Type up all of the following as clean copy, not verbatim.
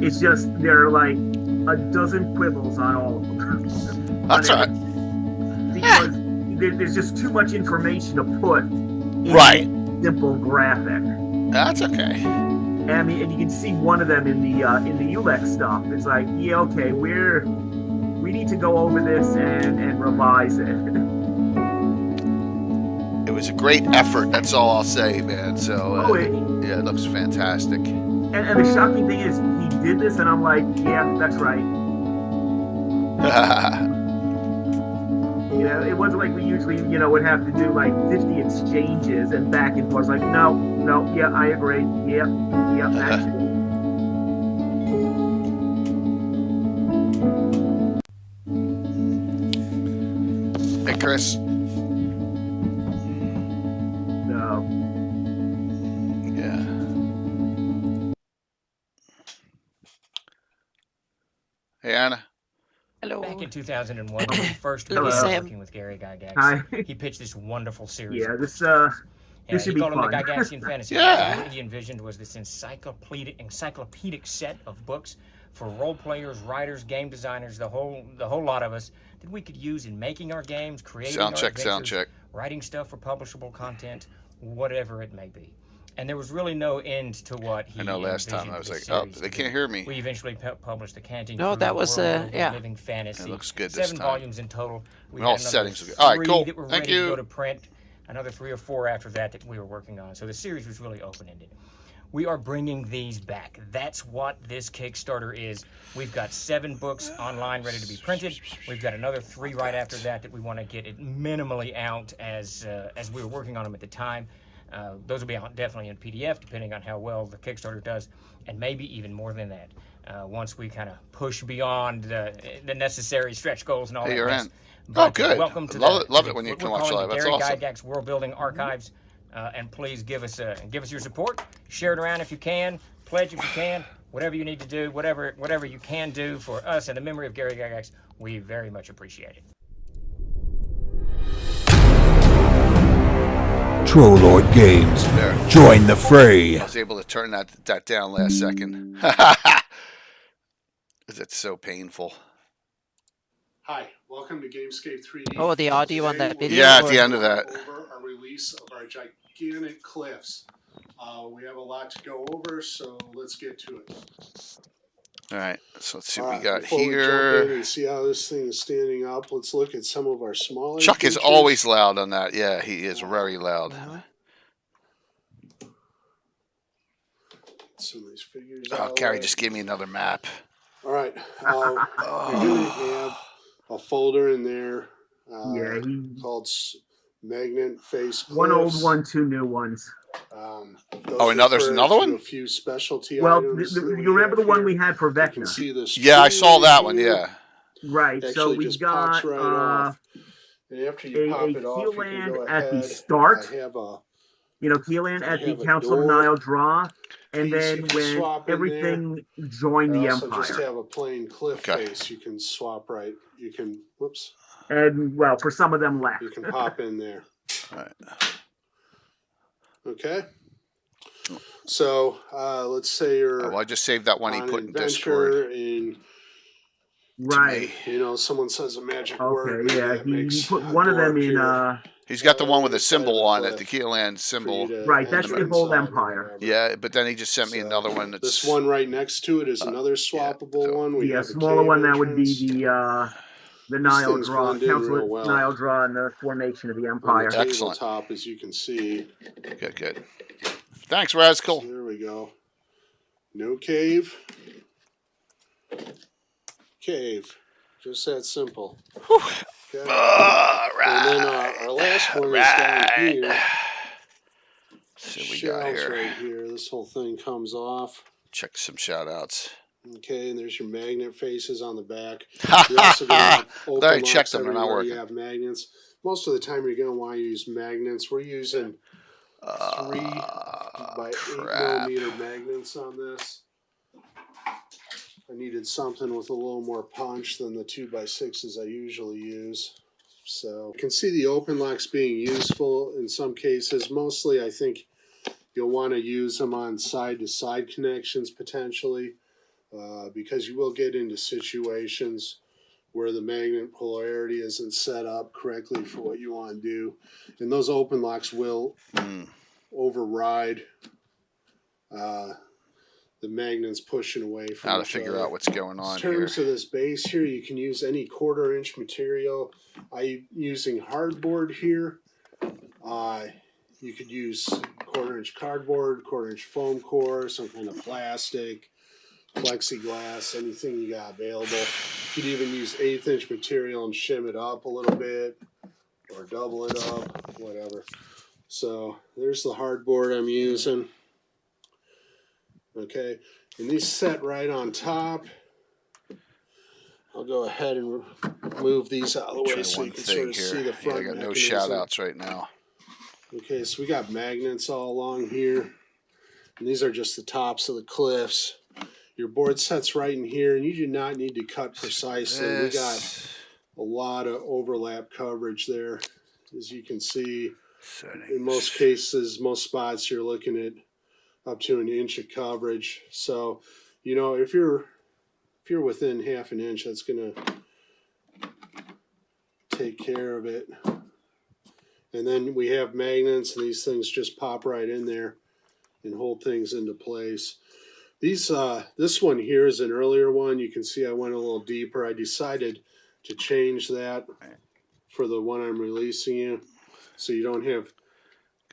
It's just there are like a dozen quibbles on all of them. That's all right. Because there's just too much information to put in Right. a simple graphic. That's okay. And I mean, and you can see one of them in the ULEX stuff. It's like, yeah, okay, we need to go over this and revise it. It was a great effort. That's all I'll say, man. So yeah, it looks fantastic. And the shocking thing is, he did this, and I'm like, yeah, that's right. You know, it wasn't like we usually, would have to do like 50 exchanges and back and forth. Like, no, yeah, I agree. Yep, that's it. Hey, Chris. No. Yeah. Hey, Anna. Hello. Back in 2001, when we first Hello, began Sam. working with Gary Gygax, Hi. he pitched this wonderful series. Yeah, of this books. this should He be called them fun. the Gygaxian Fantasy. Yeah. What he envisioned was this encyclopedic set of books for role players, writers, game designers, the whole lot of us, that we could use in making our games, creating our adventures, Sound check. writing stuff for publishable content, whatever it may be. And there was really no end to what he I know last time envisioned I was this like, oh, series they to can't be. hear me. We eventually published the Canting No, Crew, that was, World yeah. Living Fantasy. It looks good this 7 time. volumes in total. We All had another settings are good. All right, 3 cool. that were Thank ready you. to go to print. Another 3 or 4 after that we were working on. So the series was really open-ended. We are bringing these back. That's what this Kickstarter is. We've got 7 books online ready to be printed. We've got another 3 right after that we want to get it minimally out as we were working on them at the time. Those will be out definitely in PDF, depending on how well the Kickstarter does, and maybe even more than that. Once we kind of push beyond the necessary stretch goals and all Hey, that. you're mess. in. But, Good. Welcome to Love it when you what can we're watch calling live. the That's Gary awesome. Gygax World Building Archives, and please give us your support. Share it around if you can. Pledge if you can. Whatever you need to do, whatever you can do for us and the memory of Gary Gygax, we very much appreciate it. Trollord Games. There. Join the fray. I was able to turn that down last second. It's so painful. Hi, welcome to Gamescape 3D. Oh, the audio on that video? Yeah, at the end of that. Over our release of our gigantic cliffs. We have a lot to go over, so let's get to it. All right, so let's see what All we got right, before we jump in here. and see how this thing is standing up, let's look at some of our smaller Chuck is features. always loud on that. Yeah, he is very loud. Some of these figures Oh, out Gary there. just gave me another map. All right, you're going to have a folder in there Yeah, called Magnet Face Cliffs. one old one, 2 new ones. Oh, and there's refer another to one? A few specialty Well, items that we you remember the have one here. we had for You can Vecna? see this. Yeah, I saw tree that one. here. Yeah. Right, so Actually we just got pops right off. And after you pop a it off, you can Keeland go at the ahead. start. I have a Keeland at the have a Council of door Nile draw, and piece then you can when swap in everything joined I the also just Empire. have a plain cliff Okay. face. You can swap right. You can, whoops, And, well, for some of them left. you can pop in there. All right. Okay. So let's say you're Oh, well, I just saved that one he on put an in Discord. adventure and Right. someone says a magic word. Okay, maybe yeah, that he makes put a one of door them in, appear. He's got the one with a Side of symbol the on it, cliff the Keeland for symbol. you to Right, that's enter the whole inside or Empire. whatever. Yeah, but then he just sent me So, another one that's This one right next to it is another swappable so- one. We The have a smaller cave one, that would entrance. be the Nile things draw, blend in Council real of well. Nile draw, and the formation of the On Empire. the Excellent. tabletop, as you can see. good. Thanks, Rascal. There we go. No cave. Cave. Just that simple. Okay. All And then right. our last one is down here. See what we got Shelves here. right here. This whole thing comes off. Check some shout outs. Okay, and there's your magnet faces on the back. Ha You're also going to have I open already checked locks them. They're not everywhere you working. have magnets. Most of the time you're going to want to use magnets. We're using 3 by 8 crap. millimeter magnets on this. I needed something with a little more punch than the 2 by 6s I usually use. So you can see the open locks being useful in some cases. Mostly I think you'll want to use them on side to side connections potentially. because you will get into situations where the magnet polarity isn't set up correctly for what you want to do. And those open locks will override the magnets pushing away from Now to each figure other. out what's going on In here. terms of this base here, you can use any 1/4-inch material. I'm using hardboard here. You could use 1/4-inch cardboard, 1/4-inch foam core, some kind of plastic, plexiglass, anything you got available. You could even use 1/8-inch material and shim it up a little bit or double it up, whatever. So there's the hardboard I'm using. Okay, and these set right on top. I'll go ahead and move these out of the way Try so one you can thing sort of here. see the front I got no mechanism. shout outs right now. Okay, so we got magnets all along here. And these are just the tops of the cliffs. Your board sets right in here, and you do not need to cut precisely. We got a lot of overlap coverage there. As you can see, in most cases, most spots, you're looking at up to 1 inch of coverage. So, you know, if you're within 1/2 an inch, that's going to take care of it. And then we have magnets, and these things just pop right in there and hold things into place. These, this one here is an earlier one. You can see I went a little deeper. I decided to change that for the one I'm releasing you, so you don't have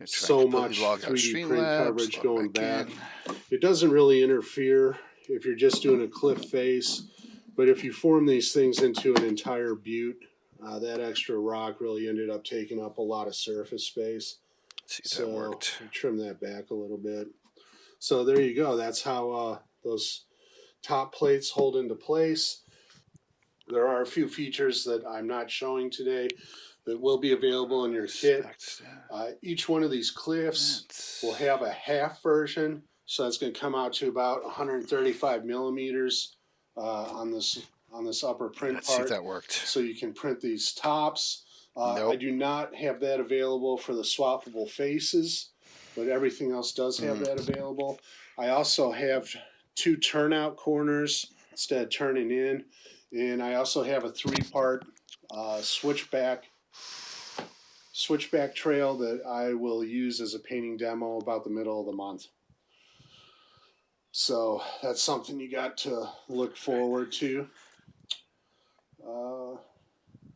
so much 3D print coverage going back. It doesn't really interfere if you're just doing a cliff face, but if you form these things into an entire butte, that extra rock really ended up taking up a lot of surface space. See if that worked. Trim that back a little bit. So there you go. That's how those top plates hold into place. There are a few features that I'm not showing today that will be available in your kit. Each one of these cliffs will have a half version, so that's going to come out to about 135 millimeters on this upper print Let's part. see if that worked. So you can print these tops. Nope. I do not have that available for the swappable faces, but everything else does have that available. I also have 2 turnout corners instead of turning in, and I also have a 3-part switchback trail that I will use as a painting demo about the middle of the month. So that's something you got to look forward to.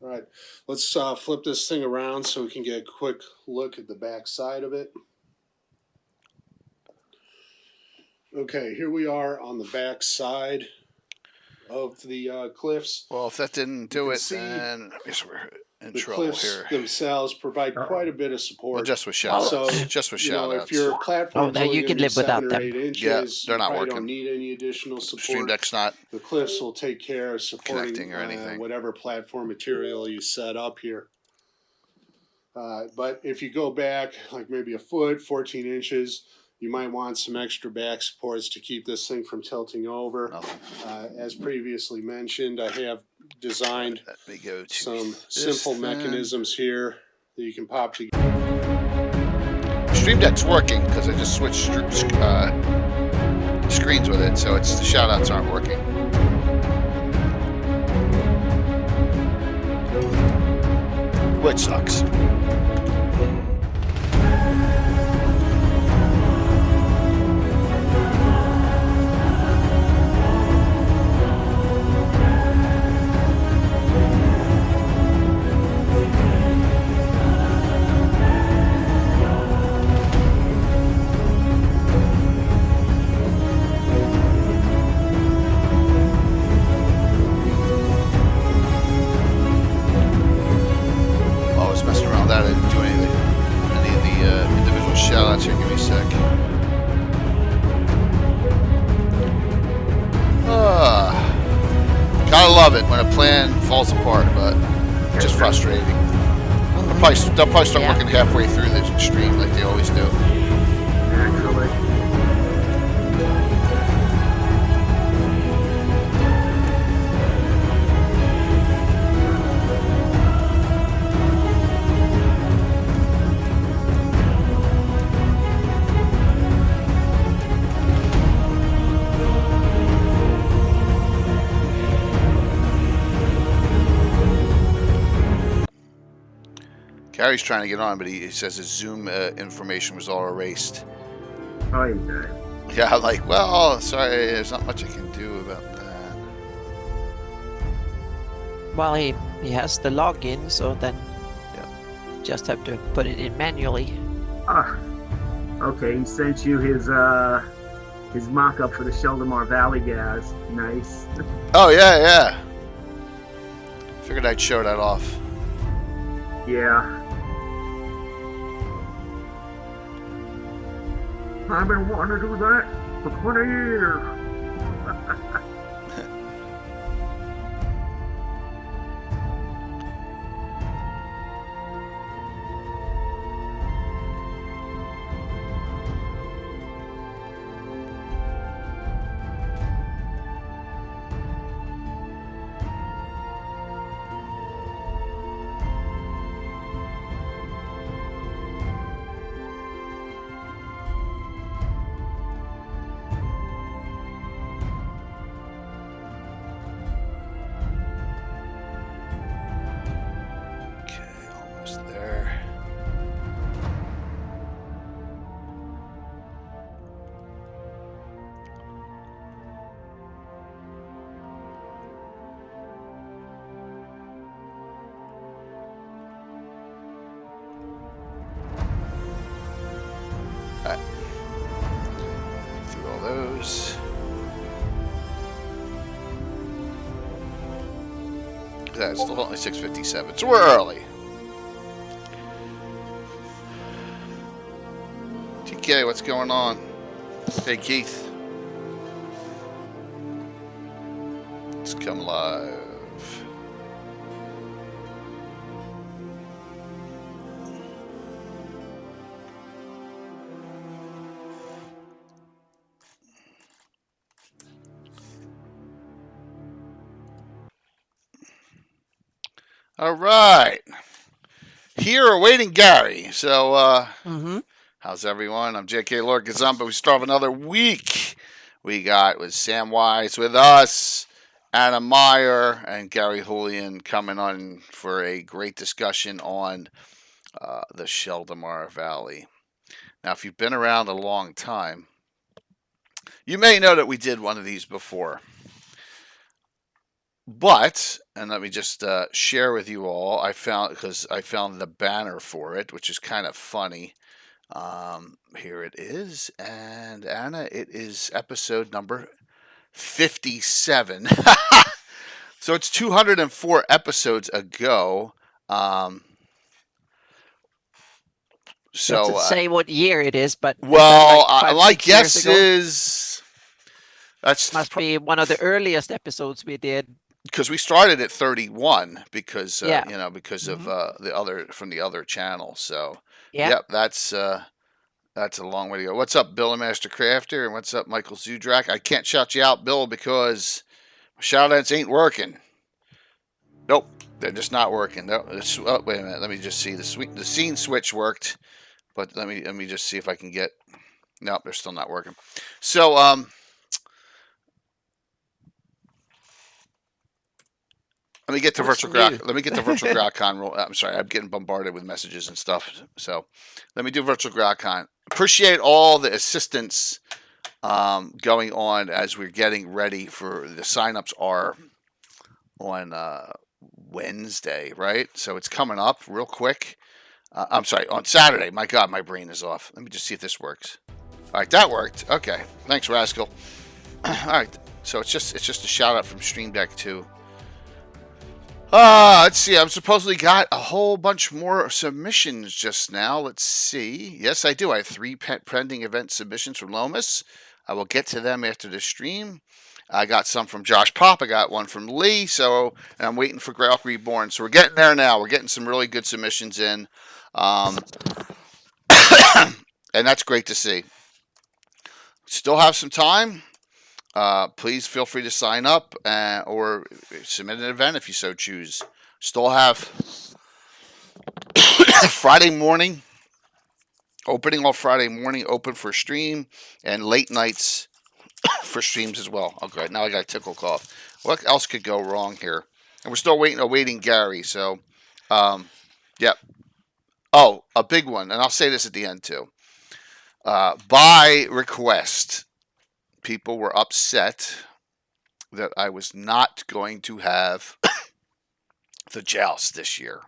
All right, let's flip this thing around so we can get a quick look at the back side of it. Okay, here we are on the back side of the cliffs. Well, if that didn't do it, see then I guess we're in The trouble cliffs here. themselves provide quite a bit of support. Well, just with shout outs. So, Just with you know, shout if outs. your platform's no, you only can gonna be live without 7 or 8 inches, Yeah, they're not you probably working. don't need any additional Stream support. Deck's not. The cliffs will take care of supporting Connecting or anything. whatever platform material you set up here. But if you go back like maybe a foot, 14 inches, you might want some extra back supports to keep this thing from tilting over. Nothing. As previously mentioned, I have designed Let me go to some this simple then. mechanisms here that you can pop together. Stream Deck's working because I just switched screens with it, so it's the shout outs aren't working. Which sucks. I was messing around with that. I didn't do any of the individual shout outs here. Give me a sec. Gotta love it when a plan falls apart, but just frustrating. They'll probably start working halfway through the stream like they always do. Naturally. Gary's trying to get on, but he says his Zoom information was all erased. Oh, okay. Yeah, I'm like, well, sorry, there's not much I can do about that. Well, he has the login, so then just have to put it in manually. Ah, okay. He sent you his mock-up for the Sheldomar Valley gas. Nice. Oh, yeah. Figured I'd show that off. Yeah. I've been wanting to do that for 20 years. Almost there. All right. Through all those. Yeah, it's still only 6:57, so we're early. TK, what's going on? Hey, Keith. Let's come live. All right. Here awaiting Gary. So, how's everyone? I'm JK Lord Gazumba. We start another week. We got with Sam Wise with us, Anna Meyer, and Gary Julian coming on for a great discussion on the Sheldomar Valley. Now, if you've been around a long time, you may know that we did one of these before. But, and let me just share with you all, because I found the banner for it, which is kind of funny. Here it is. And Anna, it is episode number 57. So it's 204 episodes ago. So Doesn't say what year it is, but well, like my 5-6 years guess ago. is that's Must be one of the earliest episodes we did. because we started at 31 because Yeah. because of the other channel. So Yeah. yep, that's a long way to go. What's up, Bill and Master Crafter, and what's up, Michael Zudrak? I can't shout you out, Bill, because my shout outs ain't working. Nope, they're just not working. No, oh, wait a minute. Let me just see. The scene switch worked, but let me just see if I can get. Nope, they're still not working. So let me get to What's virtual new? Let me get to virtual GrowCon roll. I'm sorry, I'm getting bombarded with messages and stuff. So let me do virtual GrowCon. Appreciate all the assistance going on as we're getting ready for the signups are on Wednesday, right? So it's coming up real quick. I'm sorry, on Saturday. My God, my brain is off. Let me just see if this works. All right, that worked. Okay, thanks, Rascal. All right, so it's just a shout out from Stream Deck 2. Let's see. I've supposedly got a whole bunch more submissions just now. Let's see. Yes, I do. I have 3 pending event submissions from Lomas. I will get to them after the stream. I got some from Josh Pop. I got one from Lee. And I'm waiting for GREYHAWK Reborn. So we're getting there now. We're getting some really good submissions in. And that's great to see. Still have some time. Please feel free to sign up or submit an event if you so choose. Still have Friday morning, opening all Friday morning, open for stream, and late nights for streams as well. Okay, now I got a tickle cough. What else could go wrong here? And we're still awaiting Gary. So, yep. Oh, a big one, and I'll say this at the end too. By request, people were upset that I was not going to have the joust this year.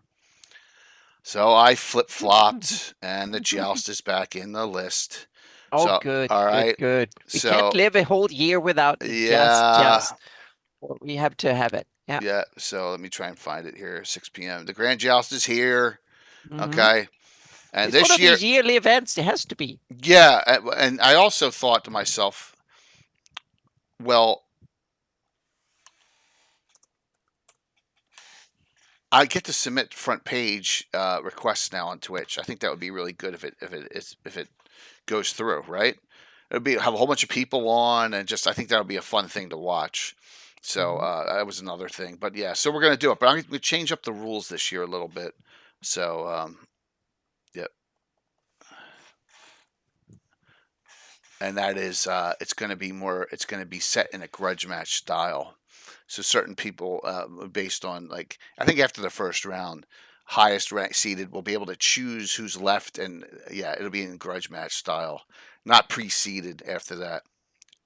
So I flip flopped, and the joust is back in the list. Oh, So, good, all good, right. good. We So, can't live a whole year without the yeah, just. We have to have it. Yeah. yeah. So let me try and find it here. 6 p.m. The grand joust is here. Mhm. Okay. And It's one this of year, these yearly events. It has to be. yeah. And I also thought to myself, well, I get to submit front page requests now on Twitch. I think that would be really good if it goes through, right? It would be have a whole bunch of people on, and just I think that would be a fun thing to watch. So that was another thing, but yeah. So we're gonna do it, but I'm gonna change up the rules this year a little bit. So yep, and that is it's gonna be more. It's gonna be set in a grudge match style. So certain people, based on like I think after the first round, highest rank seeded will be able to choose who's left, and yeah, it'll be in grudge match style, not pre-seeded after that.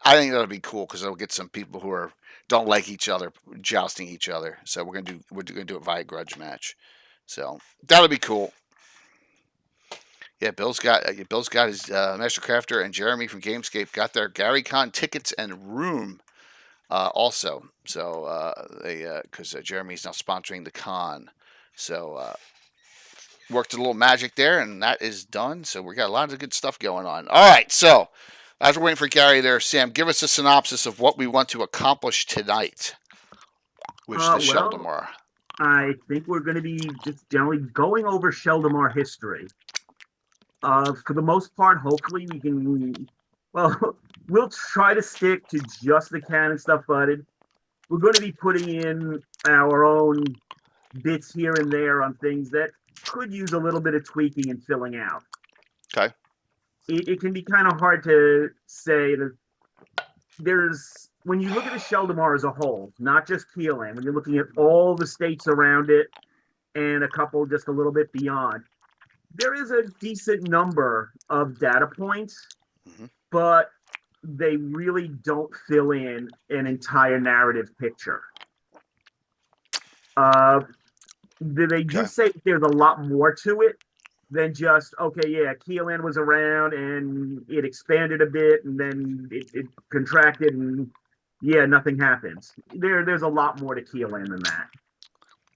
I think that'll be cool because it'll get some people who don't like each other jousting each other. So we're gonna do it via grudge match. So that'll be cool. Yeah, Bill's got his Master Crafter, and Jeremy from Gamescape got their GaryCon tickets and room also. So they because Jeremy's now sponsoring the con. So worked a little magic there, and that is done. So we got a lot of good stuff going on. All right, so as we're waiting for Gary there, Sam, give us a synopsis of what we want to accomplish tonight with the Well, Sheldomar. I think we're going to be just generally going over Sheldomar history. For the most part, hopefully we can. Well, we'll try to stick to just the canon stuff, but we're going to be putting in our own bits here and there on things that could use a little bit of tweaking and filling out. Okay. It can be kind of hard to say that when you look at the Sheldomar as a whole, not just Keelan, when you're looking at all the states around it and a couple just a little bit beyond, there is a decent number of data points, but they really don't fill in an entire narrative picture. They do say there's a lot more to it than just, okay, yeah, Keelan was around and it expanded a bit and then it contracted and yeah, nothing happens. There's a lot more to Keelan than that.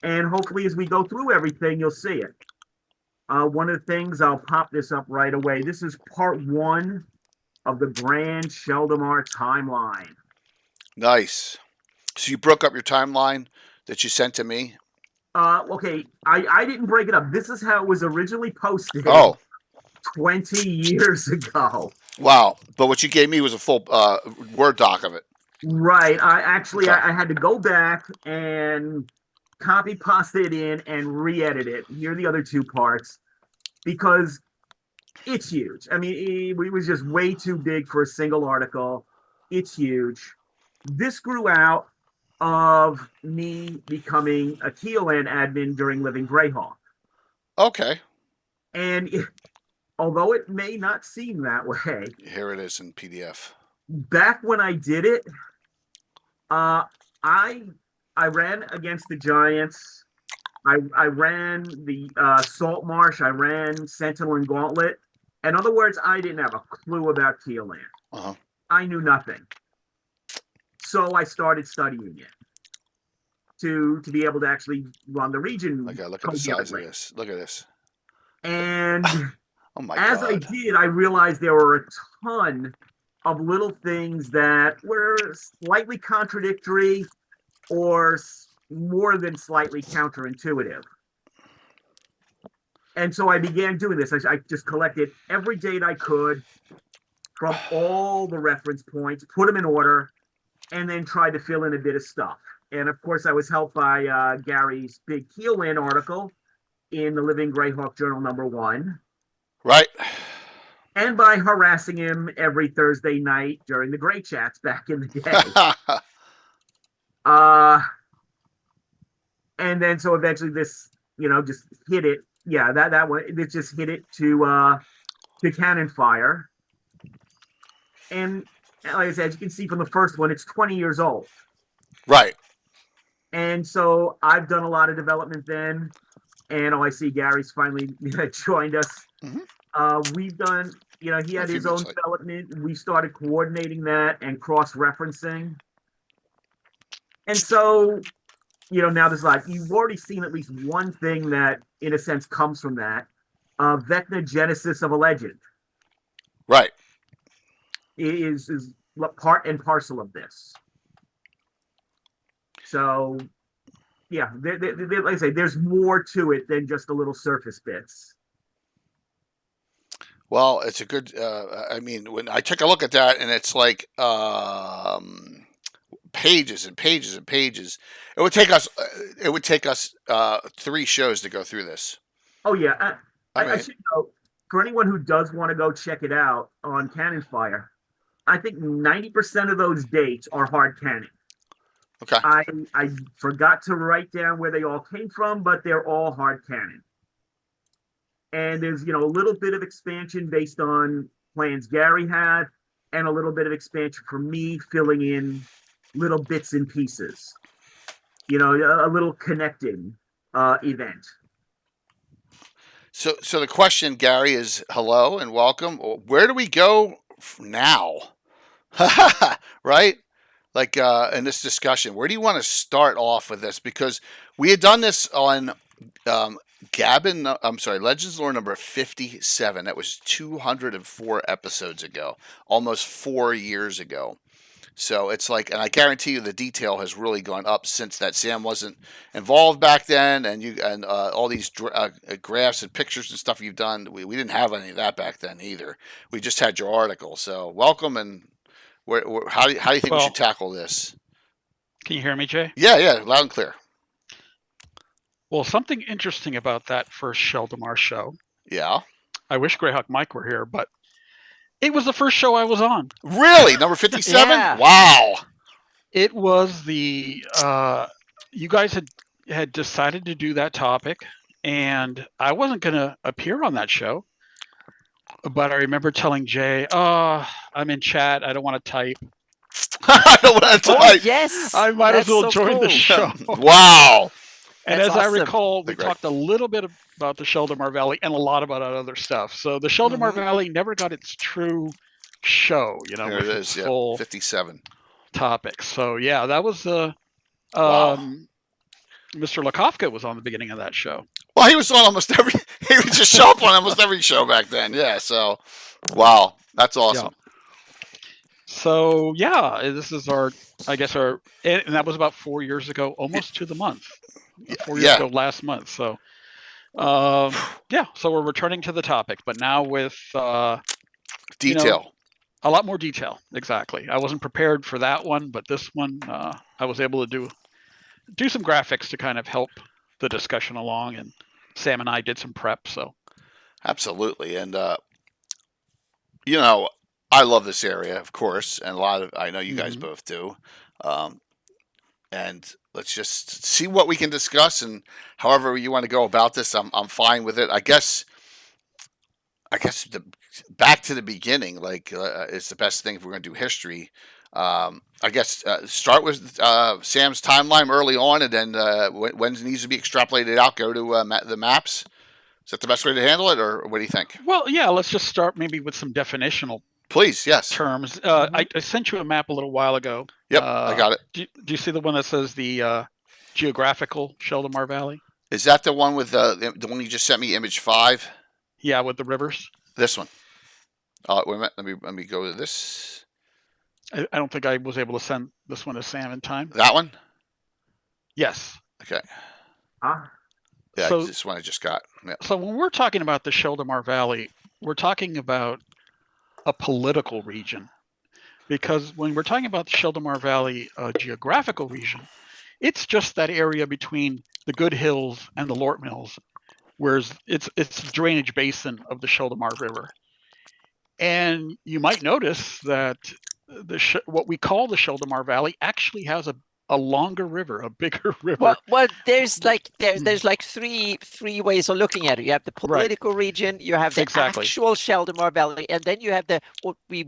And hopefully as we go through everything, you'll see it. One of the things, I'll pop this up right away. This is part 1 of the Grand Sheldomar timeline. Nice. So you broke up your timeline that you sent to me? Okay, I didn't break it up. This is how it was originally posted. Oh. 20 years ago. Wow. But what you gave me was a full Word doc of it. Right. I had to go back and copy paste it in and re-edit it. Here are the other 2 parts because it's huge. I mean, it was just way too big for a single article. It's huge. This grew out of me becoming a Keelan admin during Living GREYHAWK. Okay. And although it may not seem that way, here it is in PDF. Back when I did it, I ran against the Giants. I ran the Salt Marsh. I ran Sentinel and Gauntlet. In other words, I didn't have a clue about Keelan. I knew nothing. So I started studying it to be able to actually run the region. Okay, look at the size of this. Look at this. And oh my as God. I did, I realized there were a ton of little things that were slightly contradictory or more than slightly counterintuitive. And so I began doing this. I just collected every date I could from all the reference points, put them in order, and then tried to fill in a bit of stuff. And of course, I was helped by Gary's big Keelan article in the Living GREYHAWK Journal #1. Right. And by harassing him every Thursday night during the Grey Chats back in the day. And then so eventually this, just hit it yeah, that one, it just hit it to cannon fire. And like I said, as you can see from the first one, it's 20 years old. Right. And so I've done a lot of development then. And I see Gary's finally joined us. We've done, he had his own development. We started coordinating that and cross-referencing. And so, now there's like, you've already seen at least one thing that, in a sense, comes from that. Vecna Genesis of a Legend. Right. Is part and parcel of this. So, yeah, like I say, there's more to it than just the little surface bits. Well, it's a good. I mean, when I took a look at that, and it's like pages and pages and pages. It would take us. It would take us 3 shows to go through this. Oh yeah, I should know. For anyone who does want to go check it out on Cannon Fire, I think 90% of those dates are hard canon. Okay. I forgot to write down where they all came from, but they're all hard canon. And there's, a little bit of expansion based on plans Gary had, and a little bit of expansion from me filling in little bits and pieces. A little connecting event. So the question, Gary, is hello and welcome. Where do we go now? Right? Like in this discussion, where do you want to start off with this? Because we had done this on Legends Lore number 57. That was 204 episodes ago, almost 4 years ago. So it's like, and I guarantee you the detail has really gone up since that. Sam wasn't involved back then, and all these graphs and pictures and stuff you've done, we didn't have any of that back then either. We just had your article. So welcome, and how do you think we should tackle this? Can you hear me, Jay? Yeah, loud and clear. Well, something interesting about that first Sheldomar show. Yeah. I wish GREYHAWK Mike were here, but it was the first show I was on. Really? Number 57? Yeah. Wow. It was the you guys had decided to do that topic, and I wasn't going to appear on that show. But I remember telling Jay, I'm in chat. I don't want to type. I don't want to type. Yes. I might as well join the show. Wow. And That's as I awesome. recall, we talked a little bit about the Sheldomar Valley and a lot about other stuff. So the Sheldomar Valley never got its true show, There it is, full 57 topics. So yeah, that was Wow. Mr. Lakofka was on the beginning of that show. Well, he was on almost every. He would just show up on almost every show back then. Yeah. So, wow, that's awesome. Yeah. So yeah, this is our, and that was about 4 years ago, almost to the month. 4 years ago last month. So, so we're returning to the topic, but now with detail. A lot more detail. Exactly. I wasn't prepared for that one, but this one, I was able to do some graphics to kind of help the discussion along, and Sam and I did some prep. So, absolutely, and I love this area, of course, and I know you guys both do. And let's just see what we can discuss, and however you want to go about this, I'm fine with it. I guess back to the beginning, it's the best thing if we're going to do history. I guess start with Sam's timeline early on, and then when it needs to be extrapolated out, go to the maps. Is that the best way to handle it, or what do you think? Well, yeah, let's just start maybe with some definitional. Please, yes. Terms. I sent you a map a little while ago. Yep, I got it. Do you see the one that says the geographical Sheldomar Valley? Is that the one with the one you just sent me, image 5? Yeah, with the rivers. This one. Wait a minute. Let me go to this. I don't think I was able to send this one to Sam in time. That one? Yes. Okay. Yeah, so, this one I just got. Yeah. So when we're talking about the Sheldomar Valley, we're talking about a political region, because when we're talking about the Sheldomar Valley geographical region, it's just that area between the Good Hills and the Lort Mills, whereas it's the drainage basin of the Sheldomar River. And you might notice that what we call the Sheldomar Valley actually has a a longer river, a bigger river. Well, there's like there's like three ways of looking at it. You have the Right. political region, you have the Exactly. actual Sheldomar Valley, and then you have the what we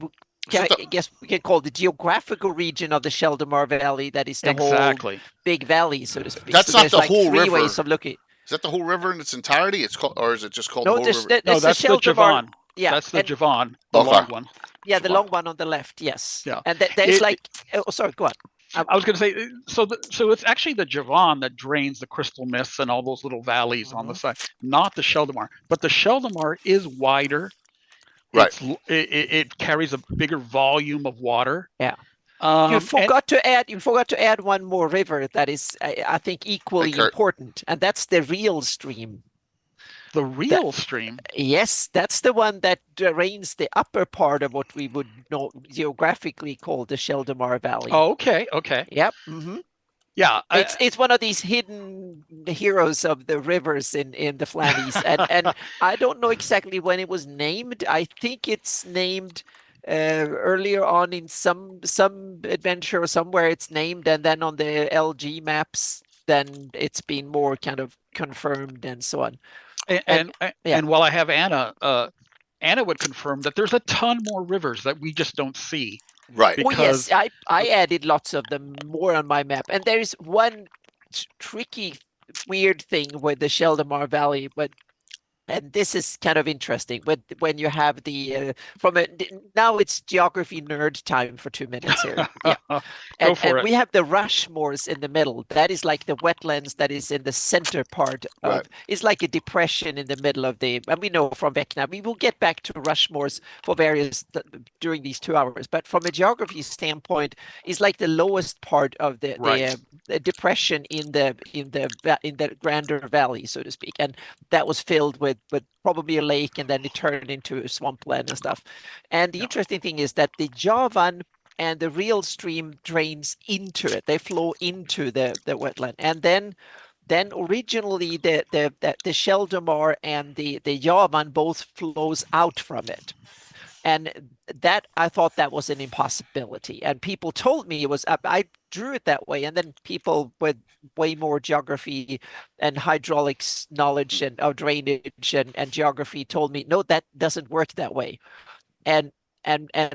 So I guess we can call the geographical region of the Sheldomar Valley. That is the Exactly. whole big valley, so to speak. That's so not there's the like whole three ways river. of looking. Is that the whole river in its entirety? It's called, or is it just called No, the whole this, river? No, that's the the Sheldomar. Javon. Yeah, That's the and- Javon, the Okay. long one. Yeah, the Javon. long one on the left. Yes. Yeah. And there's It- like. Oh, sorry. Go on. I was going to say, so it's actually the Javon that drains the crystal mists and all those little valleys on the side, not the Sheldomar. But the Sheldomar is wider. Right. It carries a bigger volume of water. Yeah. You You forgot to add one more river that is, I think, equally Kurt. important, and that's the real stream. the real stream. Yes, that's the one that drains the upper part of what we would know geographically call the Sheldomar Valley. Oh, okay. Okay. Yep. Yeah. It's one of these hidden heroes of the rivers in the Flannies, and I don't know exactly when it was named. I think it's named earlier on in some adventure or somewhere it's named, and then on the LG maps, then it's been more kind of confirmed and so on. And yeah. while I have Anna, Anna would confirm that there's a ton more rivers that we just don't see. Right. Oh yes, Because- I added lots of them more on my map, and there is one tricky, weird thing with the Sheldomar Valley, and this is kind of interesting. When you have the now it's geography nerd time for 2 minutes here. Yeah. Go for it. We have the Rushmores in the middle. That is like the wetlands that is in the center part of. Right. It's like a depression in the middle of the. And we know from Vecna. We will get back to Rushmores for various during these 2 hours. But from a geography standpoint, it's like the lowest part of the depression in the grander valley, so to speak, and that was filled with probably a lake, and then it turned into a swampland and stuff. And the interesting thing is that the Javan and the real stream drains into it. They flow into the wetland, and then originally the Sheldomar and the Javan both flows out from it. And that I thought that was an impossibility, and people told me it was. I drew it that way, and then people with way more geography and hydraulics knowledge and of drainage and geography told me, no, that doesn't work that way. And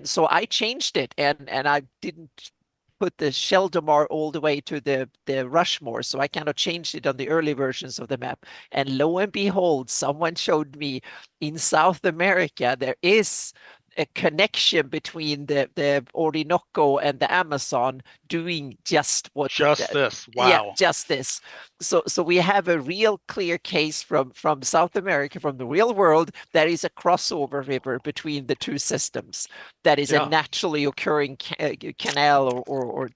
so I changed it, and I didn't put the Sheldomar all the way to the Rushmore, so I kind of changed it on the early versions of the map. And lo and behold, someone showed me in South America there is a connection between the Orinoco and the Amazon doing just what this. Wow. Yeah, just this. So we have a real clear case from South America, from the real world, that is a crossover river between the two systems. That is a naturally occurring canal or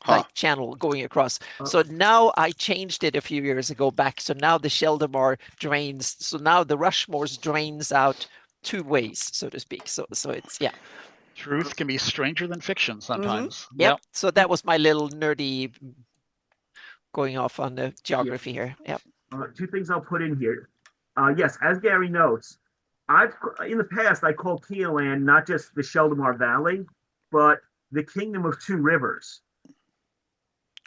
like channel going across. So now I changed it a few years ago back. So now the Sheldomar drains. So now the Rushmores drains out 2 ways, so to speak. So it's Truth can be stranger than fiction sometimes. Yep. So that was my little nerdy going off on the geography here. Yep. 2 things I'll put in here. Yes, as Gary notes, in the past I called Keoland not just the Sheldomar Valley, but the Kingdom of 2 Rivers,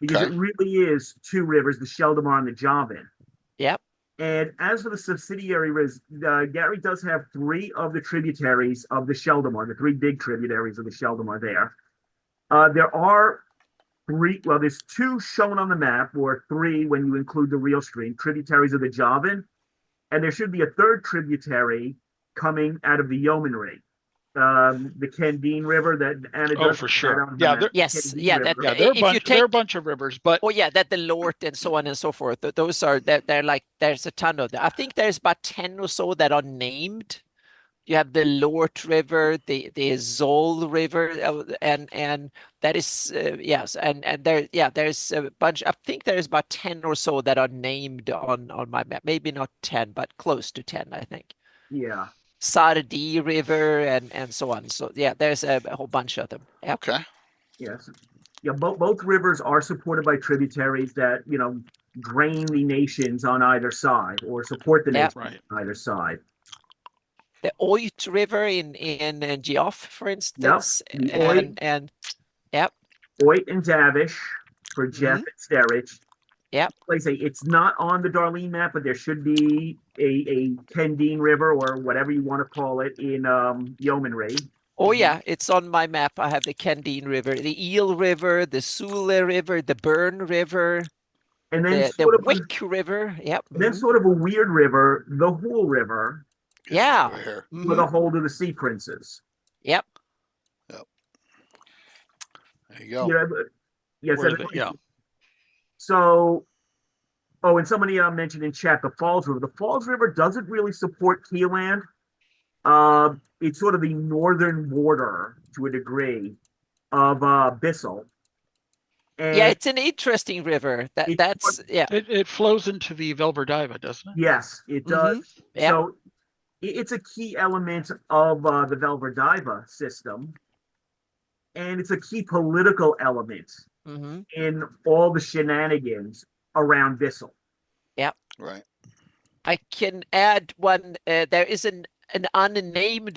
because it really is 2 rivers, the Sheldomar and the Javan. Yep. And as for the subsidiary rivers, Gary does have 3 of the tributaries of the Sheldomar, the 3 big tributaries of the Sheldomar there. There are 3, well, there's 2 shown on the map, or 3 when you include the real stream, tributaries of the Javan. And there should be a 3rd tributary coming out of the Yeomanry. The Kendine River that Anna does. For sure. There are a bunch of rivers, but that the Lort and so on and so forth. Those are they're like there's a ton of them. I think there's about 10 or so that are named. You have the Lort River, the Zol River, and that is yes, and there's a bunch. I think there's about 10 or so that are named on my map. Maybe not 10, but close to 10, I think. Yeah. Sardi River and so on. So yeah, there's a whole bunch of them. Yep. Okay. Yes. Yeah. Both rivers are supported by tributaries that drain the nations on either side, or support the nations on either side. The Oit River in Geoff, for instance, and yep. Oit and Davish for Jeff and Sterich. Yep. Like I say, it's not on the Darlene map, but there should be a Kendine River or whatever you want to call it in Yeomanry. Oh yeah, it's on my map. I have the Kendine River, the Eel River, the Sule River, the Burn River, And then the sort of Wick River. Yep. then sort of a weird river, the Hool River, Yeah. Right here. with a hold of the Sea Princes. Yep. There you go. You know, but- yes, Where and- the- yeah. So, and somebody mentioned in chat the Falls River. The Falls River doesn't really support Keeland. It's sort of the northern border to a degree of Bissell. And Yeah, it's an interesting river. That's yeah. It flows into the Velverdiva, doesn't it? yes, it does. Yeah. So it's a key element of the Velverdiva system, and it's a key political element Mm-hmm. in all the shenanigans around Bissell. Right. I can add one. There is an unnamed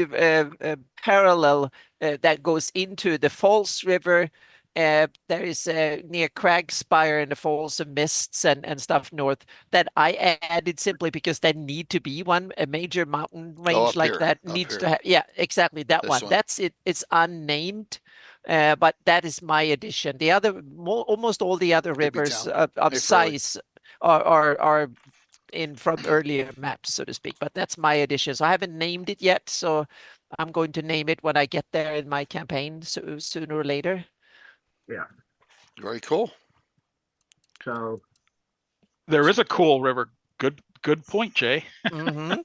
parallel that goes into the Falls River. There is near Cragspire and the Falls of Mists and stuff north that I added simply because there need to be one. A major mountain range up like here, that up needs here. to have. Yeah, exactly that This one. one. That's it. It's unnamed. But that is my addition. The other, almost all the other Maybe rivers down. of Hey, Furley. size are in from earlier maps, so to speak. But that's my addition. So I haven't named it yet. So I'm going to name it when I get there in my campaign, so sooner or later. Very cool. So There is a cool river. Good point, Jay. Mm-hmm.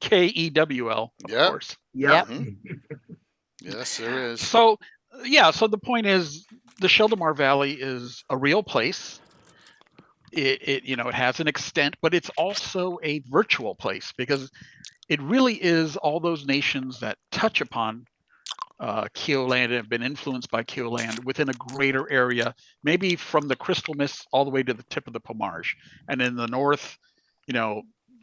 Kewl, of Yep. course. yeah, Yes, there is. So yeah, so the point is the Sheldomar Valley is a real place. It it has an extent, but it's also a virtual place because it really is all those nations that touch upon Keoland and have been influenced by Keoland within a greater area, maybe from the Crystal Mists all the way to the tip of the Pomarge, and in the north,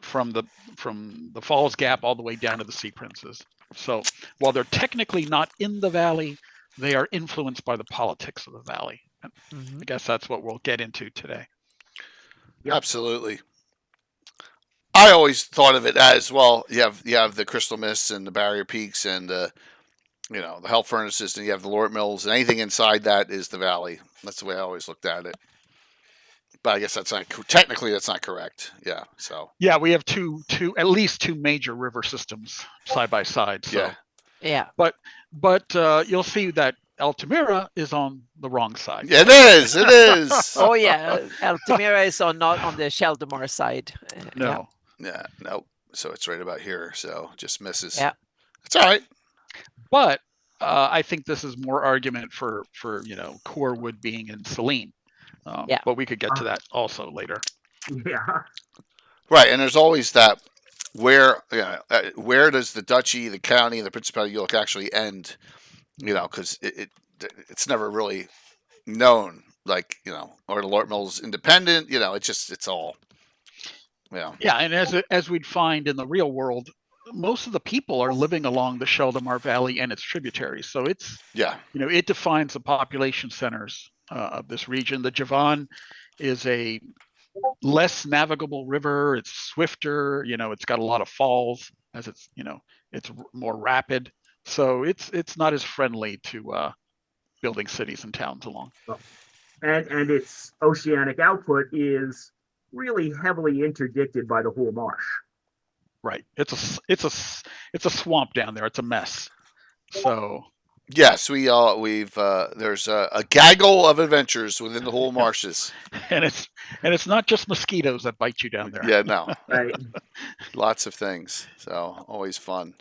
from the Falls Gap all the way down to the Sea Princes. So while they're technically not in the valley, they are influenced by the politics of the valley. And Mm-hmm. I guess that's what we'll get into today. Yep. Absolutely. I always thought of it as well. You have the Crystal Mists and the Barrier Peaks and the Hell Furnaces, and you have the Lort Mills, and anything inside that is the valley. That's the way I always looked at it. But I guess that's not technically that's not correct. Yeah. So Yeah, we have at least two major river systems side by side. So. yeah. Yeah. But you'll see that Altamira is on the wrong side. It is. It is. Oh yeah, Altamira is not on the Sheldomar side. No. Yeah. Nope. So it's right about here. So just misses. Yeah. It's all right. But I think this is more argument for Corewood being in Selene. Yeah. But we could get to that also later. yeah. Right, and there's always that where does the duchy, the county, and the Principality of York actually end? Because it's never really known, like or the Lort Mills independent. It's all. Yeah, and as we'd find in the real world, most of the people are living along the Sheldomar Valley and its tributaries. So it's it defines the population centers of this region. The Javan is a less navigable river. It's swifter. It's got a lot of falls as it's it's more rapid. So it's not as friendly to building cities and towns along. And its oceanic output is really heavily interdicted by the Hool Marsh. Right. It's a swamp down there. It's a mess. So yes, we've there's a gaggle of adventures within the whole marshes. and it's not just mosquitoes that bite you down there. Yeah, no. Right. Lots of things. So always fun.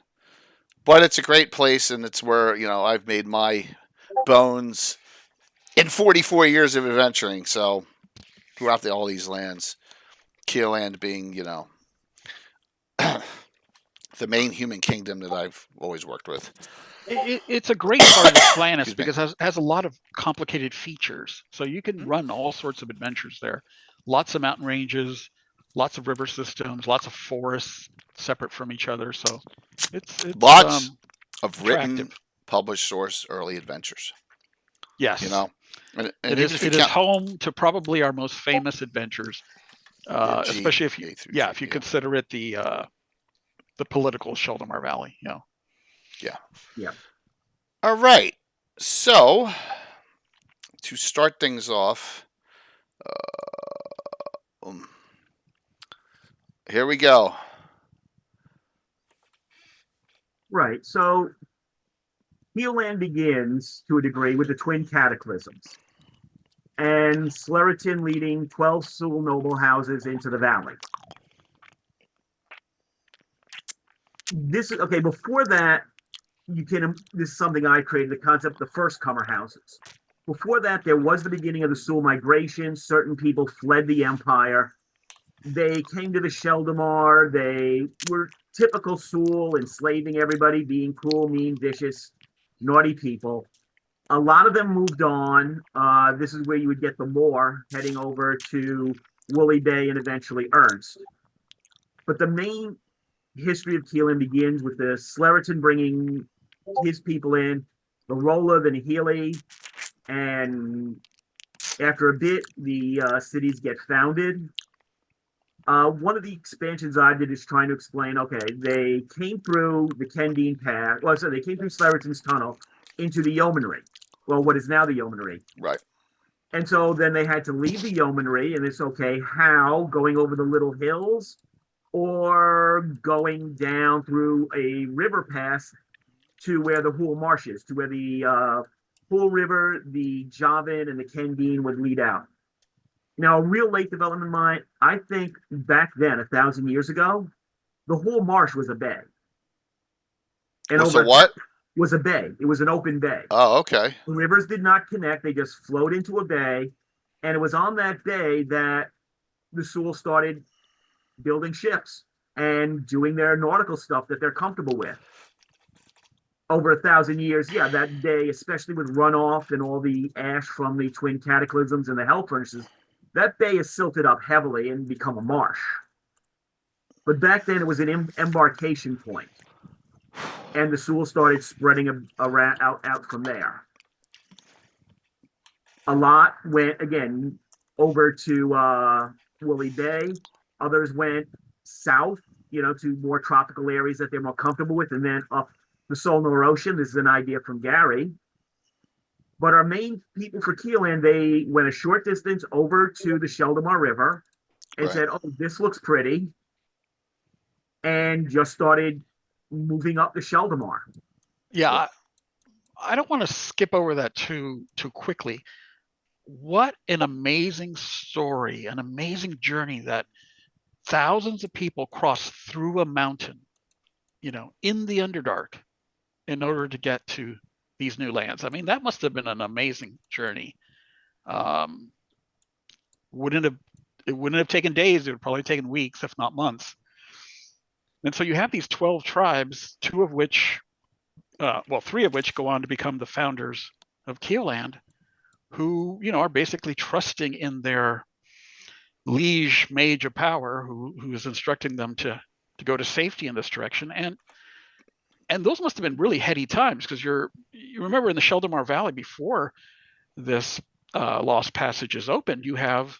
But it's a great place, and it's where I've made my bones in 44 years of adventuring. So throughout all these lands, Keoland being the main human kingdom that I've always worked with. It's a great part of Atlantis Excuse me. because it has a lot of complicated features. So you can run all sorts of adventures there. Lots of mountain ranges, lots of river systems, lots of forests separate from each other. So it's Lots of written, attractive. published source early adventures. Yes. You know, and It even if you is count home to probably our most famous adventures, especially if you if you consider it the political Sheldomar Valley. You know. Yeah. All right. So to start things off, here we go. Right. So Healand begins to a degree with the twin cataclysms, and Sleriton leading 12 Sul noble houses into the valley. This is okay. Before that, this is something I created, the concept of the first comer houses. Before that, there was the beginning of the Sul migration. Certain people fled the empire. They came to the Sheldomar. They were typical Sul, enslaving everybody, being cruel, mean, vicious, naughty people. A lot of them moved on. This is where you would get the Moor heading over to Woolly Bay and eventually Ernst. But the main history of Keelan begins with the Sleriton bringing his people in, the Roloth and Healy, and after a bit, the cities get founded. One of the expansions I did is trying to explain, okay, they came through the Kendine Path, well, so they came through Sleriton's tunnel into the Yeomanry, well, what is now the Yeomanry. Right. And so then they had to leave the Yeomanry, and it's okay, how? Going over the little hills or going down through a river pass to where the Hool Marsh is, to where the Hool River, the Javan, and the Kendine would lead out. Now, a real late development mine, I think back then, 1,000 years ago, the whole marsh was a bay. And so what? Was a bay. It was an open bay. Oh, okay. The rivers did not connect. They just flowed into a bay. And it was on that bay that the Sul started building ships and doing their nautical stuff that they're comfortable with. Over 1,000 years, yeah, that bay, especially with runoff and all the ash from the twin cataclysms and the hell furnaces, that bay is silted up heavily and become a marsh. But back then, it was an embarkation point, and the Sul started spreading around out from there. A lot went again over to Woolly Bay. Others went south, to more tropical areas that they're more comfortable with, and then up the Solnor Ocean. This is an idea from Gary. But our main people for Keelan, they went a short distance over to the Sheldomar River and said, oh, this looks pretty, and just started moving up the Sheldomar. Yeah, I don't want to skip over that too quickly. What an amazing story, an amazing journey that thousands of people crossed through a mountain, in the Underdark in order to get to these new lands. I mean, that must have been an amazing journey. It wouldn't have taken days. It would probably have taken weeks, if not months. And so you have these 12 tribes, three of which go on to become the founders of Keeland, who, are basically trusting in their liege mage of power, who is instructing them to go to safety in this direction. And those must have been really heady times, because you remember in the Sheldomar Valley before this Lost Passage is opened, you have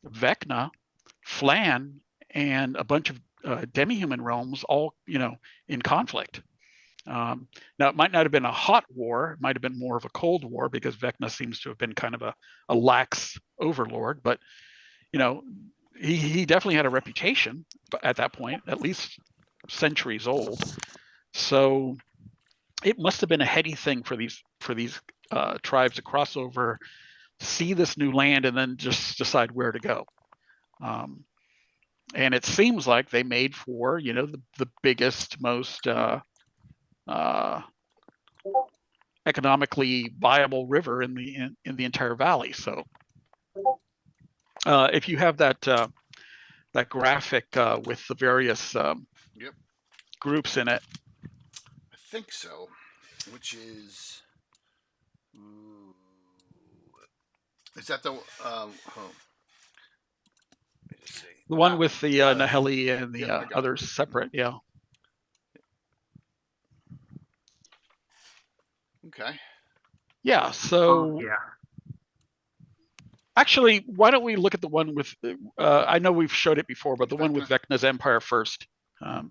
Vecna, Flan, and a bunch of demi-human realms all, in conflict. Now, it might not have been a hot war. It might have been more of a cold war, because Vecna seems to have been kind of a lax overlord. But, he definitely had a reputation at that point, at least centuries old. So it must have been a heady thing for these tribes to cross over, see this new land, and then just decide where to go. And it seems like they made for, the biggest, most economically viable river in the entire valley. So if you have that graphic with the various groups in it. I think so. Which is that the the one with the Naheli and the others separate? Yeah. Okay. Yeah. So yeah. actually, why don't we look at the one with? I know we've showed it before, but the one with Vecna's empire first. Okay.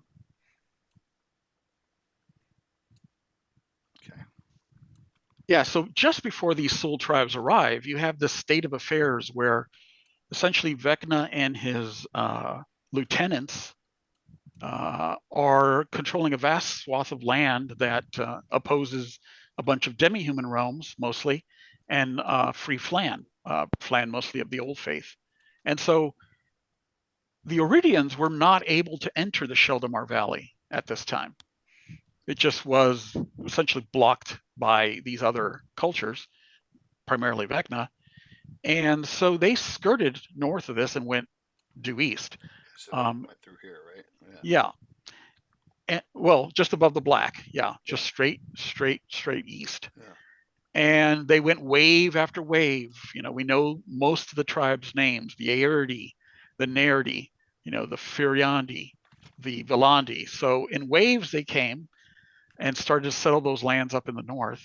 Yeah. So just before these Sul tribes arrive, you have this state of affairs where essentially Vecna and his lieutenants are controlling a vast swath of land that opposes a bunch of demi-human realms, mostly, and free Flan, Flan mostly of the Old Faith. And so the Iridians were not able to enter the Sheldomar Valley at this time. It just was essentially blocked by these other cultures, primarily Vecna. And so they skirted north of this and went due east. So they went through here, right? Yeah. And, well, just above the black. Yeah. Just straight east. Yeah. And they went wave after wave. You know, we know most of the tribes' names: the Aerdi, the Nerdi, you know, the Furiandi, the Vilandi. So in waves they came and started to settle those lands up in the north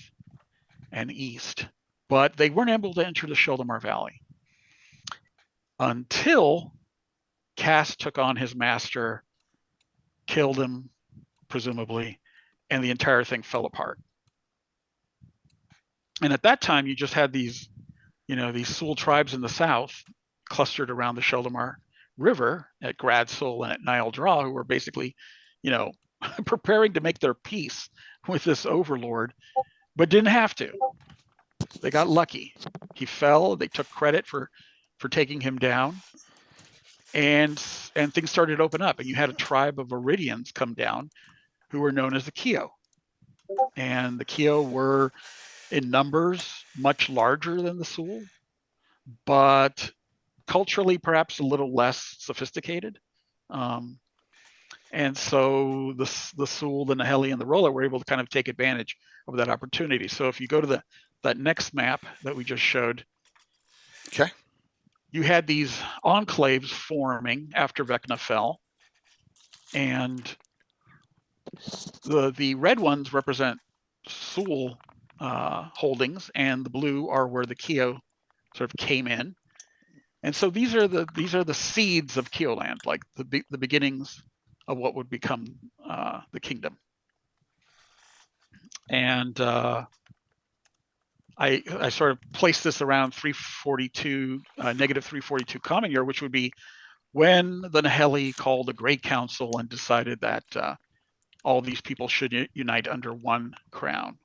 and east. But they weren't able to enter the Sheldomar Valley until Cass took on his master, killed him, presumably, and the entire thing fell apart. And at that time, you just had these, you know, these Sul tribes in the south clustered around the Sheldomar River at Grad Sul and at Nile Draw, who were basically, you know, preparing to make their peace with this overlord, but didn't have to. They got lucky. He fell. They took credit for taking him down, and things started to open up. And you had a tribe of Iridians come down, who were known as the Kio, and the Kio were in numbers much larger than the Sul, but culturally perhaps a little less sophisticated. And so the Sul, the Naheli, and the Rolla were able to kind of take advantage of that opportunity. So if you go to that next map that we just showed, okay, you had these enclaves forming after Vecna fell, and the red ones represent Sul holdings, and the blue are where the Kio sort of came in. And so these are the seeds of Kioland, like the beginnings of what would become the kingdom. And I sort of placed this around 342, negative 342 common year, which would be when the Naheli called a great council and decided that all these people should unite under one crown.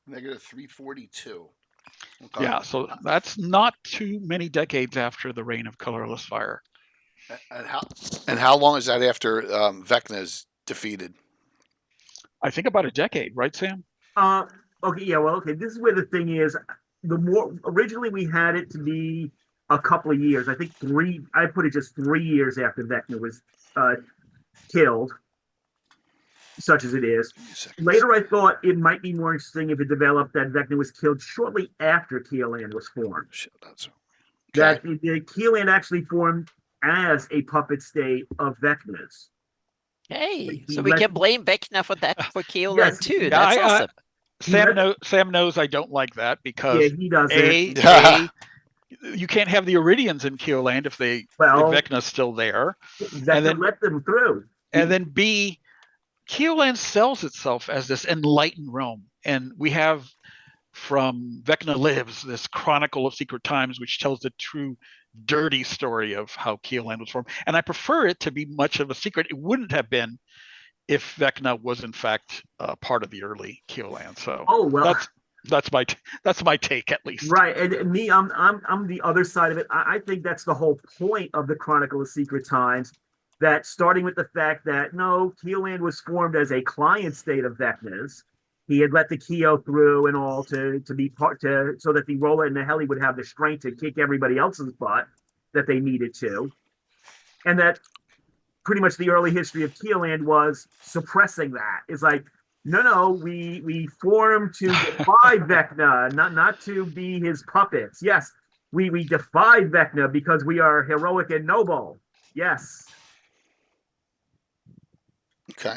Negative 342. Okay. Yeah, so that's not too many decades after the reign of colorless fire. And how long is that after Vecna's defeated? I think about a decade, right, Sam? Okay, yeah, well, okay. This is where the thing is. The more originally we had it to be a couple of years. I think 3. I put it just 3 years after Vecna was killed, such as it is. Later, I thought it might be more interesting if it developed that Vecna was killed shortly after Keoland was formed. Okay. That the Keoland actually formed as a puppet state of Vecna's. Hey, so we can blame Vecna for that for Keoland Yes, too. That's awesome. Sam knows I don't like that because he doesn't. You can't have the Iridians in Keoland if if Vecna's still there. And then let them through. And then B, Keoland sells itself as this enlightened realm. And we have from Vecna Lives, this Chronicle of Secret Times, which tells the true dirty story of how Keoland was formed. And I prefer it to be much of a secret. It wouldn't have been if Vecna was in fact part of the early Keoland. So that's my take, at least. Right, and me, I'm the other side of it. I think that's the whole point of the Chronicle of Secret Times. That starting with the fact that no, Keoland was formed as a client state of Vecna's. He had let the Kio through and all to be part so that the Rolla and the Naheli would have the strength to kick everybody else's butt that they needed to, and that pretty much the early history of Keoland was suppressing that. It's like, no, we formed to defy Vecna, not to be his puppets. Yes, we defy Vecna because we are heroic and noble. Yes. Okay.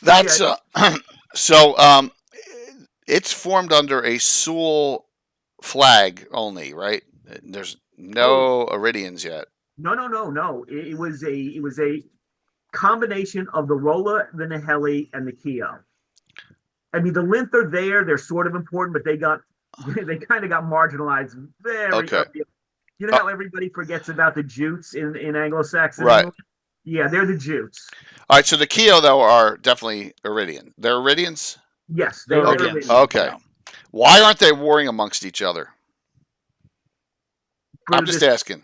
That's So it's formed under a Sul flag only, right? There's no Iridians yet. No. It was a combination of the Rolla, the Naheli, and the Keo. I mean, the Linth are there; they're sort of important, but they kind of got marginalized very Okay. early. You know how everybody forgets about the Jutes in Anglo-Saxon Right. England? Yeah, they're the Jutes. All right, so the Keo though are definitely Iridian. They're Iridians. Yes, They're they're Iridians. Iridian. Okay. Yeah. Why aren't they warring amongst each other? I'm just asking.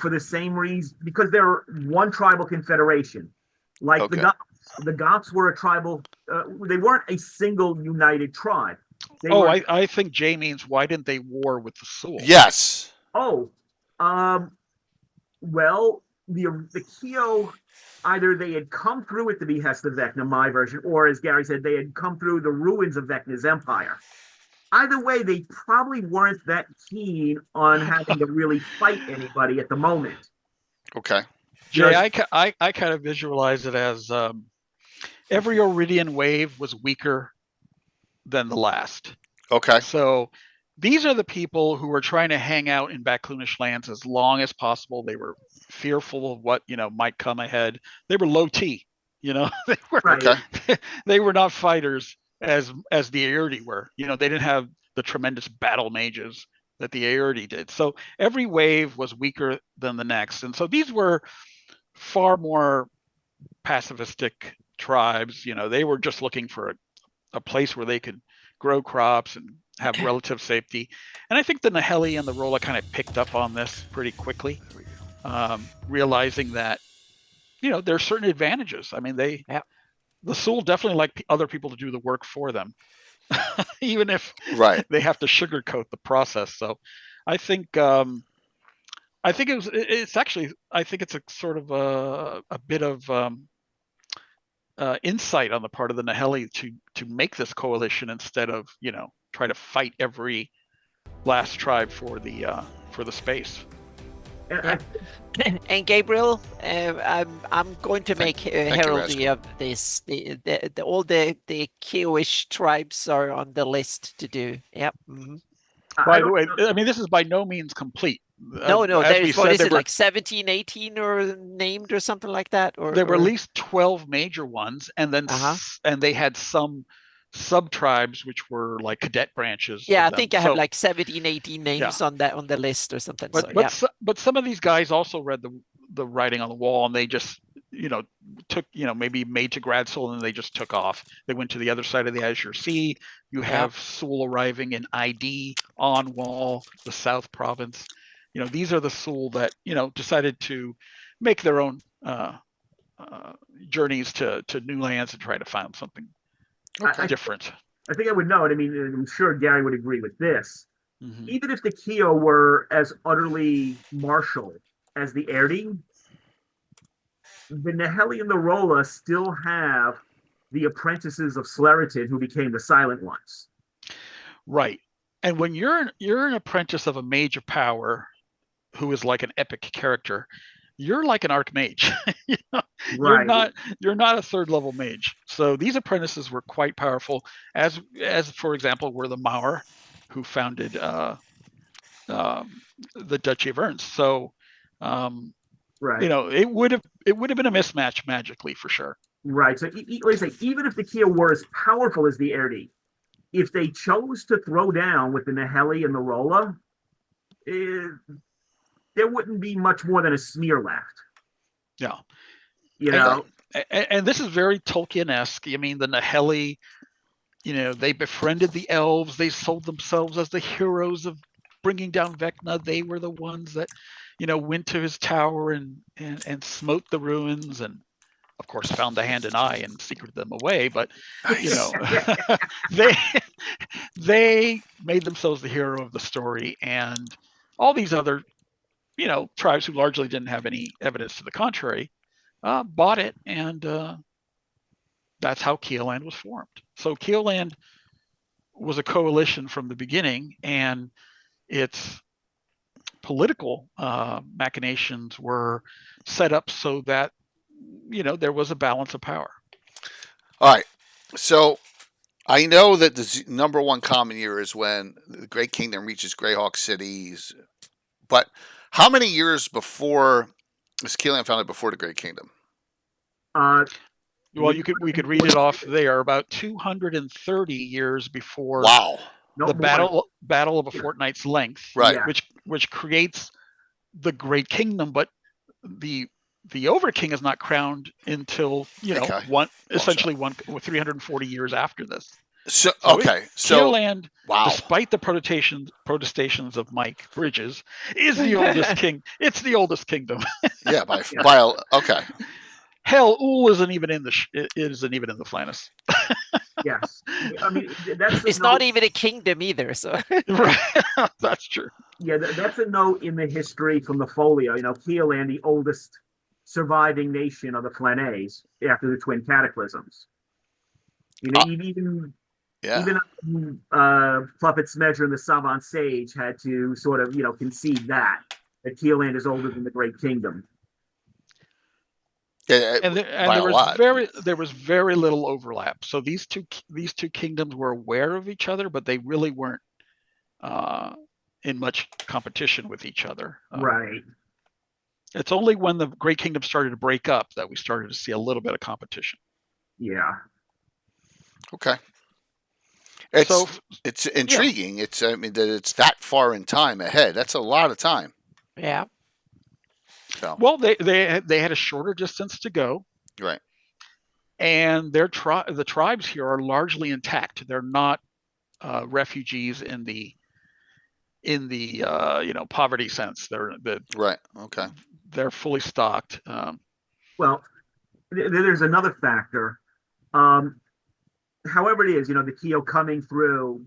For the same reason, because they're one tribal confederation. Like Okay. the Goths were a tribal. They weren't a single united tribe. I think Jay means why didn't they war with the Sul? Yes. Oh, well, the Keo, either they had come through at the behest of Vecna, my version, or as Gary said, they had come through the ruins of Vecna's empire. Either way, they probably weren't that keen on having to really fight anybody at the moment. Okay. Jay, I kind of visualize it as every Iridian wave was weaker than the last. Okay. So these are the people who were trying to hang out in Backlunish lands as long as possible. They were fearful of what might come ahead. They were low T, they were they were not fighters as the Aerdi were. They didn't have the tremendous battle mages that the Aerdi did. So every wave was weaker than the next, and so these were far more pacifistic tribes. They were just looking for a place where they could grow crops and have relative safety. And I think the Naheli and the Rolla kind of picked up on this pretty quickly, realizing that, there are certain advantages. I mean, the Sul definitely like other people to do the work for them, even if they have to sugarcoat the process. So I think it's a sort of a bit of insight on the part of the Naheli to make this coalition instead of try to fight every last tribe for the space. And Gabriel, I'm going to make heraldry of this. All the Keo-ish tribes are on the list to do. Yep. Mm-hmm. By the way, I mean, this is by no means complete. No, there's, what is it, like 17, 18 or named or something like that? There were at least 12 major ones, and then and they had some sub-tribes which were like cadet branches. Yeah, I think I have like 17, 18 names on the list or something. But some of these guys also read the writing on the wall, and they just took maybe made to grad Sul, and they just took off. They went to the other side of the Azure Sea. You have Sul arriving in ID on wall, the South Province. These are the Sul that decided to make their own journeys to new lands and try to find something different. I think I would know it. I mean, I'm sure Gary would agree with this. Mm-hmm. Even if the Keo were as utterly martial as the Aerdi, the Naheli and the Rolla still have the apprentices of Sleritin who became the Silent Ones. Right. And when you're an apprentice of a mage of power who is like an epic character, you're like an archmage. Right. You're not a third level mage. So these apprentices were quite powerful, as for example were the Maur, who founded the Duchy of Ernst. So right. It would have been a mismatch magically for sure. Right. So like I say, even if the Keo were as powerful as the Aerdi, if they chose to throw down with the Naheli and the Rolla, there wouldn't be much more than a smear left. Yeah. And this is very Tolkien-esque. I mean, the Naheli, they befriended the elves. They sold themselves as the heroes of bringing down Vecna. They were the ones that, went to his tower and smote the ruins, and of course found the hand and eye and secreted them away. But they made themselves the hero of the story, and all these other tribes who largely didn't have any evidence to the contrary bought it, and that's how Keoland was formed. So Keoland was a coalition from the beginning, and its political machinations were set up so that there was a balance of power. All right. So I know that the number one common year is when the Great Kingdom reaches Greyhawk cities, but how many years before is Keelan founded before the Great Kingdom? Uh, Well, we could read it off there. About 230 years before Wow. no the more. battle of a fortnight's length, Right. Yeah. which creates the Great Kingdom, but the Overking is not crowned until Okay. essentially 340 years after this. So So okay. So Keeland, wow. despite the protestations of Mike Bridges, is the oldest king. It's the oldest kingdom. Yeah. Okay. Hell, Ul isn't even in the Flannis. Yes. I mean, that's It's not even a kingdom either. So Right. That's true. Yeah, that's a note in the history from the folio. Keelan, the oldest surviving nation of the Flanays after the twin cataclysms. Even Yeah. Puppet's Measure and the Savant Sage had to sort of, concede that Keelan is older than the Great Kingdom. Yeah. And there was very little overlap. So these two kingdoms were aware of each other, but they really weren't in much competition with each other. Right. It's only when the Great Kingdom started to break up that we started to see a little bit of competition. Yeah. Okay. It's intriguing. Yeah. That it's that far in time ahead. That's a lot of time. Yeah. So. Well, they had a shorter distance to go. Right. And the tribes here are largely intact. They're not refugees in the poverty sense. They're right. Okay. They're fully stocked. Well, there's another factor. However it is, the Keo coming through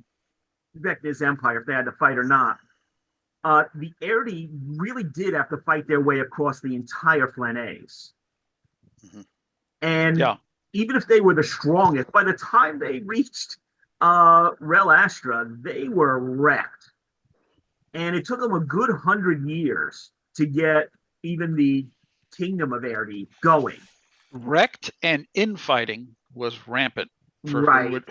Vecna's empire, if they had to fight or not, the Erdi really did have to fight their way across the entire Flanays. Mm-hmm. And even if they were the strongest, by the time they reached Rel Astra, they were wrecked. And it took them a good 100 years to get even the kingdom of Erdi going. Wrecked and infighting was rampant for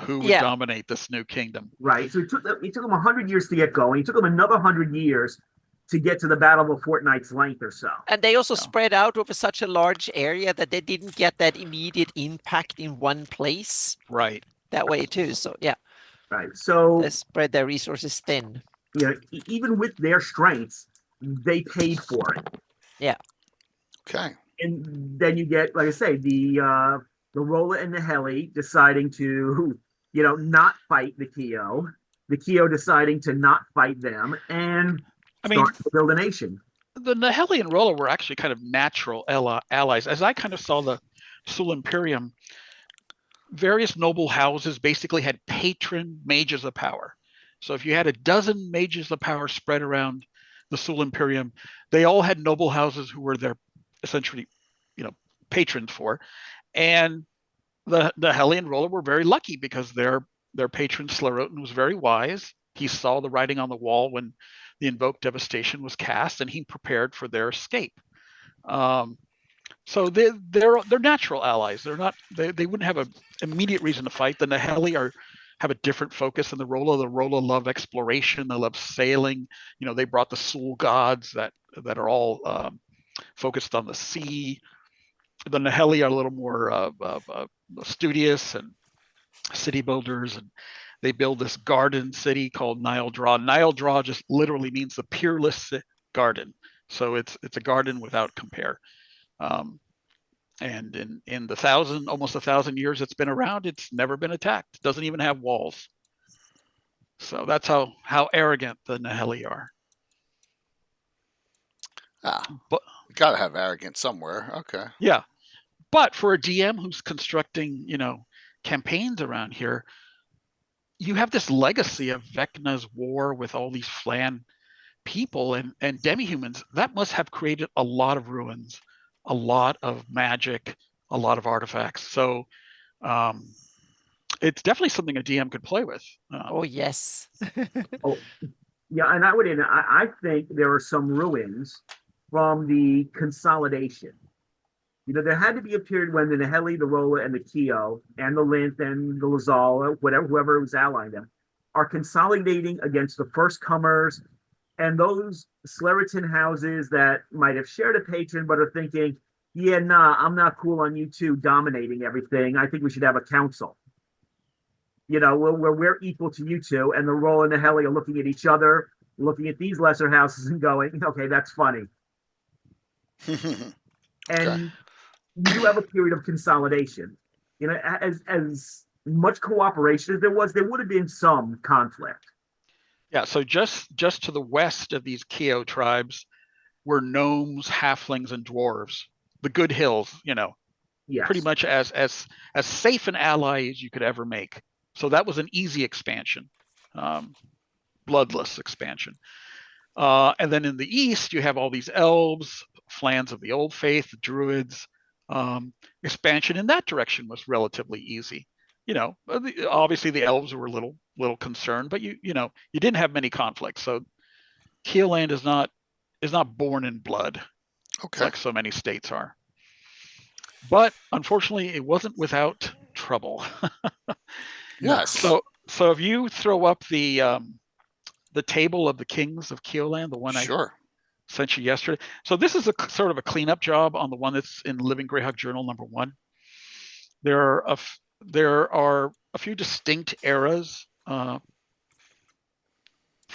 who would dominate this new kingdom. Right. So it took them 100 years to get going. It took them another 100 years to get to the Battle of a Fortnight's length or so. And they also spread out over such a large area that they didn't get that immediate impact in one place. Right. That way too. So yeah. Right. So they spread their resources thin. Even with their strengths, they paid for it. Yeah. Okay. And then you get, like I say, the Rolla and the Heli deciding to, not fight the Keo deciding to not fight them and start to build a nation. The Naheli and Rolla were actually kind of natural allies. As I kind of saw the Sul Imperium, various noble houses basically had patron mages of power. So if you had a dozen mages of power spread around the Sul Imperium, they all had noble houses who were their essentially, patrons for. And the Heli and Rolla were very lucky because their patron Slarotin was very wise. He saw the writing on the wall when the invoked devastation was cast, and he prepared for their escape. So they're natural allies. They wouldn't have an immediate reason to fight. The Naheli have a different focus than the Rolla. The Rolla love exploration. They love sailing. They brought the Sul gods that are all focused on the sea. The Naheli are a little more studious and city builders, and they build this garden city called Nile Draw. Nile Draw just literally means the peerless garden. So it's a garden without compare. And in the almost 1,000 years it's been around, it's never been attacked. It doesn't even have walls. So that's how arrogant the Naheli are. But you gotta have arrogance somewhere. Okay. Yeah. But for a DM who's constructing, campaigns around here, you have this legacy of Vecna's war with all these Flan people and demi-humans. That must have created a lot of ruins, a lot of magic, a lot of artifacts. So it's definitely something a DM could play with. Oh, yes. Yeah, and I think there are some ruins from the consolidation. There had to be a period when the Naheli, the Rolla, and the Keo, and the Linth, and the Lazala, whoever was allying them, are consolidating against the first comers and those Sleriton houses that might have shared a patron but are thinking, yeah, nah, I'm not cool on you two dominating everything. I think we should have a council. We're equal to you two, and the Rolla and the Naheli are looking at each other, looking at these lesser houses and going, okay, that's funny. And you do have a period of consolidation. As much cooperation as there was, there would have been some conflict. Yeah, so just to the west of these Keo tribes were gnomes, halflings, and dwarves. The good hills, Yes. pretty much as safe an ally as you could ever make. So that was an easy expansion, bloodless expansion. And then in the east, you have all these elves, clans of the old faith, the druids. Expansion in that direction was relatively easy. Obviously the elves were a little concerned, but you didn't have many conflicts. So Keoland is not born in blood, like so many states are. But unfortunately, it wasn't without trouble. Yes. So if you throw up the table of the kings of Keoland, the one I sent you yesterday. So this is a sort of a cleanup job on the one that's in Living Greyhawk Journal #1. There are a few distinct eras for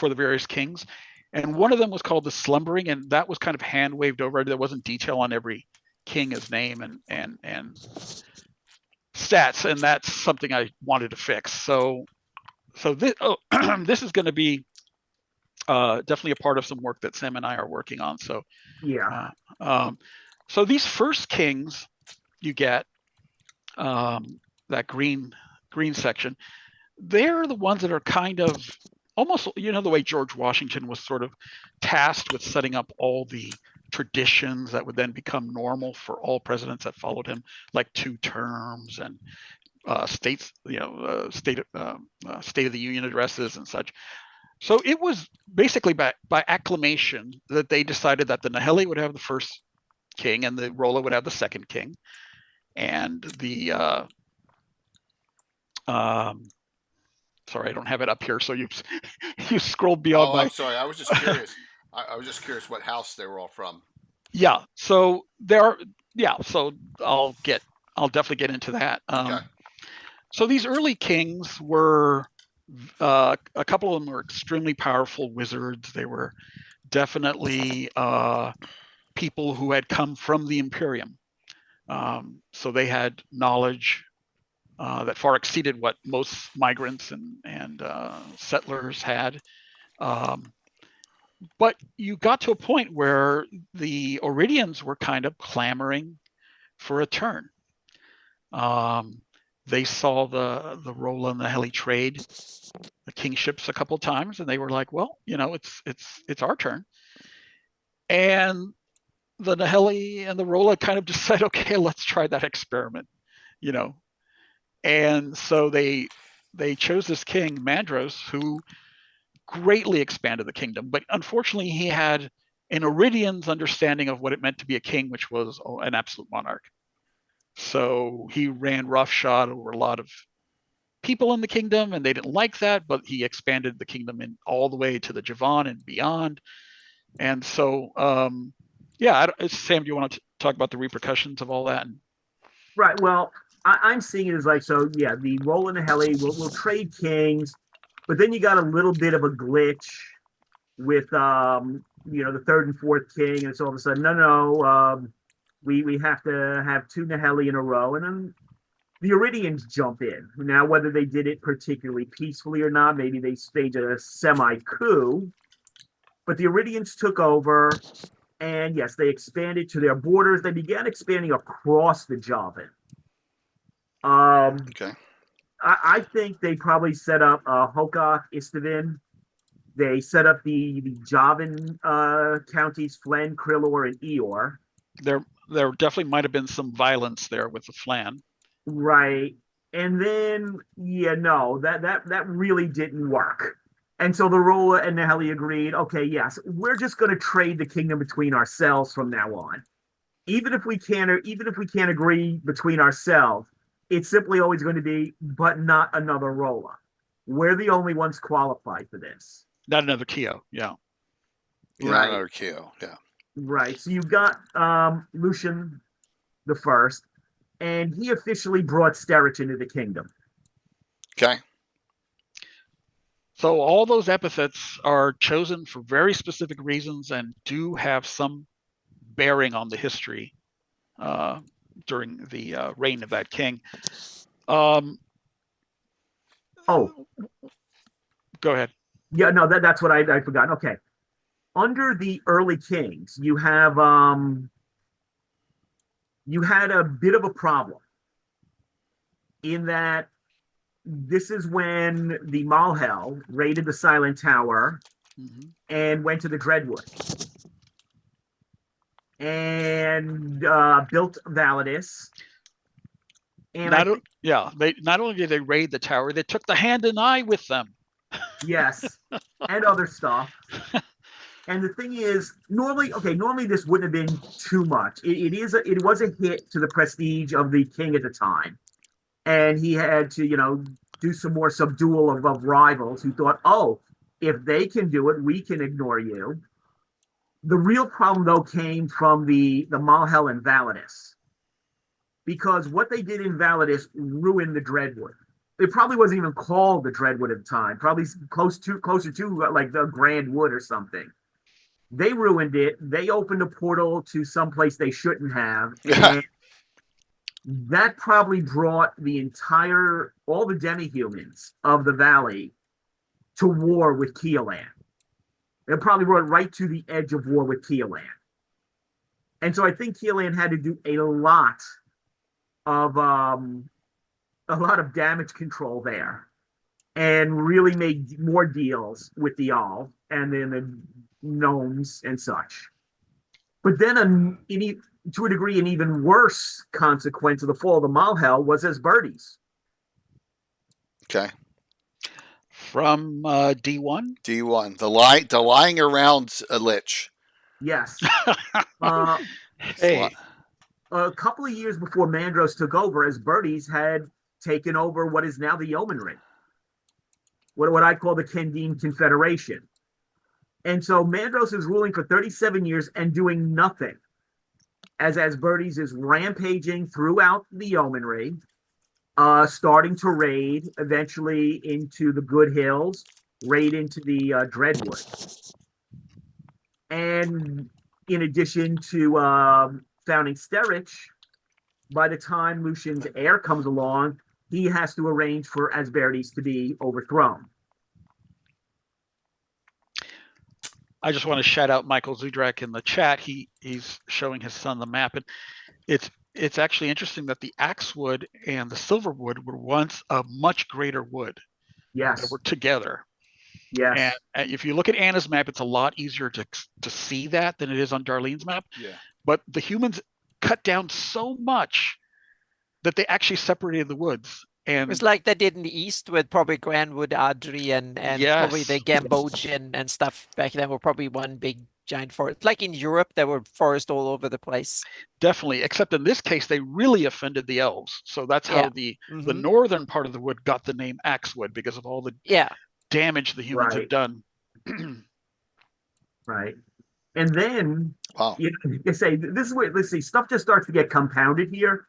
the various kings, and one of them was called the Slumbering, and that was kind of hand waved over. There wasn't detail on every king, his name, and stats, and that's something I wanted to fix. So this this is going to be definitely a part of some work that Sam and I are working on. So yeah. So these first kings you get, that green section, they're the ones that are kind of almost, the way George Washington was sort of tasked with setting up all the traditions that would then become normal for all presidents that followed him, like 2 terms and states, State of the Union addresses and such. So it was basically by acclamation that they decided that the Naheli would have the first king and the Rolla would have the second king, and the sorry, I don't have it up here, so you scrolled beyond my. I'm sorry, I was just curious. I was just curious what house they were all from. Yeah, so there are. Yeah, so I'll definitely get into that. Okay. So these early kings were, a couple of them were extremely powerful wizards. They were definitely people who had come from the Imperium. So they had knowledge that far exceeded what most migrants and settlers had. But you got to a point where the Oridians were kind of clamoring for a turn. They saw the Rolla and the Naheli trade the kingships a couple of times, and they were like, well, it's our turn. And the Naheli and the Rolla kind of decided, okay, let's try that experiment, And so they chose this king, Mandros, who greatly expanded the kingdom. But unfortunately, he had an Iridian's understanding of what it meant to be a king, which was an absolute monarch. So he ran roughshod over a lot of people in the kingdom, and they didn't like that, but he expanded the kingdom in all the way to the Javan and beyond. And so, Sam, do you want to talk about the repercussions of all that? Right. Well, I'm seeing it as like, so yeah, the Rolla and the Naheli will trade kings, but then you got a little bit of a glitch with the third and fourth king, and it's all of a sudden, no, we have to have 2 Naheli in a row, and then the Iridians jump in. Now, whether they did it particularly peacefully or not, maybe they staged a semi-coup, but the Iridians took over, and yes, they expanded to their borders. They began expanding across the Javan. Okay. I think they probably set up Hokok, Istavin. They set up the Javan counties, Flen, Krillor, and Eor. There definitely might have been some violence there with the Flan. Right. And then, that really didn't work. And so the Rolla and Naheli agreed, okay, yes, we're just going to trade the kingdom between ourselves from now on. even if we can't agree between ourselves, it's simply always going to be, but not another roller. We're the only ones qualified for this. Not another Keo. Yeah. Yeah, Right. another KO. Yeah. Right. So you've got Lucian the First, and he officially brought Sterich into the kingdom. Okay. So all those epithets are chosen for very specific reasons and do have some bearing on the history during the reign of that king. Oh, Go ahead. yeah, no, that's what I forgot. Okay. Under the early kings, you had a bit of a problem in that this is when the Malhel raided the Silent Tower and went to the Dreadwood and built Validus. And they not only did they raid the tower, they took the hand and eye with them. Yes, and other stuff. And the thing is, normally this wouldn't have been too much. It was a hit to the prestige of the king at the time, and he had to do some more subdual of rivals who thought, oh, if they can do it, we can ignore you. The real problem though came from the Malhel and Validus, because what they did in Validus ruined the Dreadwood. It probably wasn't even called the Dreadwood at the time, probably closer to like the Grand Wood or something. They ruined it. They opened a portal to someplace they shouldn't have. And that probably brought all the demi-humans of the valley to war with Keoland. It probably brought it right to the edge of war with Keoland. And so I think Keoland had to do a lot of damage control there, and really made more deals with the All and then the gnomes and such. But then, to a degree, an even worse consequence of the fall of the Malhel was Asberdes. Okay. From D1? D1. The lying around a lich. Yes. Hey. A couple of years before Mandros took over, Asberdes had taken over what is now the Yeomanry, what I call the Kendine Confederation. And so Mandros is ruling for 37 years and doing nothing, as Asberdes is rampaging throughout the Yeomanry, starting to raid eventually into the Good Hills, raid into the Dreadwood. And in addition to founding Sterich, by the time Lucian's heir comes along, he has to arrange for Asberdes to be overthrown. I just want to shout out Michael Zudrak in the chat. He's showing his son the map, and it's actually interesting that the Axewood and the Silverwood were once a much greater wood. Yes, that were together. Yes, and if you look at Anna's map, it's a lot easier to see that than it is on Darlene's map. Yeah. But the humans cut down so much that they actually separated the woods. And it's like they did in the east with probably Grandwood, Adri, and Yes. probably the Gambogian and stuff back then were probably one big giant forest. Like in Europe, there were forests all over the place. Definitely, except in this case, they really offended the elves. So that's how the northern part of the wood got the name Axewood, because of all the damage the humans have done. Right. And then, you say, this is where, let's see, stuff just starts to get compounded here.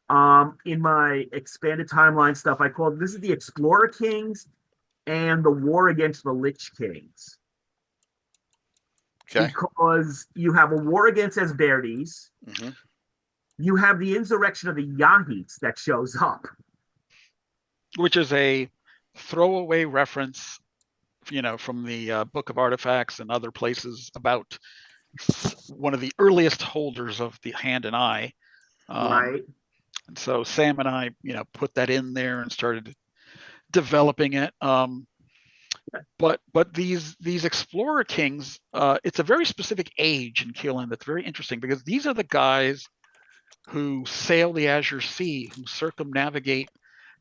In my expanded timeline stuff, I call this is the Explorer Kings and the War Against the Lich Kings. Okay. Because you have a war against Asberdes. Mm-hmm. You have the insurrection of the Yahites that shows up. Which is a throwaway reference, from the Book of Artifacts and other places about one of the earliest holders of the Hand and Eye. Right. And so Sam and I, put that in there and started developing it. But these Explorer Kings, it's a very specific age in Keelan that's very interesting, because these are the guys who sail the Azure Sea, who circumnavigate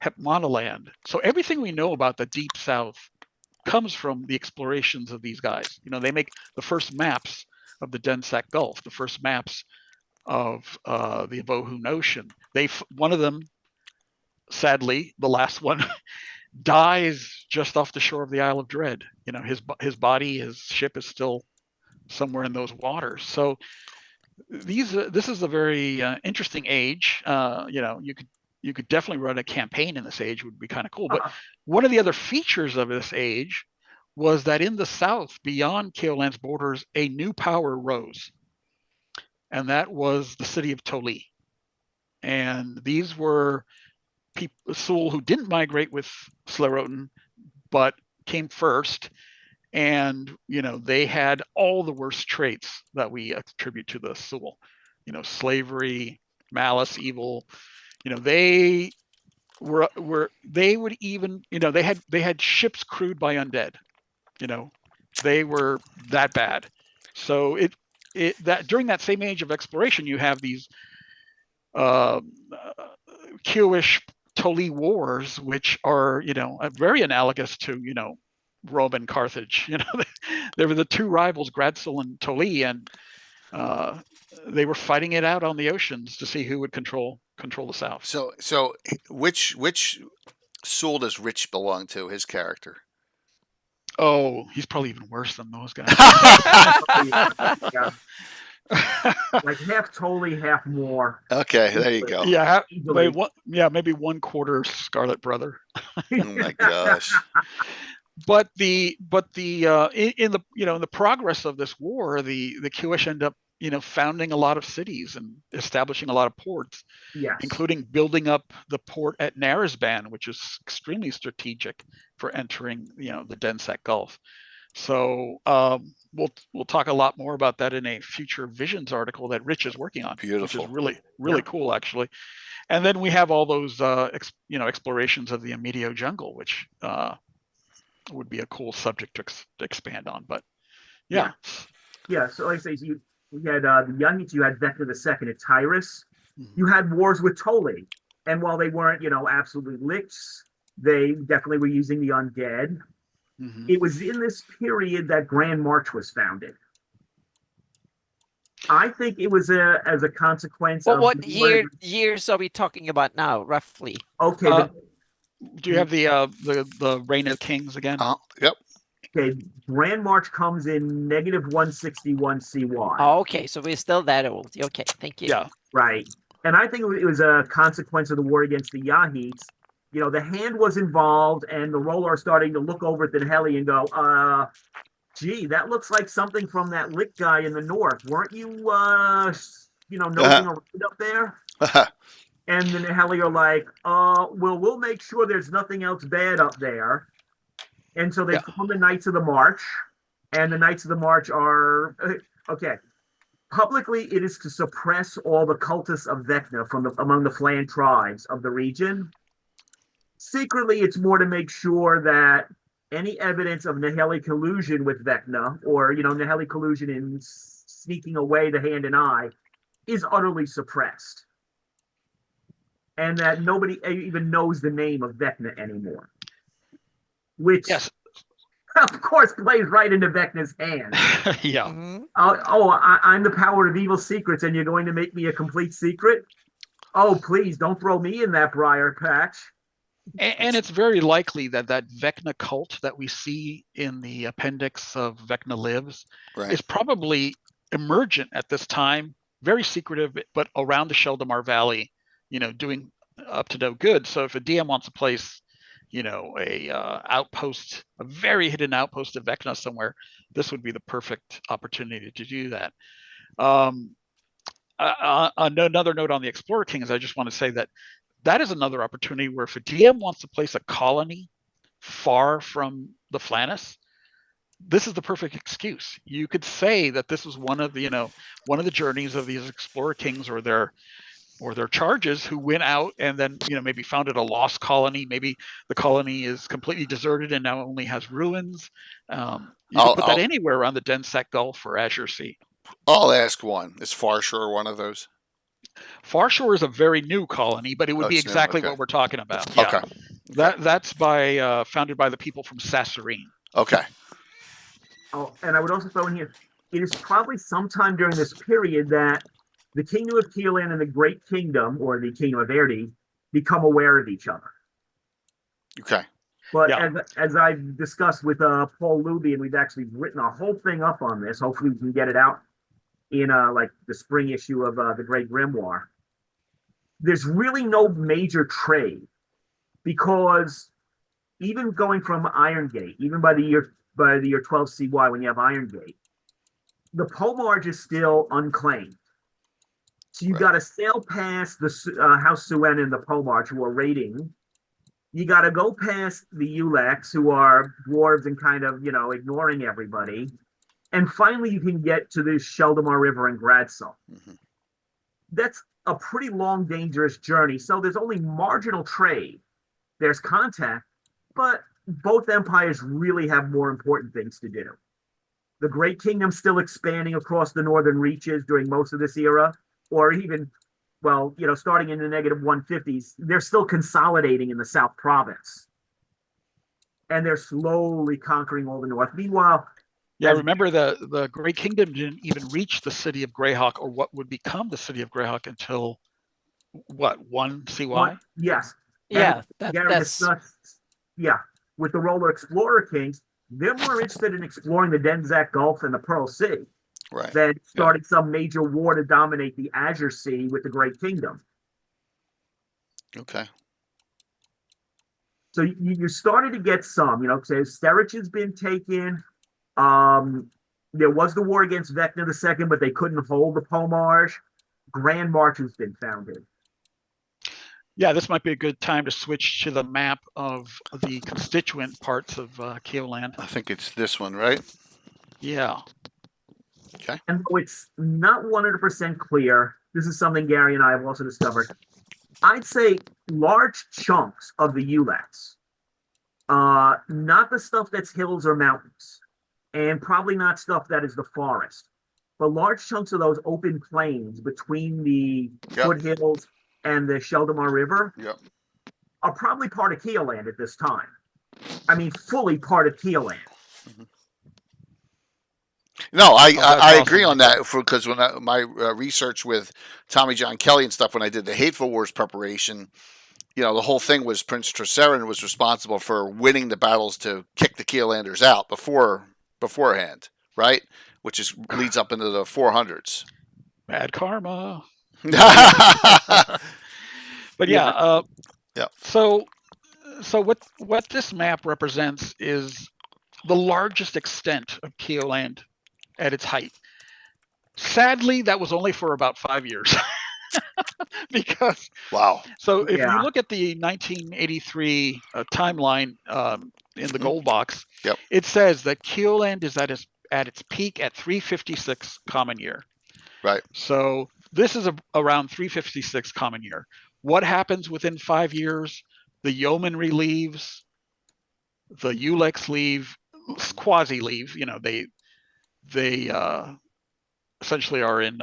Hepmonaland. So everything we know about the Deep South comes from the explorations of these guys. They make the first maps of the Densac Gulf, the first maps the Avohu Ocean. One of them, sadly, the last one, dies just off the shore of the Isle of Dread. His body, his ship is still somewhere in those waters. So this is a very interesting age. You could definitely run a campaign in this age, would be kind of cool. But one of the other features of this age was that in the south, beyond Keoland's borders, a new power rose, and that was the city of Toli. And these were Sul who didn't migrate with Slerotin, but came first. And, they had all the worst traits that we attribute to the Sul, slavery, malice, evil. They would even, they had ships crewed by undead. They were that bad. So that during that same age of exploration, you have these Kiewish Toli wars, which are, very analogous to, Rome and Carthage. There were the two rivals, Gradsul and Toli, and they were fighting it out on the oceans to see who would control the south. So which Sul does Rich belong to? His character? Oh, he's probably even worse than those guys. Yeah. Like half Toli, half more. Okay, there you go. Yeah, maybe 1/4 Scarlet Brother. Oh my gosh. But in the progress of this war, the Kiewish end up founding a lot of cities and establishing a lot of ports, yes, including building up the port at Narisban, which is extremely strategic for entering the Densek Gulf. So we'll talk a lot more about that in a future Visions article that Rich is working on. Beautiful, which is really cool, actually. And then we have all those explorations of the Amedio jungle, which would be a cool subject to expand on. But yeah. So like I say, you had the Youngites, you had Vecna II at Tyrus. You had wars with Toli, and while they weren't absolutely licks, they definitely were using the undead. Mm-hmm. It was in this period that Grand March was founded. I think it was as a consequence of... What years are we talking about now, roughly? Okay. Do you have the Reign of Kings again? Yep. Okay, Grand March comes in -161 CY. Oh, okay, so we're still that old. Okay, thank you. Yeah. Right. And I think it was a consequence of the war against the Yahites. The hand was involved, and the roller are starting to look over at the Naheli and go, gee, that looks like something from that Lick guy in the north. Weren't you, nosing around up there? And the Naheli are like, well, we'll make sure there's nothing else bad up there. And so they form the Knights of the March, and the Knights of the March are, okay, publicly it is to suppress all the cultists of Vecna among the Flan tribes of the region. Secretly, it's more to make sure that any evidence of Naheli collusion with Vecna, or, Naheli collusion in sneaking away the hand and eye, is utterly suppressed. And that nobody even knows the name of Vecna anymore. Which, of course, plays right into Vecna's hands. Yeah. Mm-hmm. I'm the power of evil secrets, and you're going to make me a complete secret? Oh, please, don't throw me in that briar patch. And it's very likely that Vecna cult that we see in the appendix of Vecna Lives is probably emergent at this time, very secretive, but around the Sheldomar Valley, doing up to no good. So if a DM wants to place, outpost, a very hidden outpost of Vecna somewhere, this would be the perfect opportunity to do that. Another note on the Explorer Kings, I just want to say that is another opportunity where if a DM wants to place a colony far from the Flannis, this is the perfect excuse. You could say that this was one of the journeys of these Explorer Kings or their charges who went out and then maybe founded a lost colony. Maybe the colony is completely deserted and now only has ruins. You can put that anywhere around the Densek Gulf or Azure Sea. I'll ask one. Is Farshore one of those? Farshore is a very new colony, but it would be exactly what we're talking about. Yeah. Okay. That's founded by the people from Sasserine. Okay. Oh, and I would also throw in here, it is probably sometime during this period that the Kingdom of Keelan and the Great Kingdom, or the Kingdom of Erde, become aware of each other. Okay. But Yeah. as I've discussed with Paul Luby, and we've actually written a whole thing up on this. Hopefully, we can get it out in like the spring issue of the Great Grimoire. There's really no major trade because even going from Iron Gate, even by the year 12 CY, when you have Iron Gate, the Pomarge is still unclaimed. So you got to sail past the House Suen and the Pomarge, who are raiding. You got to go past the Ulex, who are dwarves and kind of, ignoring everybody. And finally, you can get to the Sheldomar River and Gradsel. Mm-hmm. That's a pretty long, dangerous journey. So there's only marginal trade. There's contact, but both empires really have more important things to do. The Great Kingdom's still expanding across the northern reaches during most of this era, or even, starting in the negative 150s, they're still consolidating in the South Province. And they're slowly conquering all the north. Meanwhile, yeah, remember the Great Kingdom didn't even reach the city of GREYHAWK, or what would become the city of GREYHAWK, until what, 1 CY? Yes. Yeah, Gary discussed, with the Roller Explorer Kings, they're more interested in exploring the Denzak Gulf and the Pearl Sea than starting some major war to dominate the Azure Sea with the Great Kingdom. Okay. So you're starting to get some, so Sterich has been taken. There was the war against Vecna II, but they couldn't hold the Pomarge. Grand March has been founded. Yeah, this might be a good time to switch to the map of the constituent parts of Keoland. I think it's this one, right? Yeah. Okay. And though it's not 100% clear, this is something Gary and I have also discovered. I'd say large chunks of the Ulex, not the stuff that's hills or mountains, and probably not stuff that is the forest, but large chunks of those open plains between the foothills and the Sheldomar River are probably part of Keoland at this time. I mean, fully part of Keoland. Mm-hmm. No, I awesome. agree on that, because when my research with Tommy John Kelly and stuff, when I did the Hateful Wars preparation, the whole thing was Prince Treserin was responsible for winning the battles to kick the Keolanders out beforehand, right? Which leads up into the 400s. Bad karma. But so what this map represents is the largest extent of Keoland at its height. Sadly, that was only for about 5 years. Because so if you look at the 1983 timeline in the gold box, it says that Keoland is at its peak at 356 common year. Right. So this is around 356 common year. What happens within 5 years? The yeomanry leaves, the Ulex leave, quasi leave. They essentially are in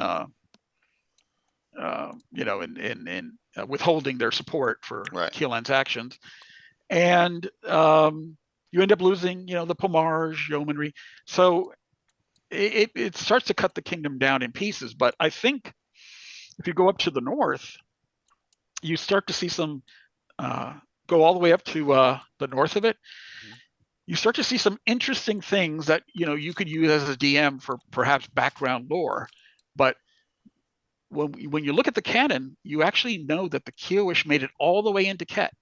withholding their support for Keoland's actions, and you end up losing, the Pomarge, yeomanry. So it starts to cut the kingdom down in pieces. But I think if you go up to the north, you start to see some go all the way up to the north of it. You start to see some interesting things that you could use as a DM for perhaps background lore. But when you look at the canon, you actually know that the Kiowish made it all the way into Ket.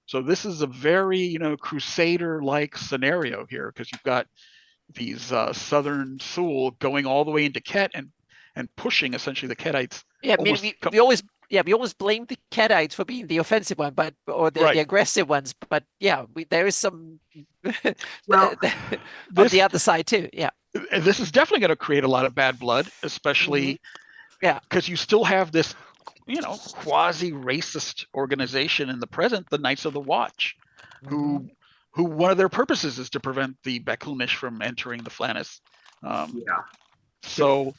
So this is a very Crusader-like scenario here, because you've got these southern Sul going all the way into Ket and pushing essentially the Ketites. Yeah, I mean, we always blame the Ketites for being the offensive one, or the aggressive ones. But there is some on the other side too. Yeah, this is definitely going to create a lot of bad blood, especially because you still have this quasi-racist organization in the present, the Knights of the Watch, who one of their purposes is to prevent the Beklunish from entering the Flannis. So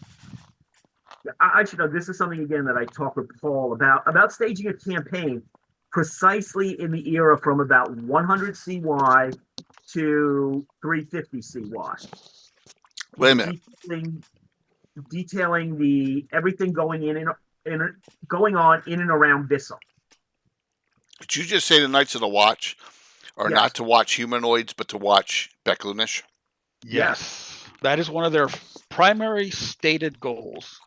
I should know, this is something again that I talked with Paul about staging a campaign precisely in the era from about 100 CY to 350 CY. Wait a minute. detailing everything going going on in and around Bissell. Did you just say the Knights of the Watch are Yes. not to watch humanoids, but to watch Becklunish? Yes. That is one of their primary stated goals.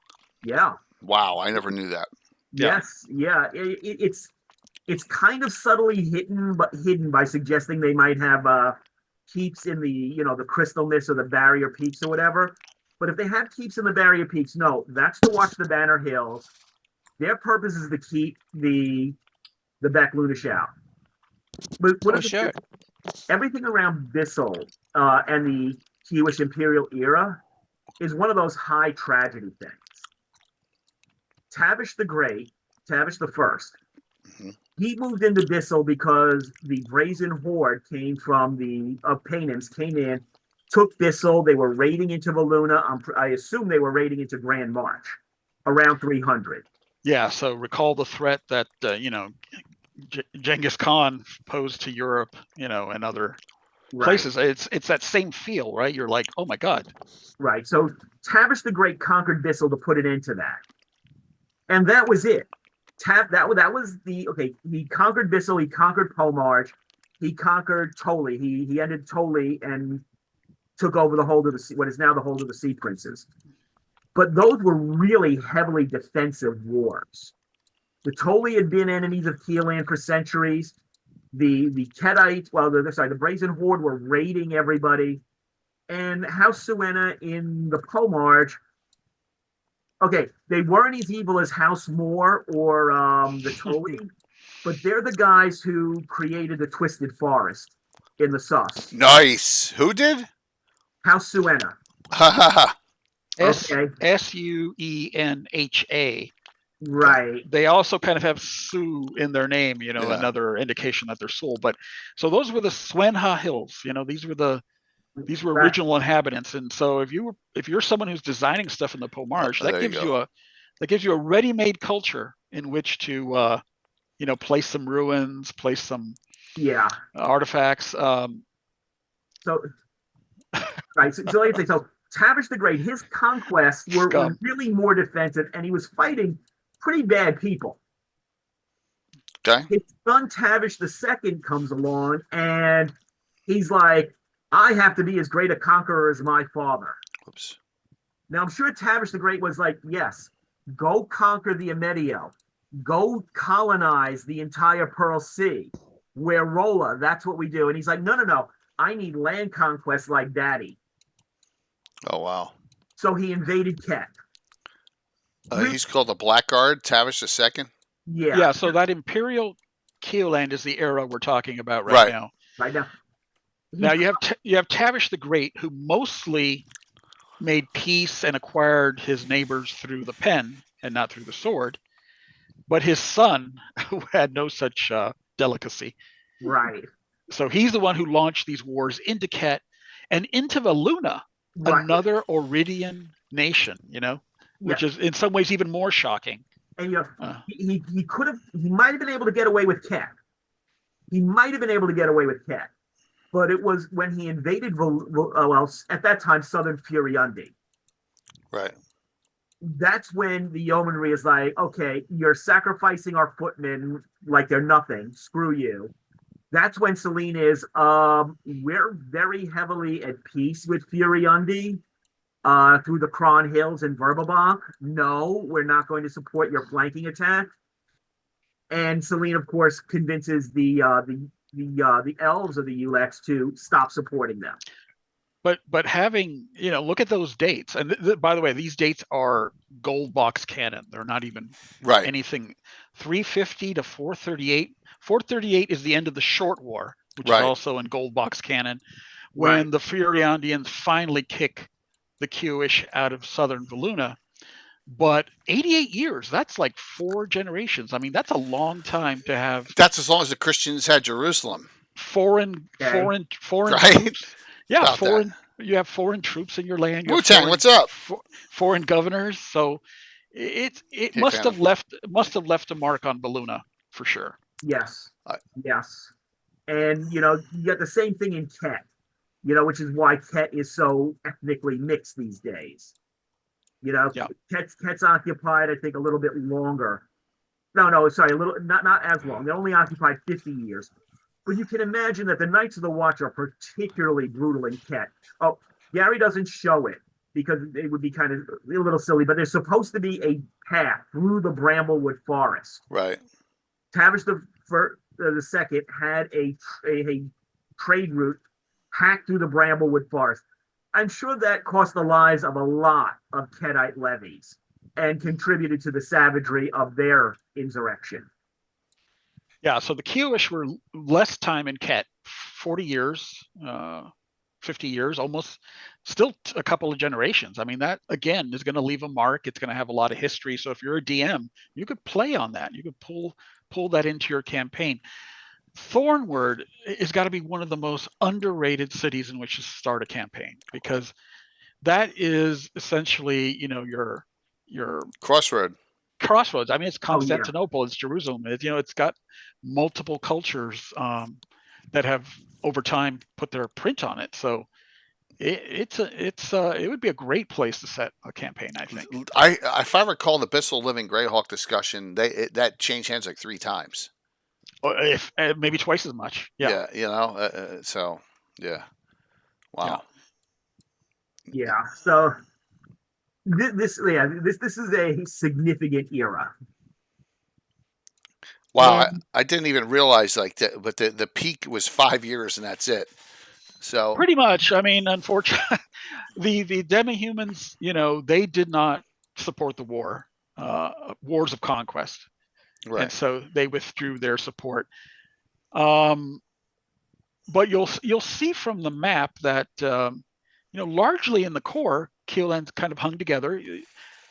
Yeah. Wow, I never knew that. Yeah. Yes. Yeah. It's kind of subtly hidden by suggesting they might have keeps in the the crystal mist or the barrier peaks or whatever. But if they have keeps in the barrier peaks, no, that's to watch the Banner Hills. Their purpose is to keep the Becklunish out. But what sure. everything around Bissell and the Jewish Imperial era is one of those high tragedy things. Tavish the Great, Tavish the First, he moved into Bissell because the Brazen Horde came from Paynans came in, took Bissell. They were raiding into Valuna. I assume they were raiding into Grand March around 300. Yeah. So recall the threat that Genghis Khan posed to Europe, and other places. It's that same feel, right? You're like, oh my God. Right. So Tavish the Great conquered Bissell to put it into that, and that was it. That was he conquered Bissell, he conquered Pomarch, he conquered Toli. He ended Toli and took over the hold of what is now the hold of the Sea Princes. But those were really heavily defensive wars. The Toli had been enemies of Keelan for centuries. The Kedites, the Brazen Horde were raiding everybody. And House Suena in the Pomarch, they weren't as evil as House Moore or the Toli, but they're the guys who created the Twisted Forest in the Sus. Nice. Who did? House Suena. Suenha. Right. They also kind of have Sioux in their name, another indication that they're Sioux. But so those were the Swenha Hills. These were original inhabitants. And so if you're someone who's designing stuff in the Pomarch, that gives you a ready-made culture in which to place some ruins, place some artifacts. So like I say, so Tavish the Great, his conquests were really more defensive, and he was fighting pretty bad people. Okay. His son Tavish II comes along, and he's like, I have to be as great a conqueror as my father. Oops. Now, I'm sure Tavish the Great was like, yes, go conquer the Amedio. Go colonize the entire Pearl Sea. We're Rolla. That's what we do. And he's like, no. I need land conquest like Daddy. Oh, wow. So he invaded Ket. He's called the Blackguard, Tavish II? Yeah. Yeah, so that Imperial Keeland is the era we're talking about right now. Right now. Now you have Tavish the Great, who mostly made peace and acquired his neighbors through the pen and not through the sword. But his son, who had no such delicacy. Right. So he's the one who launched these wars into Ket and into Valuna, another Oridian nation, which is in some ways even more shocking. And he might have been able to get away with Ket. But it was when he invaded at that time Southern Furiundi. Right. That's when the yeomanry is like, okay, you're sacrificing our footmen like they're nothing. Screw you. That's when Celine is, we're very heavily at peace with Furiundi through the Kron Hills and Verbabach. No, we're not going to support your flanking attack. And Celine, of course, convinces the elves of the Ulex to stop supporting them. But having, look at those dates. And by the way, these dates are gold box canon. They're not even anything. 350 to 438. 438 is the end of the Short War, which is also in gold box canon, when the Furiandians finally kick the Kiewish out of southern Valuna. But 88 years, that's like 4 generations. I mean, that's a long time to have. That's as long as the Christians had Jerusalem. Foreign right? Troops. Yeah, you have foreign troops in your land. Wu-Tang, what's up? Foreign governors. So it must have left a mark on Valuna for sure. Yes. Yes. And you got the same thing in Ket, which is why Ket is so ethnically mixed these days. You know, Yeah. Ket's occupied, I think, a little bit longer. No, sorry, a little not as long. They only occupied 50 years. But you can imagine that the Knights of the Watch are particularly brutal in Ket. Oh, Gary doesn't show it because it would be kind of a little silly, but there's supposed to be a path through the Bramblewood Forest. Right. Tavish the second had a trade route hacked through the Bramblewood Forest. I'm sure that cost the lives of a lot of Kedite levies and contributed to the savagery of their insurrection. Yeah, so the Kiowish were less time in Ket, 40 years, 50 years, almost still a couple of generations. I mean, that again is going to leave a mark. It's going to have a lot of history. So if you're a DM, you could play on that. You could pull that into your campaign. Thornwood has got to be one of the most underrated cities in which to start a campaign, because that is essentially, your crossroads. I mean, it's Constantinople, it's Jerusalem. It's got multiple cultures that have over time put their print on it. So it would be a great place to set a campaign, I think. If I recall the Bissell Living Greyhawk discussion, that changed hands like 3 times. If maybe twice as much. Yeah. So yeah. Wow. Yeah. So this is a significant era. Wow, I didn't even realize like that, but the peak was 5 years and that's it. So pretty much. I mean, unfortunately, the demi-humans, they did not support the wars of conquest, right. And so they withdrew their support. But you'll see from the map that largely in the core, Keoland's kind of hung together.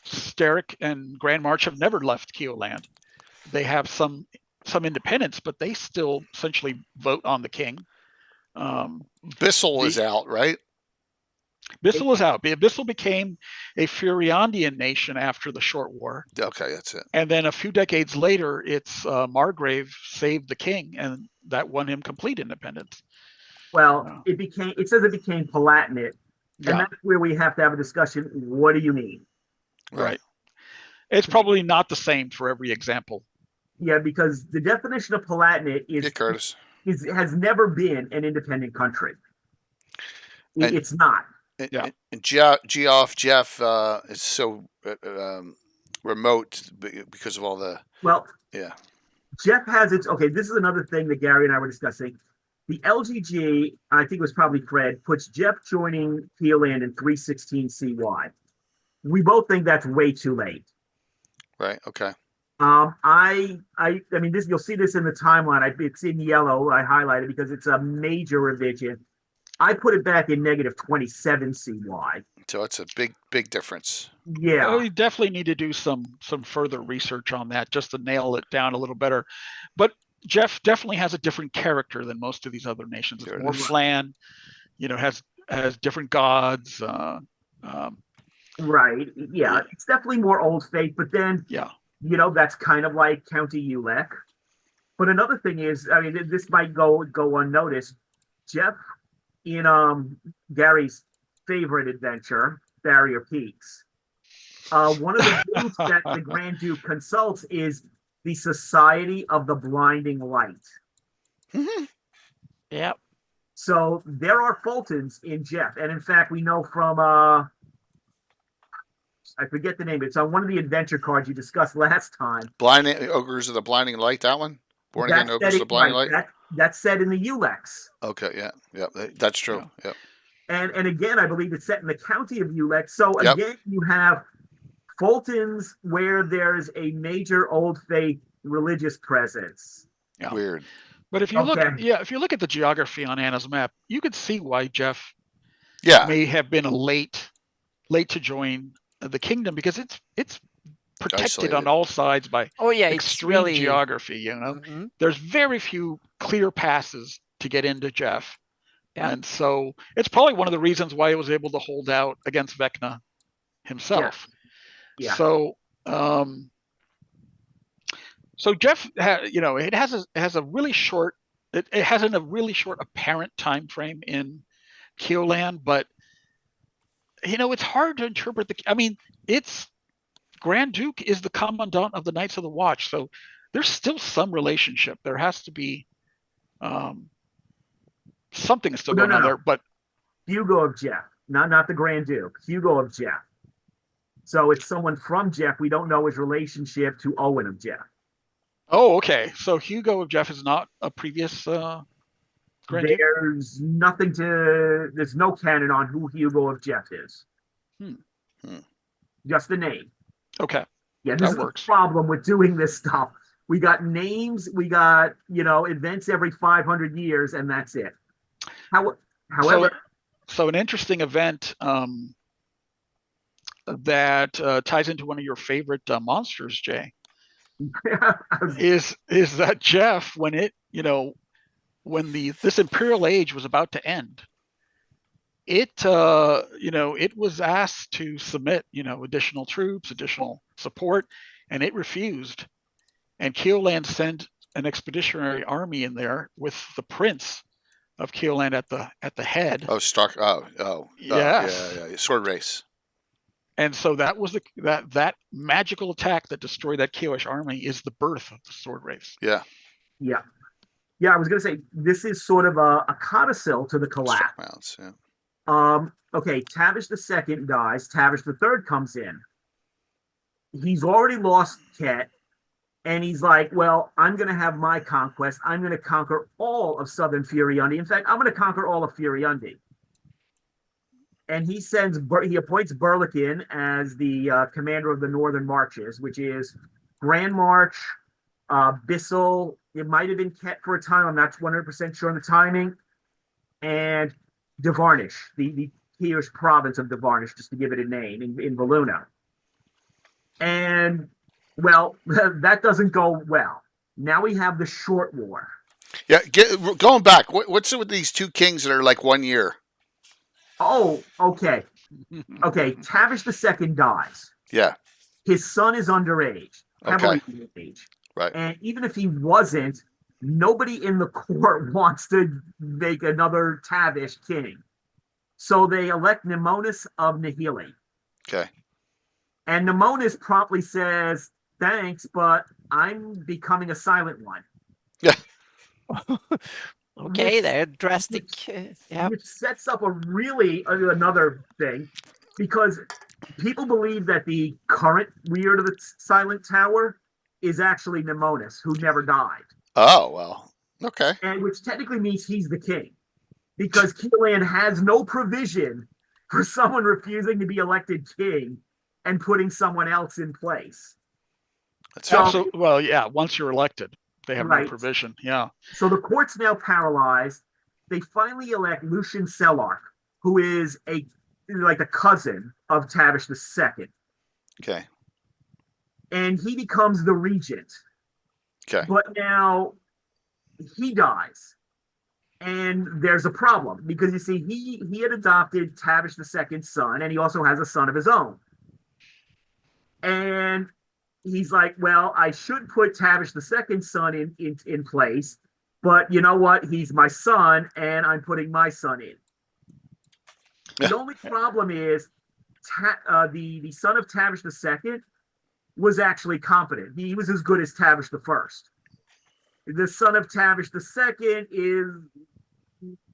Steric and Grand March have never left Keoland. They have some independence, but they still essentially vote on the king. Bissell is out, right? Bissell is out. Bissell became a Furiandian nation after the Short War. Okay, that's it. And then a few decades later, it's Margrave saved the king, and that won him complete independence. Well, it says it became Palatinate, and that's where we have to have a discussion. What do you mean? Right. It's probably not the same for every example. Yeah, because the definition of Palatinate has never been an independent country. It's not. And Geoff, Jeff is so remote because of all the. Well, yeah. Jeff has its. Okay, this is another thing that Gary and I were discussing. The LGG, I think it was probably Fred, puts Jeff joining Keoland in 316 CY. We both think that's way too late. Right. Okay. I mean, this, you'll see this in the timeline. It's in yellow. I highlighted because it's a major revision. I put it back in -27 CY. So it's a big difference. Yeah. Well, you definitely need to do some further research on that just to nail it down a little better. But Jeff definitely has a different character than most of these other nations. It's more Flan, has different gods. Right. Yeah. It's definitely more Old Faith, but then that's kind of like County Ulec. But another thing is, I mean, this might go unnoticed. Jeff, in Gary's favorite adventure, Barrier Peaks, one of the groups that the Grand Duke consults is the Society of the Blinding Light. Mm-hmm. Yep. So there are Fultons in Jeff, and in fact, we know from I forget the name. It's on one of the adventure cards you discussed last time. Blinding Ogres of the Blinding Light. That one. Born Again Ogres of the Blinding Light. That's set in the Ulex. Okay. Yeah. That's true. Yeah. And again, I believe it's set in the county of Ulex. So again, you have Fultons where there's a major Old Faith religious presence. Yeah. Weird. But if you look at the geography on Anna's map, you could see why Jeff may have been late to join the kingdom, because it's protected isolated on all sides by extreme geography. Mm-hmm. There's very few clear passes to get into Jeff. Yeah. And so it's probably one of the reasons why he was able to hold out against Vecna himself. Yeah. So Jeff, it has a really short apparent time frame in Keoland, but it's hard to interpret I mean, it's Grand Duke is the commandant of the Knights of the Watch, so there's still some relationship. There has to be something is still No, going no, on no. there, but Hugo of Jeff, not the Grand Duke. Hugo of Jeff. So it's someone from Jeff. We don't know his relationship to Owen of Jeff. oh, okay. So Hugo of Jeff is not a previous Grand Duke? There's there's no canon on who Hugo of Jeff is. Just the name. Okay. Yeah, this is the problem with doing this stuff. We got names, we got, events every 500 years, and that's it. However, so an interesting event that ties into one of your favorite monsters, Jay, is that Jeff, when this Imperial Age was about to end, it was asked to submit, additional troops, additional support, and it refused. And Keoland sent an expeditionary army in there with the Prince of Keoland at the head. Oh, Stark. Yes. Yeah. Sword race. And so that was that magical attack that destroyed that Kiosh army is the birth of the sword race. Yeah. Yeah. Yeah, I was going to say, this is sort of a codicil to the collapse. Mounts, yeah. Okay, Tavish II dies. Tavish III comes in. He's already lost Ket, and he's like, well, I'm going to have my conquest. I'm going to conquer all of southern Furiundi. In fact, I'm going to conquer all of Furiundi. And he appoints Burlikin as the commander of the Northern Marches, which is Grand March, Bissell. It might have been Ket for a time. I'm not 100% sure on the timing. And Devarnish, the Kiev province of Devarnish, just to give it a name, in Voluna. And, well, that doesn't go well. Now we have the Short War. Yeah, going back, what's it with these two kings that are like 1 year? Oh, okay. Okay, Tavish II dies. Yeah. His son is underage, heavily underage. Right. And even if he wasn't, nobody in the court wants to make another Tavish king. So they elect Nemonis of Nihili. Okay. And Nemonis promptly says, thanks, but I'm becoming a silent one. Yeah. Okay, they're drastic. Which sets up another thing, because people believe that the current Weird of the Silent Tower is actually Nemonis, who never died. Oh, well, okay. And which technically means he's the king, because Keelan has no provision for someone refusing to be elected king and putting someone else in place. Well, yeah, once you're elected, they have no provision. Yeah. So the court's now paralyzed. They finally elect Lucian Sellark, who is a cousin of Tavish II. Okay. And he becomes the regent. Okay. But now he dies. And there's a problem, because you see, he had adopted Tavish II's son, and he also has a son of his own. And he's like, well, I should put Tavish II's son in place, but you know what? He's my son, and I'm putting my son in. The only problem is the son of Tavish II was actually competent. He was as good as Tavish I. The son of Tavish II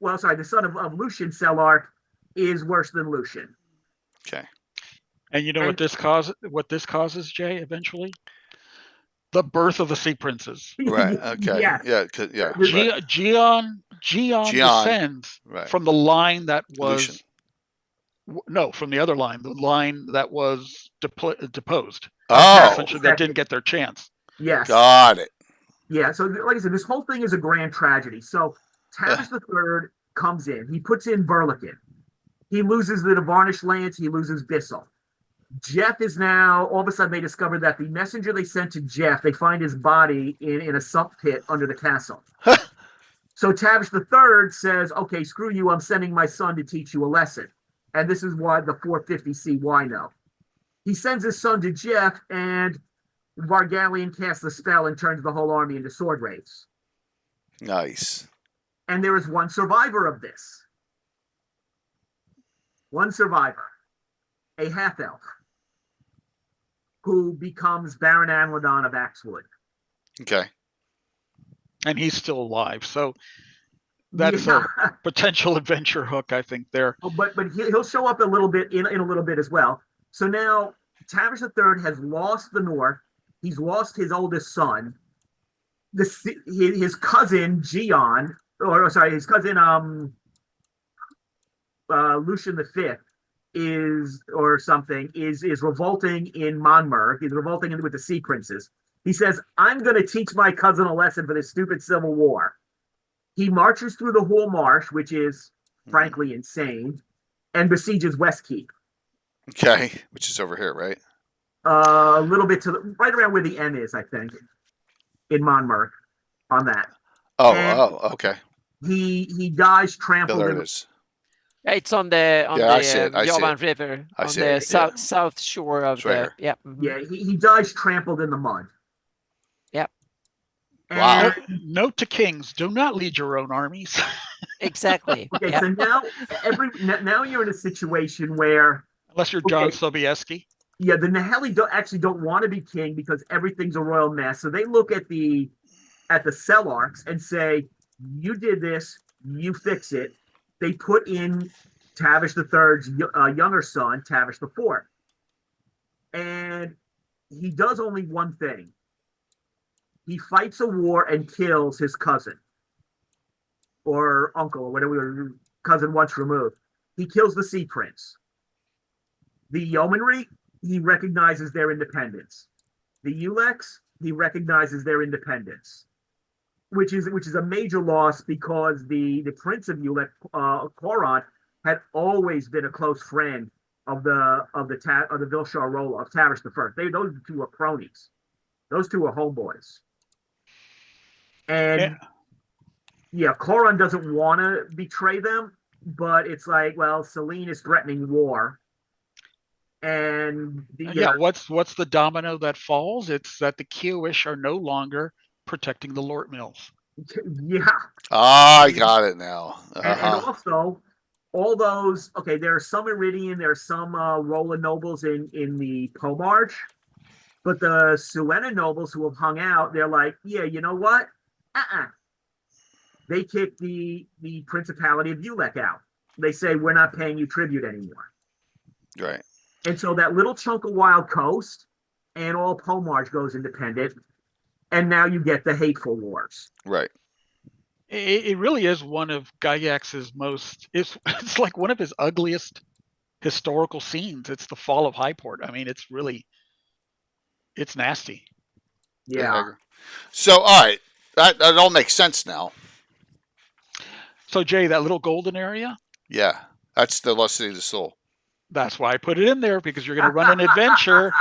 the son of Lucian Sellark is worse than Lucian. Okay. And you know what this causes, Jay, eventually? The birth of the Sea Princes. Right. Okay. Yeah. Yeah. Gian descends from the line that was Lucian. No, from the other line, the line that was deposed. Oh, essentially, that didn't get their chance. Yes. Got it. Yeah. So, like I said, this whole thing is a grand tragedy. So, Tavish III comes in. He puts in Burlikin. He loses the Devarnish lands. He loses Bissell. Jeff is now, all of a sudden, they discovered that the messenger they sent to Jeff, they find his body in a sump pit under the castle. So Tavish III says, okay, screw you. I'm sending my son to teach you a lesson. And this is why the 450 CY know. He sends his son to Jeff, and Vargalian casts a spell and turns the whole army into sword wraiths. Nice. And there is one survivor of this. One survivor. a half elf who becomes Baron Anladon of Axwood. Okay. And he's still alive. So that's Yeah. a potential adventure hook, I think, there. But he'll show up a little bit in a little bit as well. So now Tavish III has lost the North. He's lost his oldest son. His cousin Gian, or sorry, his cousin Lucian V is revolting in Monmouth. He's revolting with the Sea Princes. He says, "I'm going to teach my cousin a lesson for this stupid civil war." He marches through the whole marsh, which is frankly insane, and besieges Westkeep. Okay, which is over here, right? A little bit right around where the M is, I think, in Monmouth on that. Okay. He dies Yeah, trampled. there it is. It's on the I see it. Yavan River I on see the it, yeah. south shore of It's right the Yeah, he dies trampled in the mud. Yep. Wow. Note to kings: do not lead your own armies. Exactly. Okay, Yep. so now you're in a situation where, Unless you're John Sobieski. yeah, the Naheli don't want to be king because everything's a royal mess. So they look at the Celarks and say, "You did this, you fix it." They put in Tavish III's younger son, Tavish IV, and he does only one thing. He fights a war and kills his cousin or uncle or whatever, cousin once removed. He kills the Sea Prince. The Yeomanry, he recognizes their independence. The Ulex, he recognizes their independence, which is a major loss because the Prince of Ulek, Korant, had always been a close friend of the Vilshar Rolla of Tavish I. Those two were cronies. Those two were homeboys. And Korant doesn't want to betray them, but it's like, well, Selene is threatening war. And what's the domino that falls? It's that the Kiowish are no longer protecting the Lort Mills. Yeah. I got it now. And also, all those, there are some Iridian, there are some Rolla nobles in the Pomarch, but the Suena nobles who have hung out, they're like, yeah, you know what? They kick the Principality of Ulek out. They say, we're not paying you tribute anymore. Right. And so that little chunk of Wild Coast and all Pomarch goes independent. And now you get the hateful wars. Right. It really is one of Gygax's it's like one of his ugliest historical scenes. It's the fall of Highport. I mean, it's nasty. Yeah. So, all right. That all makes sense now. So, Jay, that little golden area? Yeah. That's the Lost City of the Soul. That's why I put it in there, because you're going to run an adventure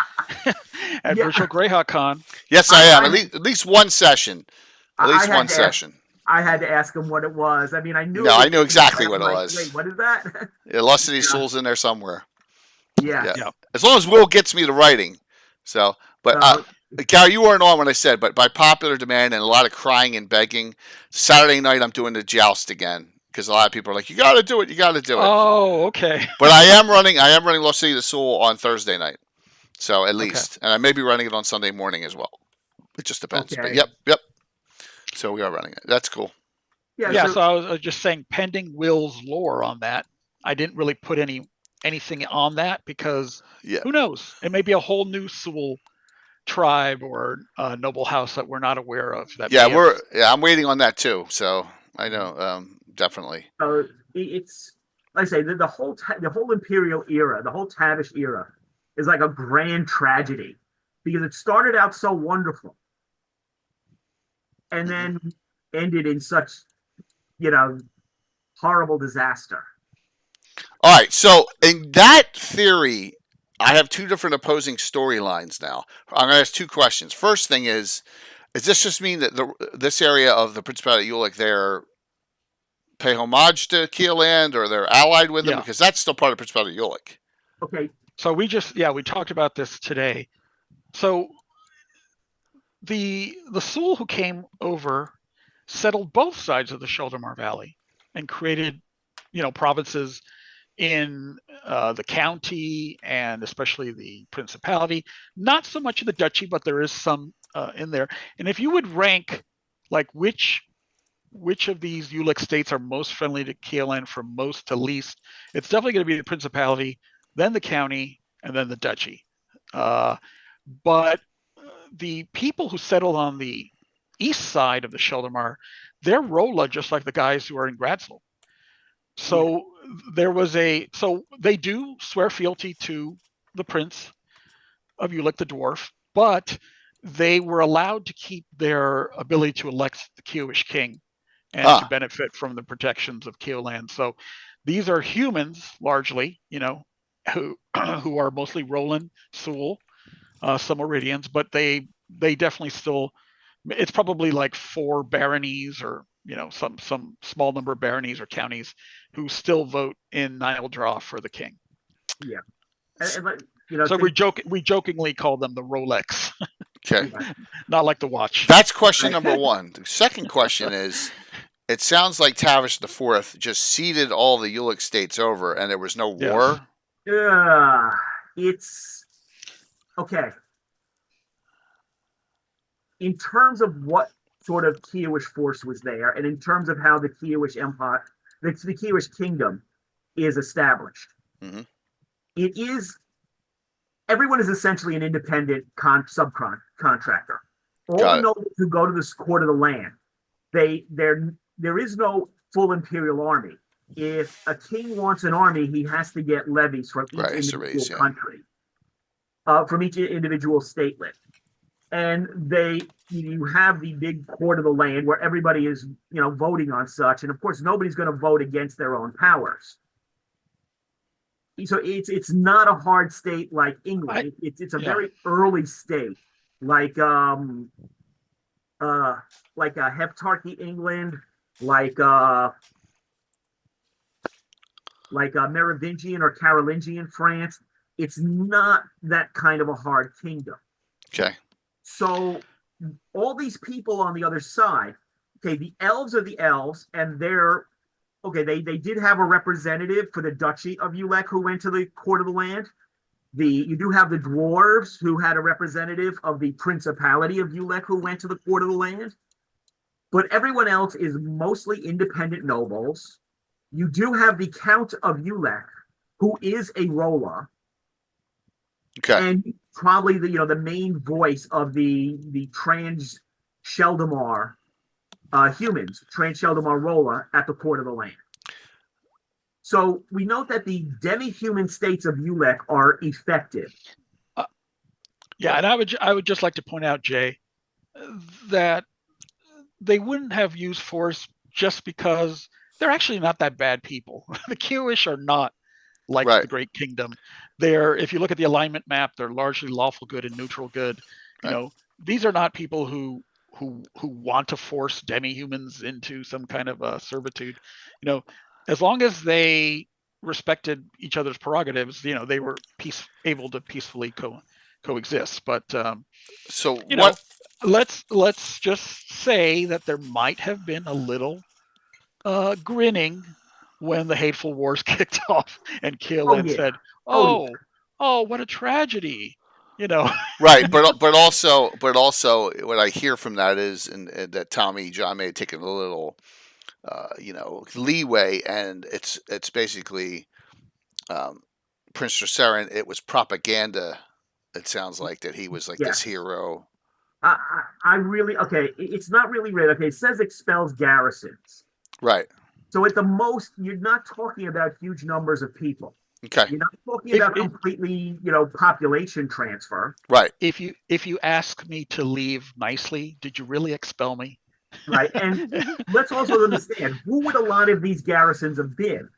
at Virtual GREYHAWK Con. Yes, I am. At least one session. At least one session. I had to ask him what it was. I mean, I knew. No, I knew exactly what it was. Wait, what is that? Yeah, Lost City Soul's in there somewhere. Yeah. As long as Will gets me to writing. So, but Gary, you weren't on when I said, but by popular demand and a lot of crying and begging, Saturday night I'm doing the joust again. Because a lot of people are like, you got to do it. You got to do it. Oh, okay. But I am running Lost City of the Soul on Thursday night. So at least. And I may be running it on Sunday morning as well. It just depends. Okay. But yep. So we are running it. That's cool. Yeah, so I was just saying, pending Will's lore on that, I didn't really put anything on that because who knows? It may be a whole new Sewell tribe or noble house that we're not aware of. I'm waiting on that too. So I know. Definitely. It's like I say, the whole Imperial era, the whole Tavish era, is like a grand tragedy because it started out so wonderful, and then ended in such, horrible disaster. All right, so in that theory, I have two different opposing storylines now. I'm going to ask two questions. First thing is this just mean that this area of the Principality of Ulek there pay homage to Keeland, or they're allied with them? Because that's still part of Principality of Ulek. Okay. So we talked about this today. So the Sewell who came over settled both sides of the Sheldomar Valley and created, provinces in the county and especially the principality. Not so much in the duchy, but there is some in there. And if you would rank like which of these Ulick states are most friendly to KLN from most to least, it's definitely going to be the principality, then the county, and then the duchy. But the people who settled on the east side of the Sheldomar, they're Rola, just like the guys who are in Gradsel. So there was so they do swear fealty to the prince of Ulick the dwarf, but they were allowed to keep their ability to elect the Kiowish king and to benefit from the protections of Keoland. So these are humans largely, who are mostly Roland, Sewell, some Iridians, but they definitely still, it's probably like 4 baronies or some small number of baronies or counties who still vote in Nile Draw for the king. Yeah. So we jokingly call them the Rolex. Okay. Not like the watch. That's question number 1. The second question is, it sounds like Tavish IV just ceded all the Ulick states over and there was no war. It's okay. In terms of what sort of Kiewish force was there, and in terms of how the Kiewish Empire, the Kiewish Kingdom is established, it is, everyone is essentially an independent subcontractor. All the nobles who go to this court of the land, there is no full imperial army. If a king wants an army, he has to get levies from each individual country, from each individual statelet. And you have the big court of the land where everybody is, voting on such. And of course, nobody's going to vote against their own powers. So it's not a hard state like England. It's a very early state, like a Heptarchy England, like Merovingian or Carolingian France. It's not that kind of a hard kingdom. Okay. So all these people on the other side, okay, the elves are the elves, and they did have a representative for the Duchy of Ulick who went to the court of the land. You do have the dwarves who had a representative of the Principality of Ulick who went to the court of the land. But everyone else is mostly independent nobles. You do have the Count of Ulick, who is a Rola. Okay. And probably the main voice of the trans Sheldomar humans, trans Sheldomar Rola at the court of the land. So we note that the demi-human states of Ulick are effective. And I would just like to point out, Jay, that they wouldn't have used force just because they're actually not that bad people. The Kiewish are not like the Great Kingdom. If you look at the alignment map, they're largely lawful good and neutral good. These are not people who want to force demi-humans into some kind of servitude. As long as they respected each other's prerogatives, they were able to peacefully coexist. But let's just say that there might have been a little grinning when the hateful wars kicked off and Keoland said, what a tragedy, Right, but also what I hear from that is, and that Tommy John may have taken a little, leeway, and it's basically Prince Treserin. It was propaganda. It sounds like that he was like this hero. I really it's not really right. Okay, it says expels garrisons. Right. So at the most, you're not talking about huge numbers of people. Okay. You're not talking about completely, population transfer. Right. If you ask me to leave nicely, did you really expel me? Right. And let's also understand, who would a lot of these garrisons have been?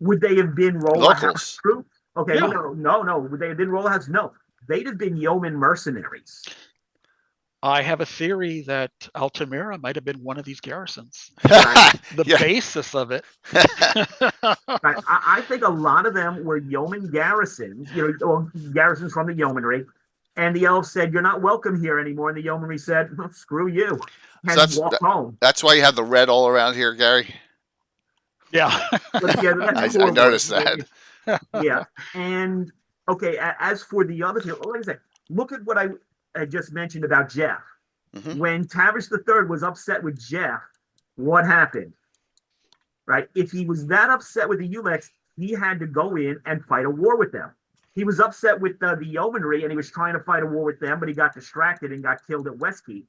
Would they have been Rola House troops? Okay. Yeah. No. Would they have been Rola House? No. They'd have been yeoman mercenaries. I have a theory that Altamira might have been one of these garrisons. The basis of it. I think a lot of them were yeoman garrisons, or garrisons from the yeomanry. And the elves said, "You're not welcome here anymore." And the yeomanry said, "Well, screw you," and walked home. That's why you have the red all around here, Gary. Yeah. But yeah, that's I noticed that. Yeah, and okay. As for the other people, like I said, look at what I just mentioned about Jeff. Mhm. When Tavish the Third was upset with Jeff, what happened? Right? If he was that upset with the Ulex, he had to go in and fight a war with them. He was upset with the yeomanry, and he was trying to fight a war with them, but he got distracted and got killed at Westkeep.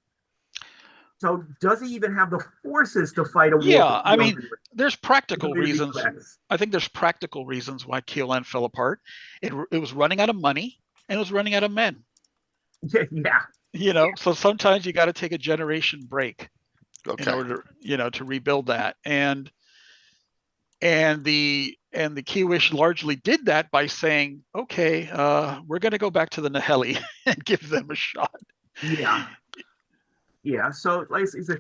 So does he even have the forces to fight a war? Yeah, I mean, yeomanry? there's practical Because of the reasons. Ulex. I think there's practical reasons why Keolan fell apart. It was running out of money and it was running out of men. Yeah. You know, so sometimes you got to take a generation break in Okay. order, you know, to rebuild that. And the Kiwish largely did that by saying, okay, we're going to go back to the Naheli and give them a shot. Yeah. Yeah. So, like I said,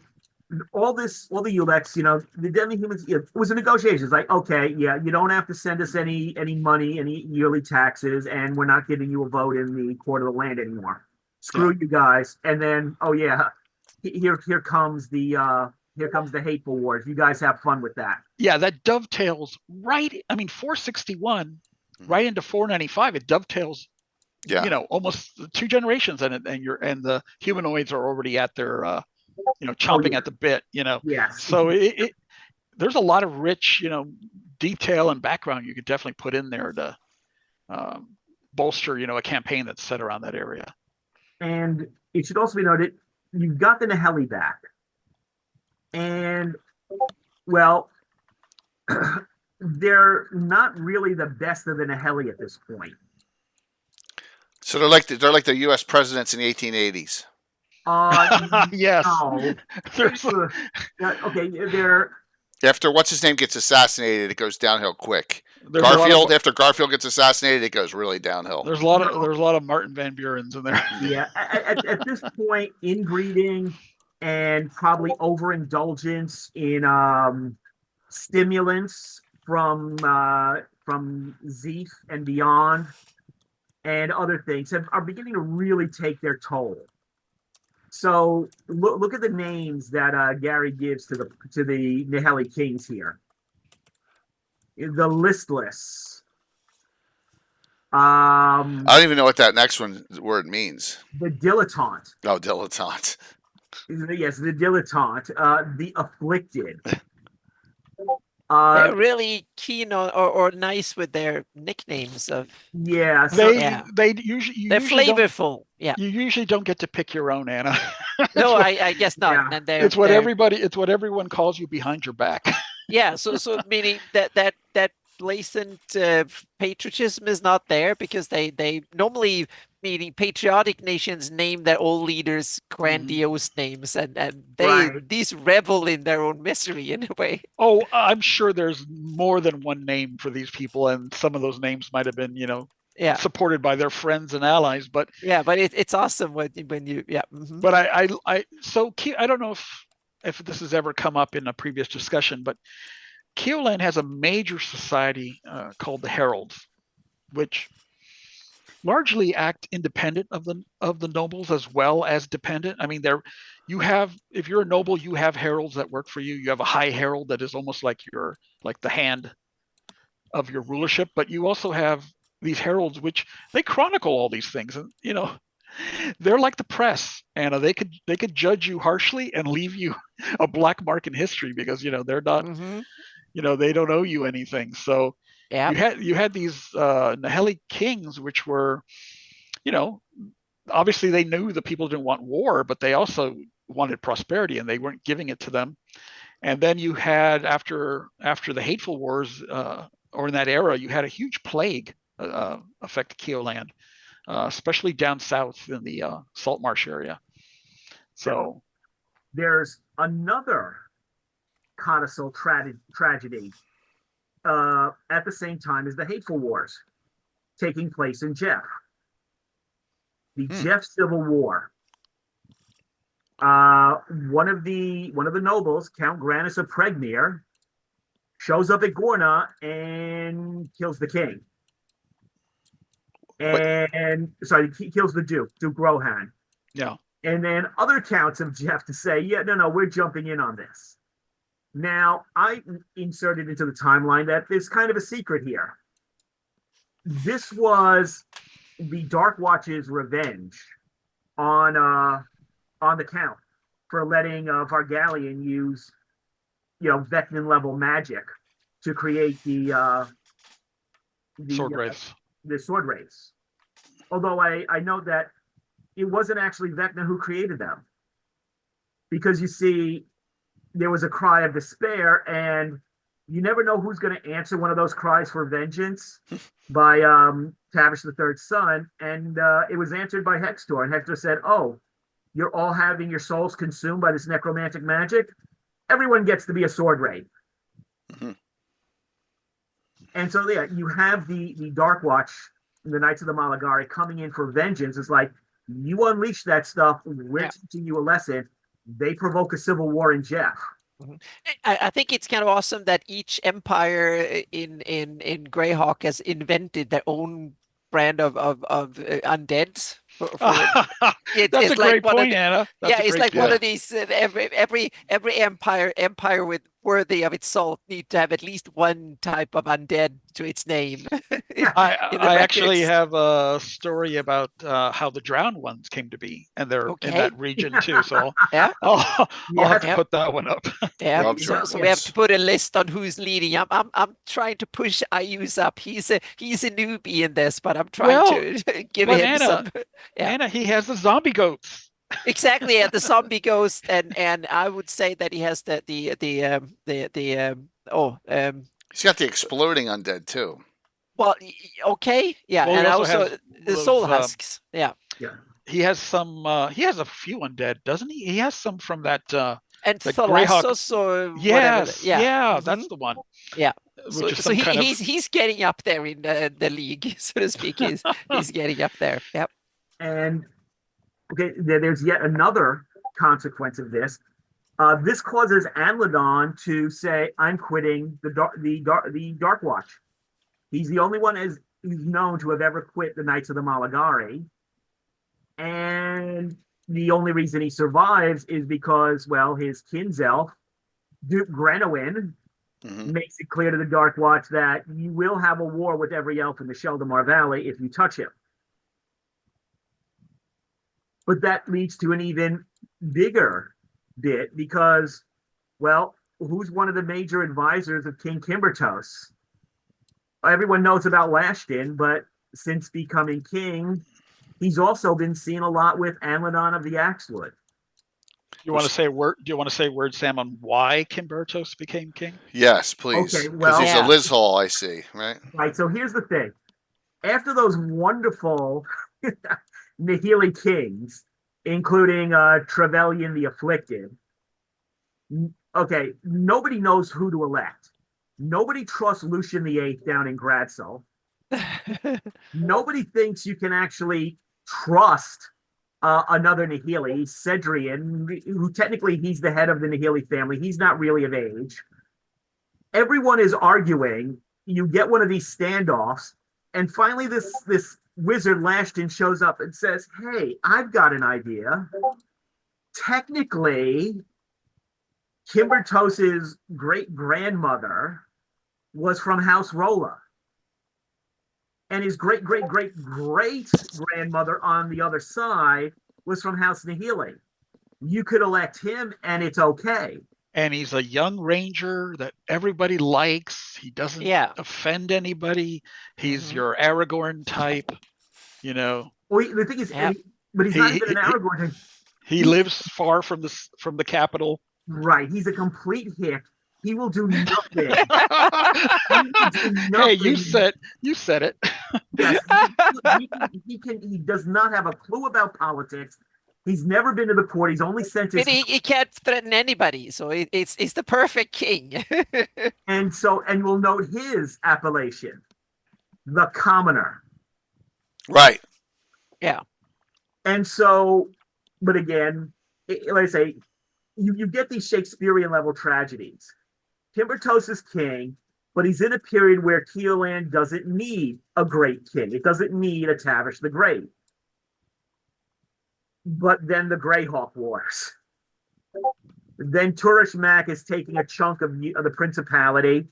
all the Ulex, you know, the demi-humans, it was a negotiation. It's like, okay, yeah, you don't have to send us any money, any yearly taxes, and we're not giving you a vote in the Court of the Land anymore. Screw you guys. And then, oh yeah, here comes the hateful wars. You guys have fun with that. Yeah, that dovetails right. I mean, 461 right into 495. It dovetails. Yeah. You know, almost 2 generations, and the humanoids are already at their you know, chomping at the bit. You know. Yes. So there's a lot of rich, you know, detail and background you could definitely put in there to bolster, you know, a campaign that's set around that area. And it should also be noted, you've got the Naheli back. And, well, they're not really the best of the Naheli at this point. So they're like the U.S. presidents in the 1880s. Yes. No. Okay, they're After what's his name gets assassinated, it goes downhill quick. There's Garfield, after Garfield gets assassinated, it goes really downhill. There's a lot of Martin Van Burens in there. Yeah, at this point, inbreeding and probably overindulgence in stimulants from Zeef and beyond, and other things are beginning to really take their toll. So look at the names that Gary gives to the Naheli kings here. The listless. I don't even know what that next word means. The dilettante. Oh, dilettante. Yes, the dilettante. The afflicted. They're really keen on or nice with their nicknames of. Yeah, they usually they're flavorful. Yeah, you usually don't get to pick your own, Anna. No, I guess not. Yeah. And It's what everyone calls you behind your back. Yeah, so meaning that blatant patriotism is not there, because they normally, meaning patriotic nations, name their old leaders grandiose names, and these revel in their own misery in a way. Oh, I'm sure there's more than one name for these people, and some of those names might have been, you know, supported by their friends and allies. But yeah, but it's awesome when you But I don't know if this has ever come up in a previous discussion, but Keolan has a major society called the Heralds, which largely act independent of the nobles as well as dependent. I mean, if you're a noble, you have heralds that work for you. You have a high herald that is almost like the hand of your rulership, but you also have these heralds which they chronicle all these things, and you know, they're like the press, and they could judge you harshly and leave you a black mark in history, because you know they're not you know, they don't owe you anything. So you had these Naheli kings, which were, you know, obviously they knew the people didn't want war, but they also wanted prosperity, and they weren't giving it to them. And then you had after the hateful wars, or in that era, you had a huge plague affect Keoland, especially down south in the salt marsh area. So there's another codicil tragedy at the same time as the hateful wars taking place in Jeff. The Jeff Civil War. One of the nobles, Count Granus of Pregmere, shows up at Gorna and kills the king. And he kills the Duke Rohan. Yeah. And then other counts of Jeff to say, yeah, no, we're jumping in on this. Now, I inserted into the timeline that there's kind of a secret here. This was the Dark Watch's revenge on the Count for letting Vargalian use, Vecnan level magic to create the Sword Wraiths. The Sword Wraiths. Although I know that it wasn't actually Vecna who created them, because you see, there was a cry of despair, and you never know who's going to answer one of those cries for vengeance by Tavish the Third's son, and it was answered by Hextor, and Hextor said, "Oh, you're all having your souls consumed by this necromantic magic. Everyone gets to be a sword wraith." Mhm. And so, yeah, you have the Dark Watch, the Knights of the Malagari, coming in for vengeance. It's like, you unleash that stuff, we're teaching you a lesson. They provoke a civil war in Jeff. I think it's kind of awesome that each empire in GREYHAWK has invented their own brand of undeads. That's a great point, Anna. That's it's like one point. of these. Every empire with worthy of its salt need to have at least one type of undead to its name. I actually have a story about how the drowned ones came to be, and they're in that region too. So I'll have to put that one up. Yeah, so we have to put a list on who's leading. I'm trying to push Ayus up. He's a newbie in this, but I'm trying to give him Anna, some. Anna, he has the zombie goats. Exactly, and the zombie ghost, and I would say that he has the he's got the exploding undead too. Well, okay, yeah, Well, and he also also has the those, soul husks. He has some. He has a few undead, doesn't he? He has some from that. And the Thalassos or whatever. Yeah, that's the one. Yeah. Which So, is he's getting up there in the league, so to speak. He's getting up there. Yep. And okay, there's yet another consequence of this. This causes Anladon to say, "I'm quitting the Dark Watch." He's the only one who's known to have ever quit the Knights of the Malagari, and the only reason he survives is because, well, his kinself, Duke Grenowin, makes it clear to the Dark Watch that you will have a war with every elf in the Sheldomar Valley if you touch him. But that leads to an even bigger bit because, well, who's one of the major advisors of King Kimbertos? Everyone knows about Lashton, but since becoming king, he's also been seen a lot with Anladon of the Axewood. You want to say word? Do you want to say word, Sam, on why Kimbertos became king? Yes, please. Okay, because he's a Liz Hall, I see. Right. Right. So here's the thing: after those wonderful Nihili kings, including Trevelyan the Afflicted, okay, nobody knows who to elect. Nobody trusts Lucian VIII down in Gradsel. Nobody thinks you can actually trust another Nihili, Cedrian, who technically he's the head of the Nihili family. He's not really of age. Everyone is arguing. You get one of these standoffs, and finally this wizard Lashton shows up and says, "Hey, I've got an idea. Technically, Kimbertos's great-grandmother was from House Rolla. And his great-great-great-grandmother on the other side was from House Nihili. You could elect him, and it's okay." And he's a young ranger that everybody likes. He doesn't offend anybody. He's your Aragorn type, you know. Well, the thing is, but he's not even an Aragorn. He lives far from the capital. Right. He's a complete hick. He will do nothing. Hey, you said it. Yes, he does not have a clue about politics. He's never been to the court. He's only sent his. He can't threaten anybody, so it's the perfect king. and we'll note his appellation, the Commoner. Right. Yeah. And so, but again, like I say, you get these Shakespearean level tragedies. Kimbertos is king, but he's in a period where Keoland doesn't need a great king. It doesn't need a Tavish the Great. But then the GREYHAWK Wars. Then Turish Mac is taking a chunk of the Principality.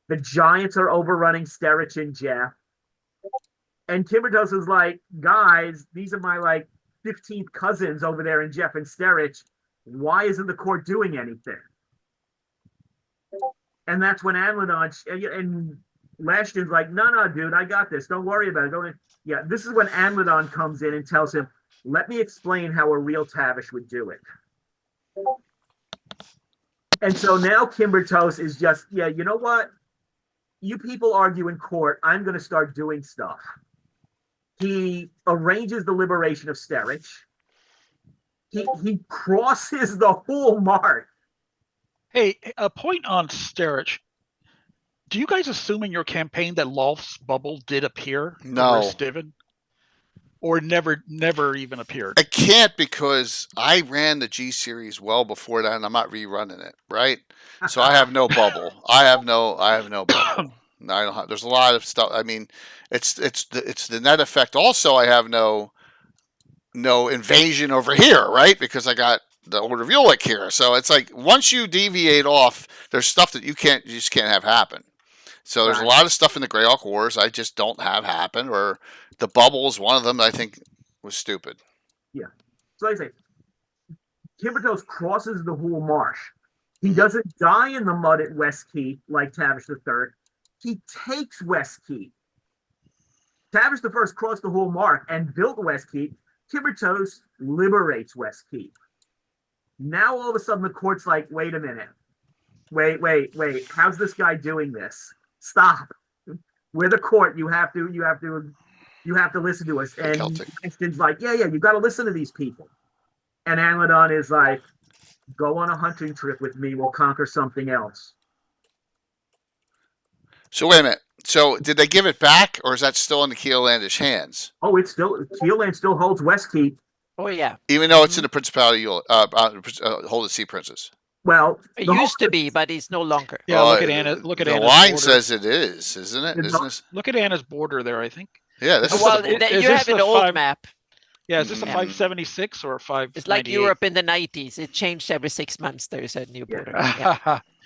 The Giants are overrunning Sterich and Jeff. And Kimbertos is like, guys, these are my like 15th cousins over there in Jeff and Sterich. Why isn't the court doing anything? And that's when Anladon and Lashton's like, no, dude, I got this. Don't worry about it. Yeah, this is when Anladon comes in and tells him, let me explain how a real Tavish would do it. And so now Kimbertos is just, yeah, you know what? You people argue in court. I'm going to start doing stuff. He arranges the liberation of Sterich. He crosses the whole mark. Hey, a point on Sterich. Do you guys assume in your campaign that Lolth's bubble did appear? No. Steven? Or never even appeared? It can't, because I ran the G series well before that, and I'm not rerunning it, right? So I have no bubble. I have no bubble. No, I don't have, there's a lot of stuff. I mean, it's the net effect. Also, I have no invasion over here, right? Because I got the Order of Ulick here. So it's like once you deviate off, there's stuff that you just can't have happen. So there's a lot of stuff in the Greyhawk Wars I just don't have happen, or the bubble is one of them that I think was stupid. Yeah. So like I say, Kimbertos crosses the whole marsh. He doesn't die in the mud at Westkeep like Tavish III. He takes Westkeep. Tavish I crossed the whole mark and built Westkeep. Kimbertos liberates Westkeep. Now all of a sudden the court's like, wait a minute. Wait. How's this guy doing this? Stop. We're the court. You have to listen to us. And Ashton's like, yeah, you got to listen to these people. And Anladon is like, go on a hunting trip with me. We'll conquer something else. So wait a minute. So did they give it back, or is that still in the Keelandish hands? Oh, it's still Keeland still holds Westkeep. Oh yeah. Even though it's in the Principality, hold the Sea Princes. Well, it used to be, but it's no longer. Yeah, look at Anna. Look at the Anna's line border. says it is, isn't it? Look at Anna's border there. I think. Yeah, this is well, you have an old map. Yeah, is this a 576 or a 598? It's like Europe in the 90s. It changed every 6 months. There's a new border.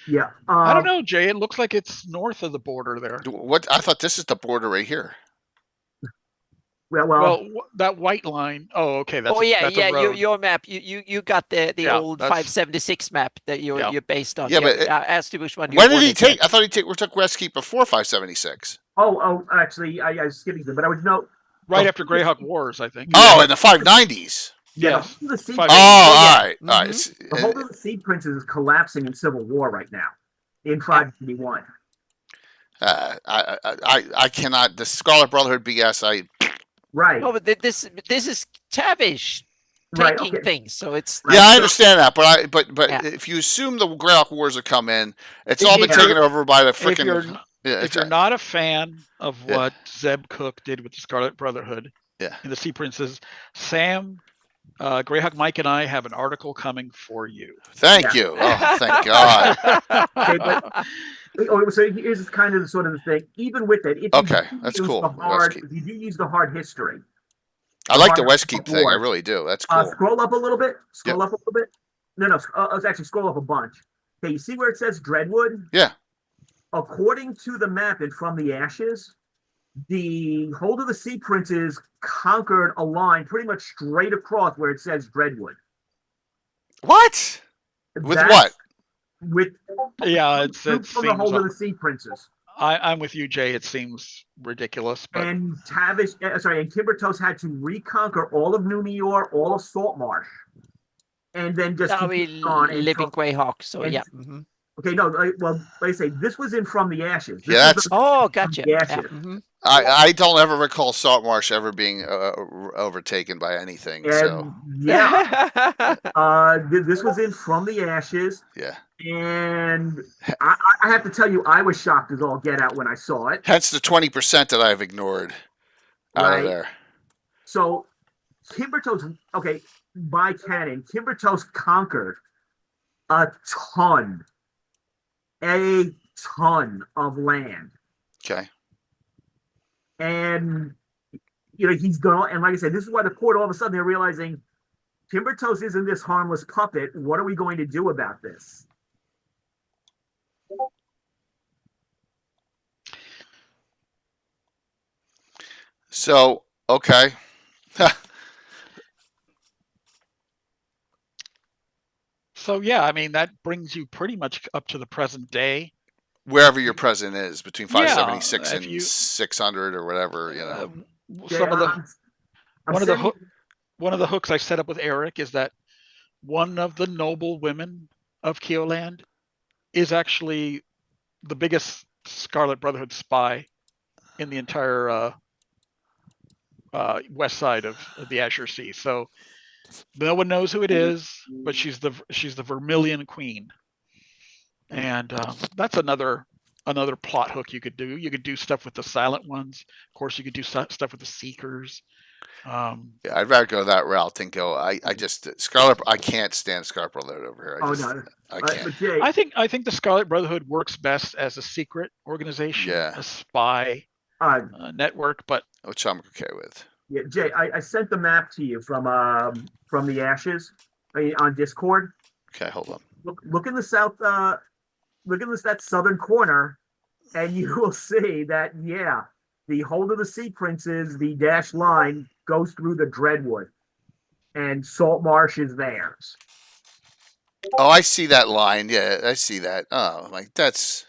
Yeah. I don't know, Jay. It looks like it's north of the border there. What? I thought this is the border right here. Well, that white line. Oh, okay. That's your map. You got the old 576 map that you're based on. Yeah, but ask to which one. When did he take? I thought he took Westkeep before 576. Oh, actually, I was skipping them, but I would know. Right after Greyhawk Wars, I think. Oh, in the 590s. Yeah. All right. The whole of the Sea Princes is collapsing in civil war right now in 591. I cannot. The Scarlet Brotherhood BS. Right. No, but this is Tavish taking things, so it's. Yeah, I understand that, but if you assume the Greyhawk Wars have come in, it's all been taken over by the freaking. If you're not a fan of what Zeb Cook did with the Scarlet Brotherhood, in the Sea Princes, Sam, Greyhawk Mike, and I have an article coming for you. Thank you. Oh, thank God. So here's kind of the sort of the thing. Even with it, that's cool. If you do use the hard history, I like the Westkeep thing. I really do. That's cool. Scroll up a little bit. Scroll up a little bit. No. Actually, scroll up a bunch. Okay, you see where it says Dreadwood? Yeah. According to the map and From the Ashes, the Hold of the Sea Princes conquered a line pretty much straight across where it says Dreadwood. What? With what? With it seems from the Hold of the Sea Princes. I'm with you, Jay. It seems ridiculous. But... And Kimbertos had to reconquer all of New Meor, all of Saltmarsh, and then just keep on and live in Greyhawk. So Okay, no, well, like I say, this was in From the Ashes. Gotcha. I don't ever recall Saltmarsh ever being overtaken by anything. This was in From the Ashes. Yeah. And I have to tell you, I was shocked as all get out when I saw it. Hence the 20% that I've ignored out of there. So, Kimbertos, by canon, Kimbertos conquered a ton of land. Okay. And he's gone, and like I said, this is why the court all of a sudden they're realizing Timbertoes isn't this harmless puppet. What are we going to do about this? So, okay. So yeah, I mean that brings you pretty much up to the present day. Wherever your present is, between Yeah, 576 if and you- 600 or whatever, you know. Some of the I'm one of the sending- one of the hooks I set up with Eric is that one of the noble women of Keoland is actually the biggest Scarlet Brotherhood spy in the entire west side of the Azure Sea. So no one knows who it is, but she's the Vermilion Queen, and that's another plot hook you could do. You could do stuff with the Silent Ones. Of course, you could do stuff with the Seekers. Yeah, I'd rather go that route than go. I just Scarlet. I can't stand Scarlet Brotherhood over here. I can't. But Jay, I think the Scarlet Brotherhood works best as a secret organization, Yeah. a spy network, but Which I'm okay with. yeah, Jay, I sent the map to you from the Ashes on Discord. Okay, hold on. Look in the south. Look in that southern corner, and you will see that the Hold of the Sea Princes, the dashed line goes through the Dreadwood, and Salt Marsh is theirs. Oh, I see that line. Yeah, I see that. Oh, like that's.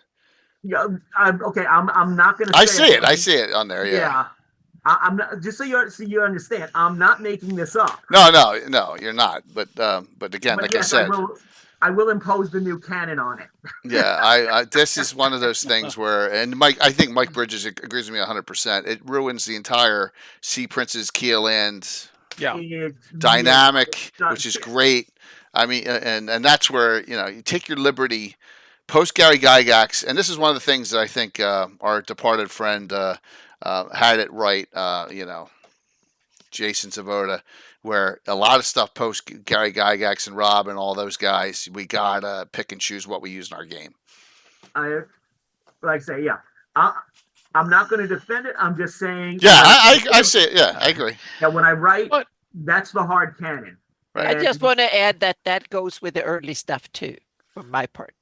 Yeah, okay. I'm not going to. I see it. I see it on there. Yeah. Yeah. I'm not, just so you understand. I'm not making this up. No, you're not. But again, But like yes, I said, I will impose the new canon on it. yeah, I this is one of those things where, and I think Mike Bridges agrees with me 100%. It ruins the entire Sea Princes Keoland dynamic, which is great. I mean, and that's where you take your liberty. Post Gary Gygax, and this is one of the things that I think our departed friend had it right. Jason Zavoda, where a lot of stuff post Gary Gygax and Rob and all those guys, we gotta pick and choose what we use in our game. Like I say, yeah. I'm not going to defend it. I'm just saying. Yeah, I see it. Yeah, I agree. That when I write, that's the hard canon. Right. I just want to add that goes with the early stuff too, for my part.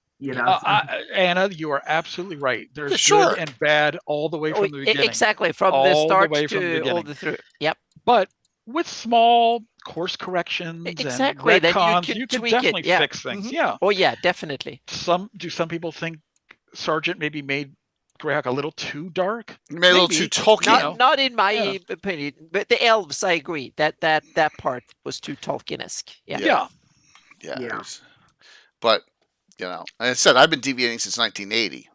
Anna, you are absolutely right. There's sure. good and bad all the way from the beginning. Exactly, from the start to all the through. Yep. But with small course corrections and retcons, you can definitely fix things. Mm-hmm. Yeah. Oh yeah, definitely. Some people think Sargent maybe made Greyhawk a little too dark? Maybe a little too Tolkien. Not in my opinion, but the elves, I agree that part was too Tolkien-esque. Yeah. But like I said, I've been deviating since 1980,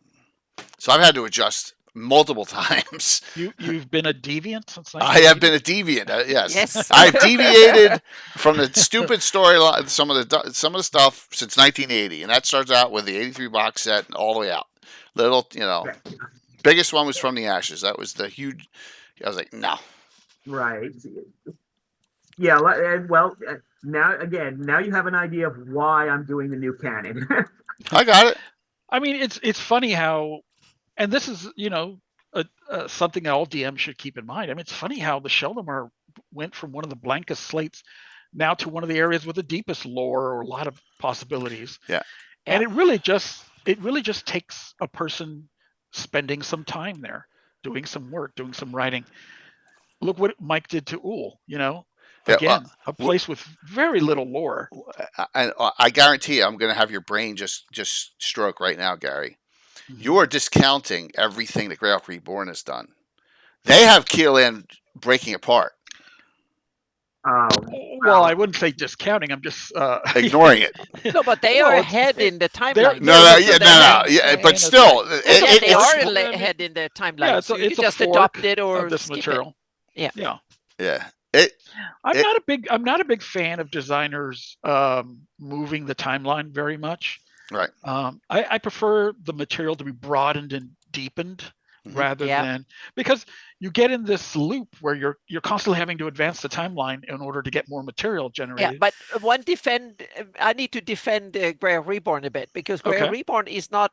so I've had to adjust multiple times. You've been a deviant since 1980? I have been a deviant. Yes. Yes. I've deviated from the stupid storyline, some of the stuff since 1980, and that starts out with the '83 box set and all the way out. Biggest one was From the Ashes. That was the huge. I was like, no. Right. Yeah. Well, now you have an idea of why I'm doing the new canon. I got it. I mean, it's funny how, and this is something that all DMs should keep in mind. I mean, it's funny how the Sheldomar went from one of the blankest slates now to one of the areas with the deepest lore or a lot of possibilities. Yeah. And it really just takes a person spending some time there, doing some work, doing some writing. Look what Mike did to Uhl, Again, a place with very little lore. I guarantee you, I'm going to have your brain just stroke right now, Gary. Mm-hmm. You are discounting everything that Greyhawk Reborn has done. They have Keoland breaking apart. Well, I wouldn't say discounting. I'm just ignoring it. No, but they are ahead in the timeline. But still, they are ahead in the timeline. Yeah, so it's you just a adopt it or this skip material. It. Yeah. I'm not a big fan of designers moving the timeline very much. Right. I prefer the material to be broadened and deepened rather than, because you get in this loop where you're constantly having to advance the timeline in order to get more material generated. Yeah, but I need to defend Greyhawk Reborn a bit, because Greyhawk Reborn is not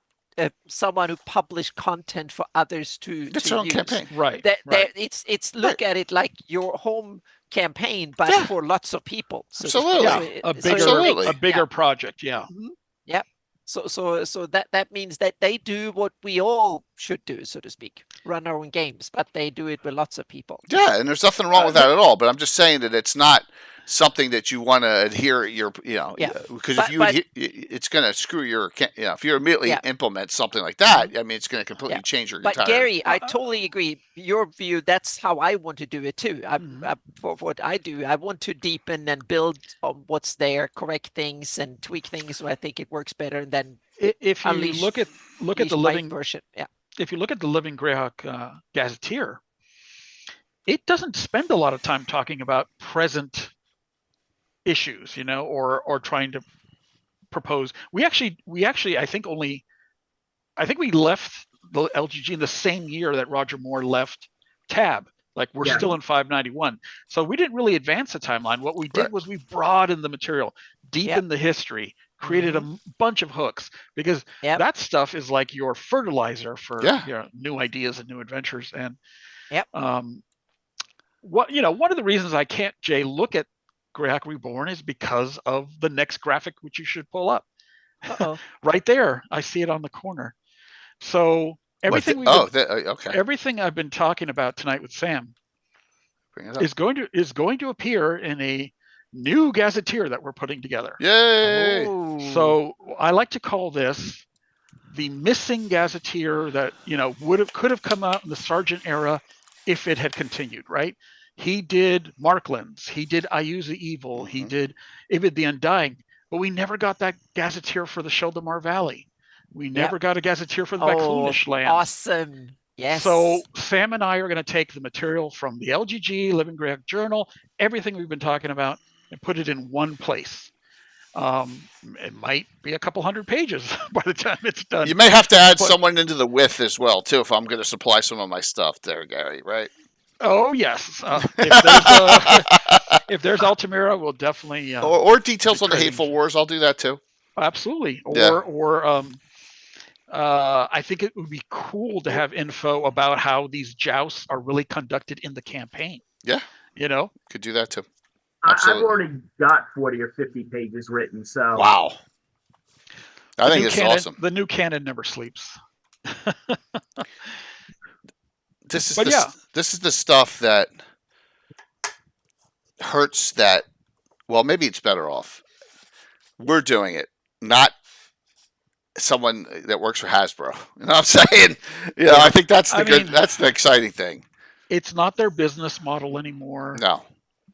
someone who published content for others to It's their own use. campaign. Right. It's look at it like your home campaign, but Yeah. for lots of people. So to Absolutely. speak. Yeah, So Absolutely. a bigger project. Yeah. Yeah. So that means that they do what we all should do, so to speak, run our own games, but they do it with lots of people. Yeah, and there's nothing wrong with that at all. But I'm just saying that it's not something that you want to adhere because if you it's going to screw your if you immediately implement something like that, I mean, it's going to completely change your But entire. Gary, I totally agree. Your view, that's how I want to do it too. For what I do, I want to deepen and build on what's there, correct things and tweak things so I think it works better, and then if you look at the living version, if you look at the Living Greyhawk Gazetteer, it doesn't spend a lot of time talking about present issues, or trying to propose. We actually I think we left the LGG in the same year that Roger Moore left Tab. Like we're still in 591. So we didn't really advance the timeline. What we did was we broadened the material, deepened the history, created a bunch of hooks, because that stuff is like your fertilizer for new ideas and new adventures. And one of the reasons I can't, Jay, look at Greyhawk Reborn is because of the next graphic, which you should pull up. Right there. I see it on the corner. So everything everything I've been talking about tonight with Sam is going to appear in a new gazetteer that we're putting together. Yay! So I like to call this the missing gazetteer that could have come out in the Sargent era if it had continued, right? He did Marklands, he did I Use the Evil, he did Ibid the Undying, but we never got that gazetteer for the Sheldomar Valley. We never got a gazetteer for the Vaclunish lands. Awesome. Yes. So Sam and I are going to take the material from the LGG, Living Greyhawk Journal, everything we've been talking about, and put it in one place. It might be a couple hundred pages by the time it's done. You may have to add someone into the width as well, too, if I'm going to supply some of my stuff there, Gary, right? Oh, yes. If there's Altamira, we'll definitely... or details on the Hateful Wars, I'll do that, too. Absolutely. Or I think it would be cool to have info about how these jousts are really conducted in the campaign. Yeah. Could do that, too. I've already got 40 or 50 pages written, so... Wow. I think it's awesome. The new canon never sleeps. This is the stuff that hurts that... Well, maybe it's better off. We're doing it, not someone that works for Hasbro. You know what I'm saying? I think that's that's the exciting thing. It's not their business model anymore. No.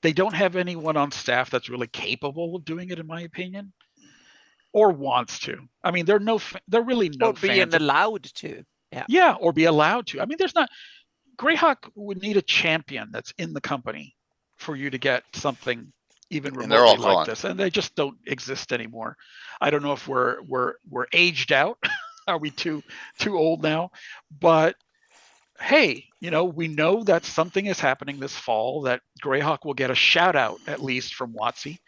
They don't have anyone on staff that's really capable of doing it, in my opinion, or wants to. I mean, they're really no fans. Or being allowed to. Yeah, or be allowed to. I mean, Greyhawk would need a champion that's in the company for you to get something even remotely like this, and they just don't exist anymore. I don't know if we're aged out. Are we too old now? But hey, we know that something is happening this fall, that Greyhawk will get a shout out, at least from WotC.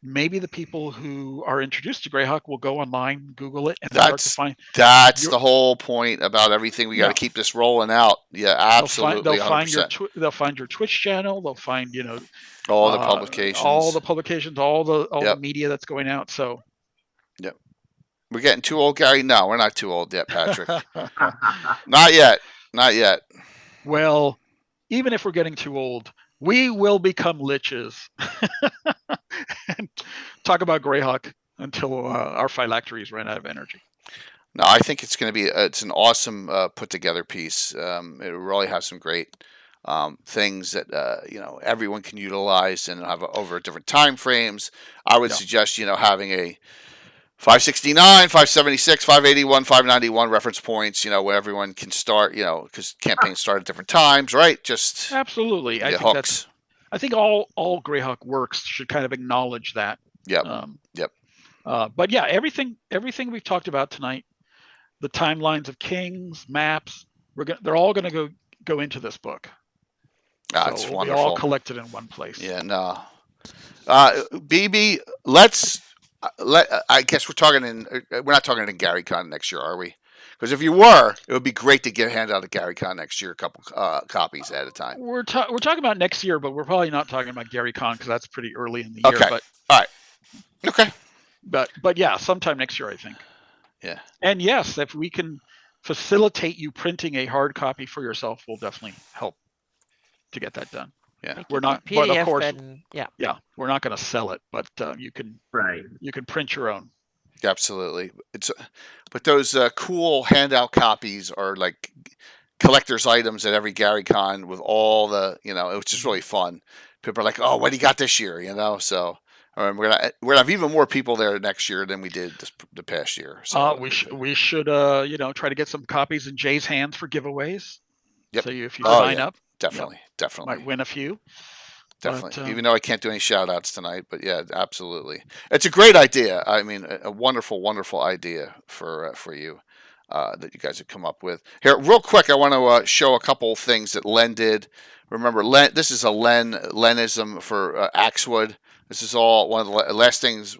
Maybe the people who are introduced to Greyhawk will go online, Google it, and start to find. That's the whole point about everything. We got to keep this rolling out. Yeah, absolutely. They'll find your Twitch channel. They'll find all the publications, all the media that's going out. So, yep. We're getting too old, Gary? No, we're not too old yet, Patrick. Not yet. Not yet. Well, even if we're getting too old, we will become liches and talk about Greyhawk until our phylacteries run out of energy. No, I think it's going to be it's an awesome put together piece. It really has some great things that everyone can utilize and have over different time frames. I would suggest having a 569, 576, 581, 591 reference points, where everyone can start, because campaigns start at different times, right? Just absolutely. I think all Greyhawk works should kind of acknowledge that. Yep. But yeah, everything we've talked about tonight, the timelines of kings, maps, they're all going to go into this book. It's so wonderful. All collected in one place. Yeah. No. BB, I guess we're not talking in GaryCon next year, are we? Because if you were, it would be great to get hand out at GaryCon next year, a couple copies at a time. We're talking about next year, but we're probably not talking about GaryCon because that's pretty early in the year. Okay. But all right. Okay. But yeah, sometime next year, I think. Yeah. And yes, if we can facilitate you printing a hard copy for yourself, we'll definitely help to get that done. Yeah. We're not, PDF but of course, and, yeah, we're not going to sell it, but you can print your own. Absolutely. But those cool handout copies are like collector's items at every GaryCon with all the, it was just really fun. People are like, oh, what do you got this year? So we're gonna have even more people there next year than we did the past year. So we should try to get some copies in Jay's hands for giveaways. Yep. So if you sign up, definitely might win a few. Definitely. Even though I can't do any shout outs tonight, but yeah, absolutely. It's a great idea. I mean, a wonderful, wonderful idea for you that you guys have come up with. Here, real quick, I want to show a couple things that Len did. Remember, this is a Lenism for Axewood. This is all one of the last things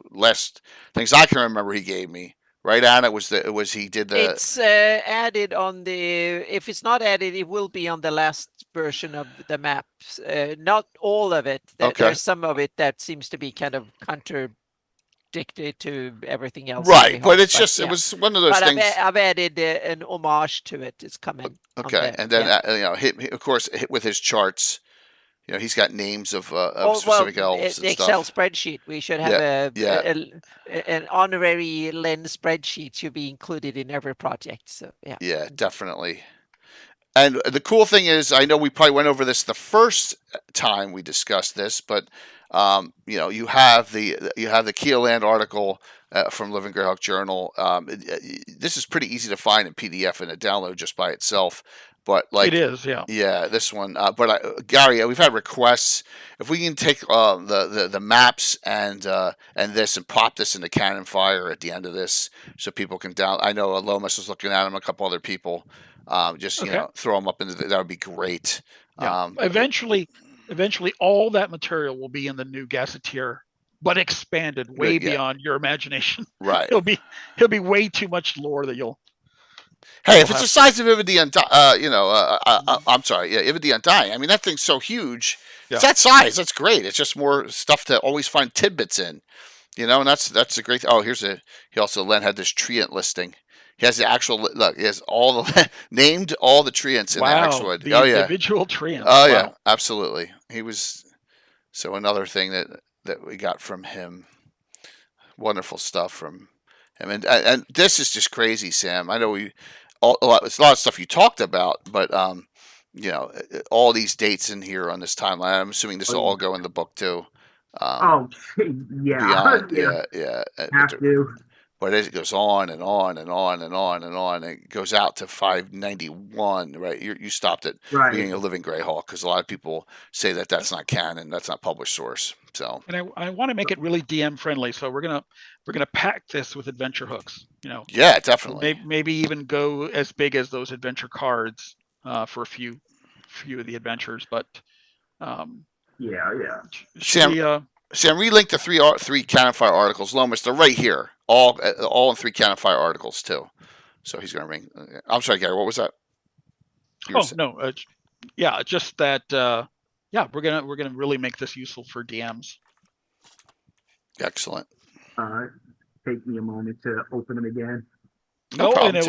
I can remember he gave me. Right, Anna? He did the. It's added on the. If it's not added, it will be on the last version of the maps. Not all of it. Okay. There's some of it that seems to be kind of contradicted to everything else. Right, but it's just it was one of those things. I've added an homage to it. It's coming. Okay, and then of course, with his charts. He's got names of specific elves. The Excel spreadsheet. We should have an honorary Len spreadsheet should be included in every project. So yeah. Yeah, definitely. And the cool thing is, I know we probably went over this the first time we discussed this, but you have the Keeland article from Living Greyhawk Journal. This is pretty easy to find in PDF and a download just by itself. But it is, yeah. Yeah, this one. But Gary, we've had requests if we can take the maps and this and pop this into Cannon Fire at the end of this, so people can down. I know Lomas was looking at them, a couple other people. Throw them up into that would be great. Yeah. Eventually, all that material will be in the new Gazetteer, but expanded way beyond your imagination. Right. He'll be way too much lore that you'll. Hey, if it's the size of Ivy the Undying, I'm sorry, Ivy the Undying. I mean, that thing's so huge. Yeah. It's that size. That's great. It's just more stuff to always find tidbits in, and that's a great. Oh, Len had this treant listing. He has the actual look. He has all the named all the treants in Axewood. The individual treants. Oh yeah, absolutely. He was another thing that we got from him. Wonderful stuff from him, and this is just crazy, Sam. I know it's a lot of stuff you talked about, but all these dates in here on this timeline. I'm assuming this will all go in the book too. Yeah. Beyond, yeah. Have to. But it goes on and on and on and on and on. It goes out to 591, right? You stopped at being a Living Greyhawk because a lot of people say that that's not canon, that's not published source. So, and I want to make it really DM friendly, so we're gonna pack this with adventure hooks. Yeah, definitely. Maybe even go as big as those adventure cards for a few of the adventures, but Sam, relink the three Cannon Fire articles. Lomas, they're right here. All in 3 Cannon Fire articles too. So he's going to ring. I'm sorry, Gary. What was that? No. Just that. We're gonna really make this useful for DMs. Excellent. Take me a moment to open them again. No problem. And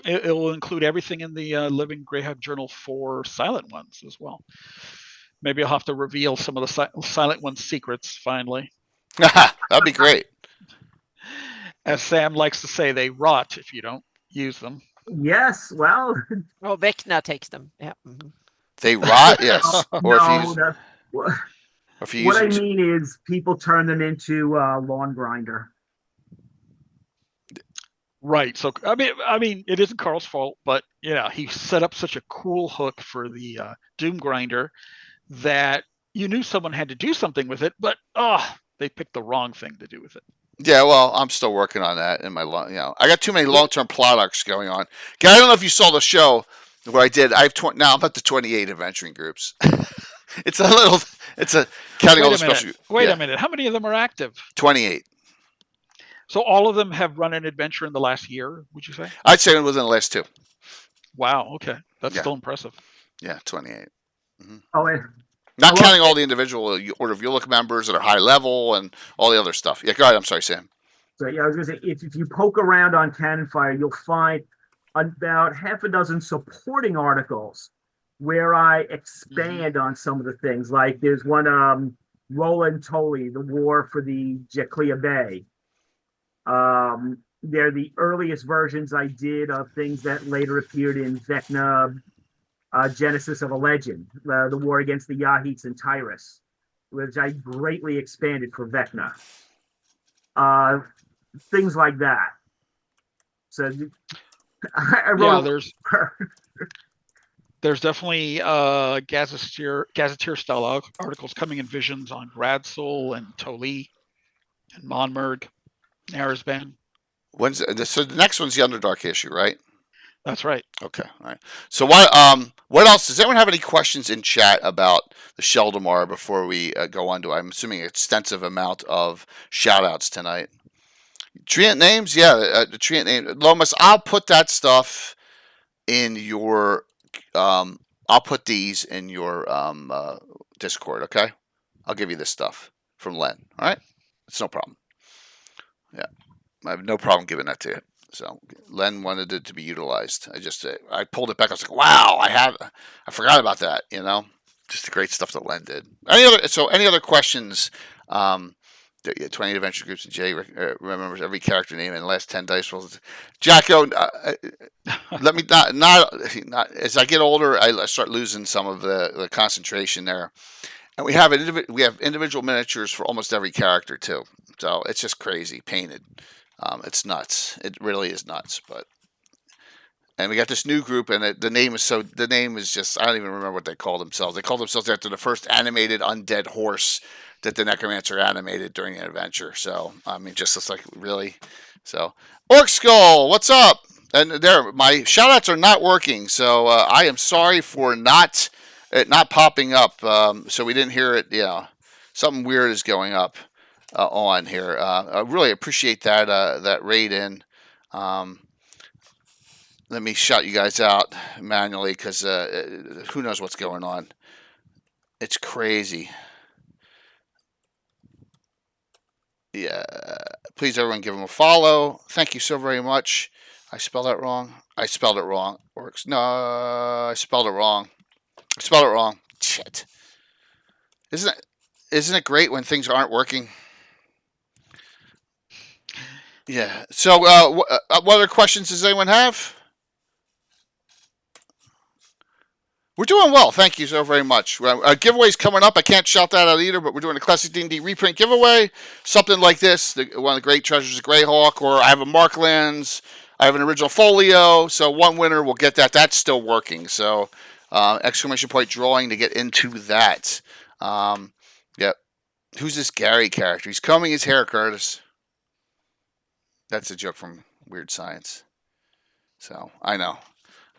it will include everything in the Living Greyhawk Journal for Silent Ones as well. Maybe I'll have to reveal some of the Silent Ones secrets finally. That'd be great. As Sam likes to say, they rot if you don't use them. Yes, well. Well, Vecna takes them. Yeah. Mm-hmm. They rot, yes. What I mean is people turn them into lawn grinder. Right. So I mean, it isn't Carl's fault, but he set up such a cool hook for the Doom Grinder that you knew someone had to do something with it, but they picked the wrong thing to do with it. Yeah, well, I'm still working on that in my I got too many long-term plot arcs going on. I don't know if you saw the show where I did. Now I'm up to 28 adventuring groups. It's a counting all the special. Wait a minute. How many of them are active? 28. So all of them have run an adventure in the last year, would you say? I'd say within the last 2. Wow. Okay, that's Yeah. still impressive. Yeah, 28. Oh, and Not I counting love- all the individual Order of Ulick members that are high level and all the other stuff. Yeah, go ahead. I'm sorry, Sam. So yeah, I was gonna say if you poke around on Cannon Fire, you'll find about half a dozen supporting articles where I expand on some of the things. Like there's one Roland Tully, the War for the Jaclea Bay. They're the earliest versions I did of things that later appeared in Vecna, Genesis of a Legend, the war against the Yahites and Tyrus, which I greatly expanded for Vecna. Things like that. So I wrote. Yeah, there's definitely gazetteer style articles coming in Visions on Gradsol and Toli and Monmerg, Narisban. So the next one's the Underdark issue, right? That's right. Okay, all right. So what else? Does anyone have any questions in chat about the Sheldomar before we go on to, I'm assuming, an extensive amount of shout outs tonight? Treant names? Yeah, the Treant name. Lomas, I'll put that stuff in your, I'll put these in your Discord, okay? I'll give you this stuff from Len, all right? It's no problem. Yeah, I have no problem giving that to you. So Len wanted it to be utilized. I pulled it back. I was like, wow, I forgot about that. Just the great stuff that Len did. Any other questions? 20 adventure groups and Jay remembers every character name in the last 10 dice rolls. Jacko, let me not as I get older, I start losing some of the concentration there. And we have individual miniatures for almost every character too. So it's just crazy painted. It's nuts. It really is nuts. And we got this new group, and the name is just, I don't even remember what they call themselves. They call themselves after the first animated undead horse that the Necromancer animated during an adventure. So, I mean, just looks like, really? So, Orc Skull, what's up? And my shout-outs are not working, so I am sorry for not popping up. So we didn't hear it. Yeah, something weird is going up on here. I really appreciate that raid in. Let me shout you guys out manually because who knows what's going on. It's crazy. Yeah, please everyone give him a follow. Thank you so very much. I spelled that wrong. I spelled it wrong. Works. No, I spelled it wrong. I spelled it wrong. Shit. Isn't it great when things aren't working? Yeah. So, what other questions does anyone have? We're doing well. Thank you so very much. Giveaways coming up. I can't shout that out either, but we're doing a Classic D&D reprint giveaway. Something like this. One of the great treasures of GREYHAWK, or I have a Marklands. I have an original folio. So one winner will get that. That's still working. So exclamation point drawing to get into that. Yep. Who's this Gary character? He's combing his hair, Curtis. That's a joke from Weird Science. So I know.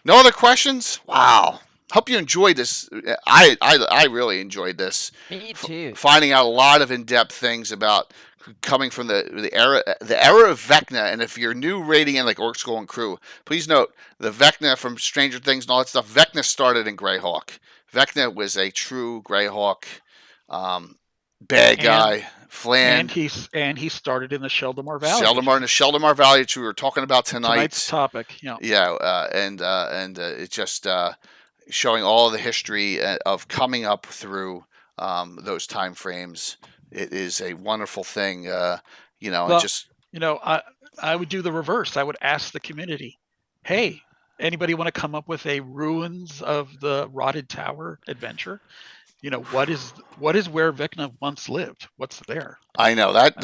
No other questions? Wow. Hope you enjoyed this. I really enjoyed this. Me too. Finding out a lot of in-depth things about coming from the era of Vecna. And if you're new raiding in like Orc Skull and Crew, please note the Vecna from Stranger Things and all that stuff. Vecna started in GREYHAWK. Vecna was a true GREYHAWK bad guy. Flan. And he started in the Sheldomar Valley. Sheldomar in the Sheldomar Valley, which we were talking about tonight. Tonight's topic. Yeah. Yeah, and it's just showing all the history of coming up through those time frames. It is a wonderful thing, I would do the reverse. I would ask the community, "Hey, anybody want to come up with a ruins of the Rotted Tower adventure? What is where Vecna once lived? What's there?" I know that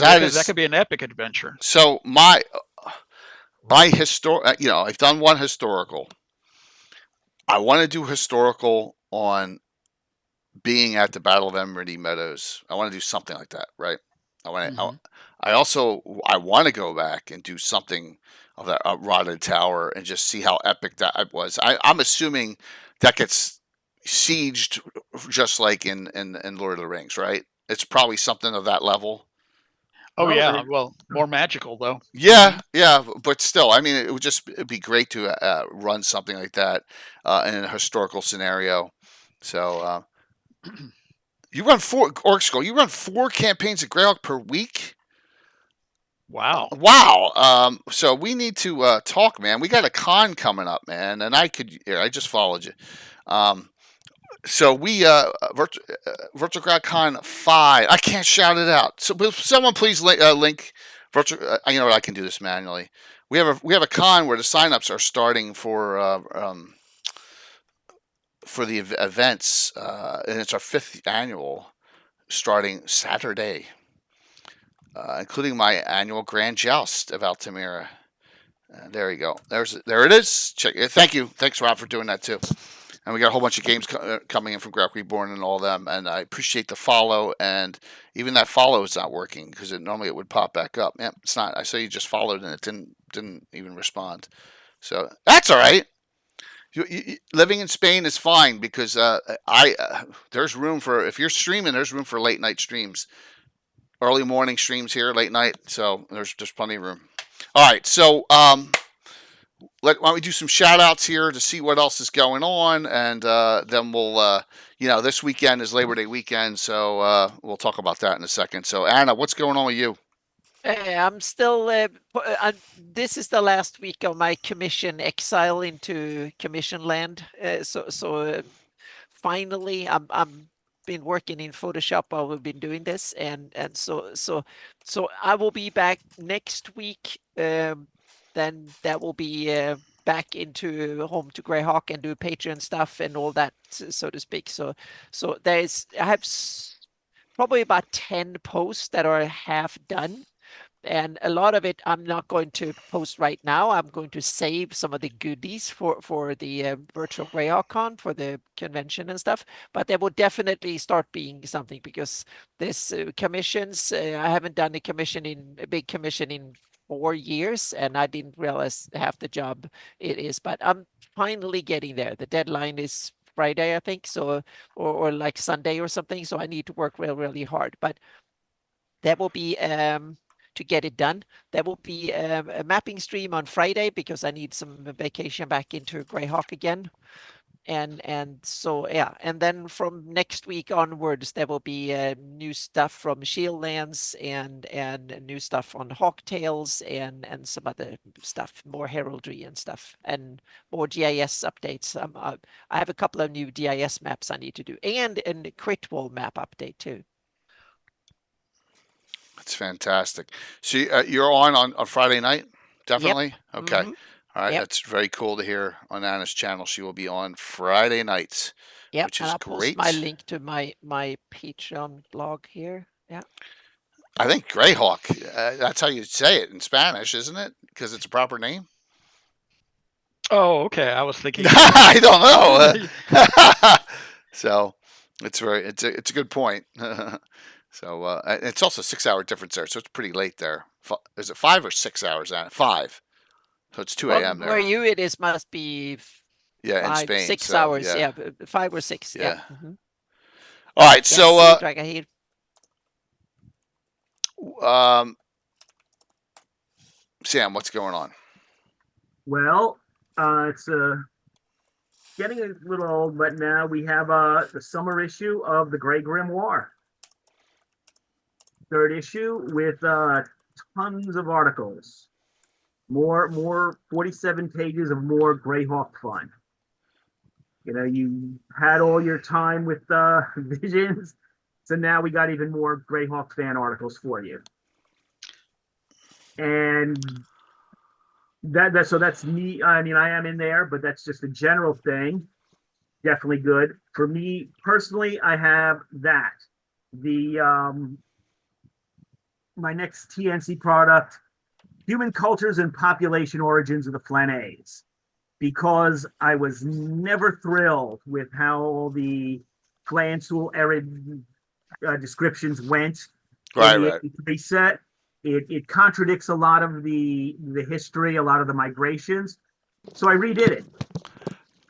could be an epic adventure. So my I've done one historical. I want to do historical on being at the Battle of Emerald Meadows. I want to do something like that, right? I want to go back and do something of that Rotted Tower and just see how epic that was. I'm assuming that gets sieged just like in Lord of the Rings, right? It's probably something of that level. Oh Well, yeah, well, more magical though. Yeah, yeah, but still, I mean, it would just it'd be great to run something like that in a historical scenario. So you run Orc Skull. You run 4 campaigns of Greyhawk per week. Wow. Wow. So we need to talk, man. We got a con coming up, man, and I just followed you. So we Virtual Grad Con 5. I can't shout it out. So will someone please link virtual. You know what? I can do this manually. We have a con where the signups are starting for the events, and it's our 5th annual, starting Saturday, including my annual Grand Joust of Altamira. There you go. There it is. Check it. Thank you. Thanks, Rob, for doing that too. And we got a whole bunch of games coming in from Greyhawk Reborn and all them. And I appreciate the follow. And even that follow is not working because normally it would pop back up. Yeah, it's not. I saw you just followed and it didn't even respond. So that's all right. Living in Spain is fine because there's room for, if you're streaming, there's room for late night streams, early morning streams here, late night. So there's plenty of room. All right, so why don't we do some shout outs here to see what else is going on, and then we'll, this weekend is Labor Day weekend, so we'll talk about that in a second. So, Anna, what's going on with you? I'm still. This is the last week of my commission exile into commission land. So finally, I'm been working in Photoshop while we've been doing this, and so I will be back next week. Then that will be back into home to Greyhawk and do Patreon stuff and all that, so to speak. So I have probably about 10 posts that are half done. And a lot of it I'm not going to post right now. I'm going to save some of the goodies for the virtual Greyhawk Con, for the convention and stuff. But there will definitely start being something, because this commissions, I haven't done a big commission in 4 years, and I didn't realize half the job it is. But I'm finally getting there. The deadline is Friday, I think, so or like Sunday or something. So I need to work really hard. But that will be to get it done. There will be a mapping stream on Friday because I need some vacation back into Greyhawk again. And so, yeah. And then from next week onwards, there will be new stuff from Shieldlands and new stuff on Hawktails and some other stuff, more heraldry and stuff, and more GIS updates. I have a couple of new GIS maps I need to do, and a crit wall map update too. That's fantastic. So you're on Friday night, definitely. Yep. Okay. Mm-hmm. All right. Yep. That's very cool to hear on Anna's channel. She will be on Friday nights, which is and I'll great. post my link to my Patreon blog here. Yeah. I think Greyhawk. That's how you say it in Spanish, isn't it? Because it's a proper name. Oh, okay. I was thinking. I don't know. So it's a good point. So it's also 6-hour difference there, so it's pretty late there. Is it 5 or 6 hours? 5. So it's 2 a.m. there. Where you it is must be in Spain. 6 hours. Yeah. 5 or 6. Yeah. Mm-hmm. All right. So Sam, what's going on? Well, it's getting a little old, but now we have the summer issue of the Grey Grimoire. 3rd issue with tons of articles. More 47 pages of more Greyhawk fun. You had all your time with Visions, so now we got even more Greyhawk fan articles for you. And so that's me. I mean, I am in there, but that's just a general thing. Definitely good. For me personally, I have that. My next TNC product, Human Cultures and Population Origins of the Flanays, because I was never thrilled with how the Flansul Arid descriptions went. Right. Reset. It contradicts a lot of the history, a lot of the migrations. So I redid it.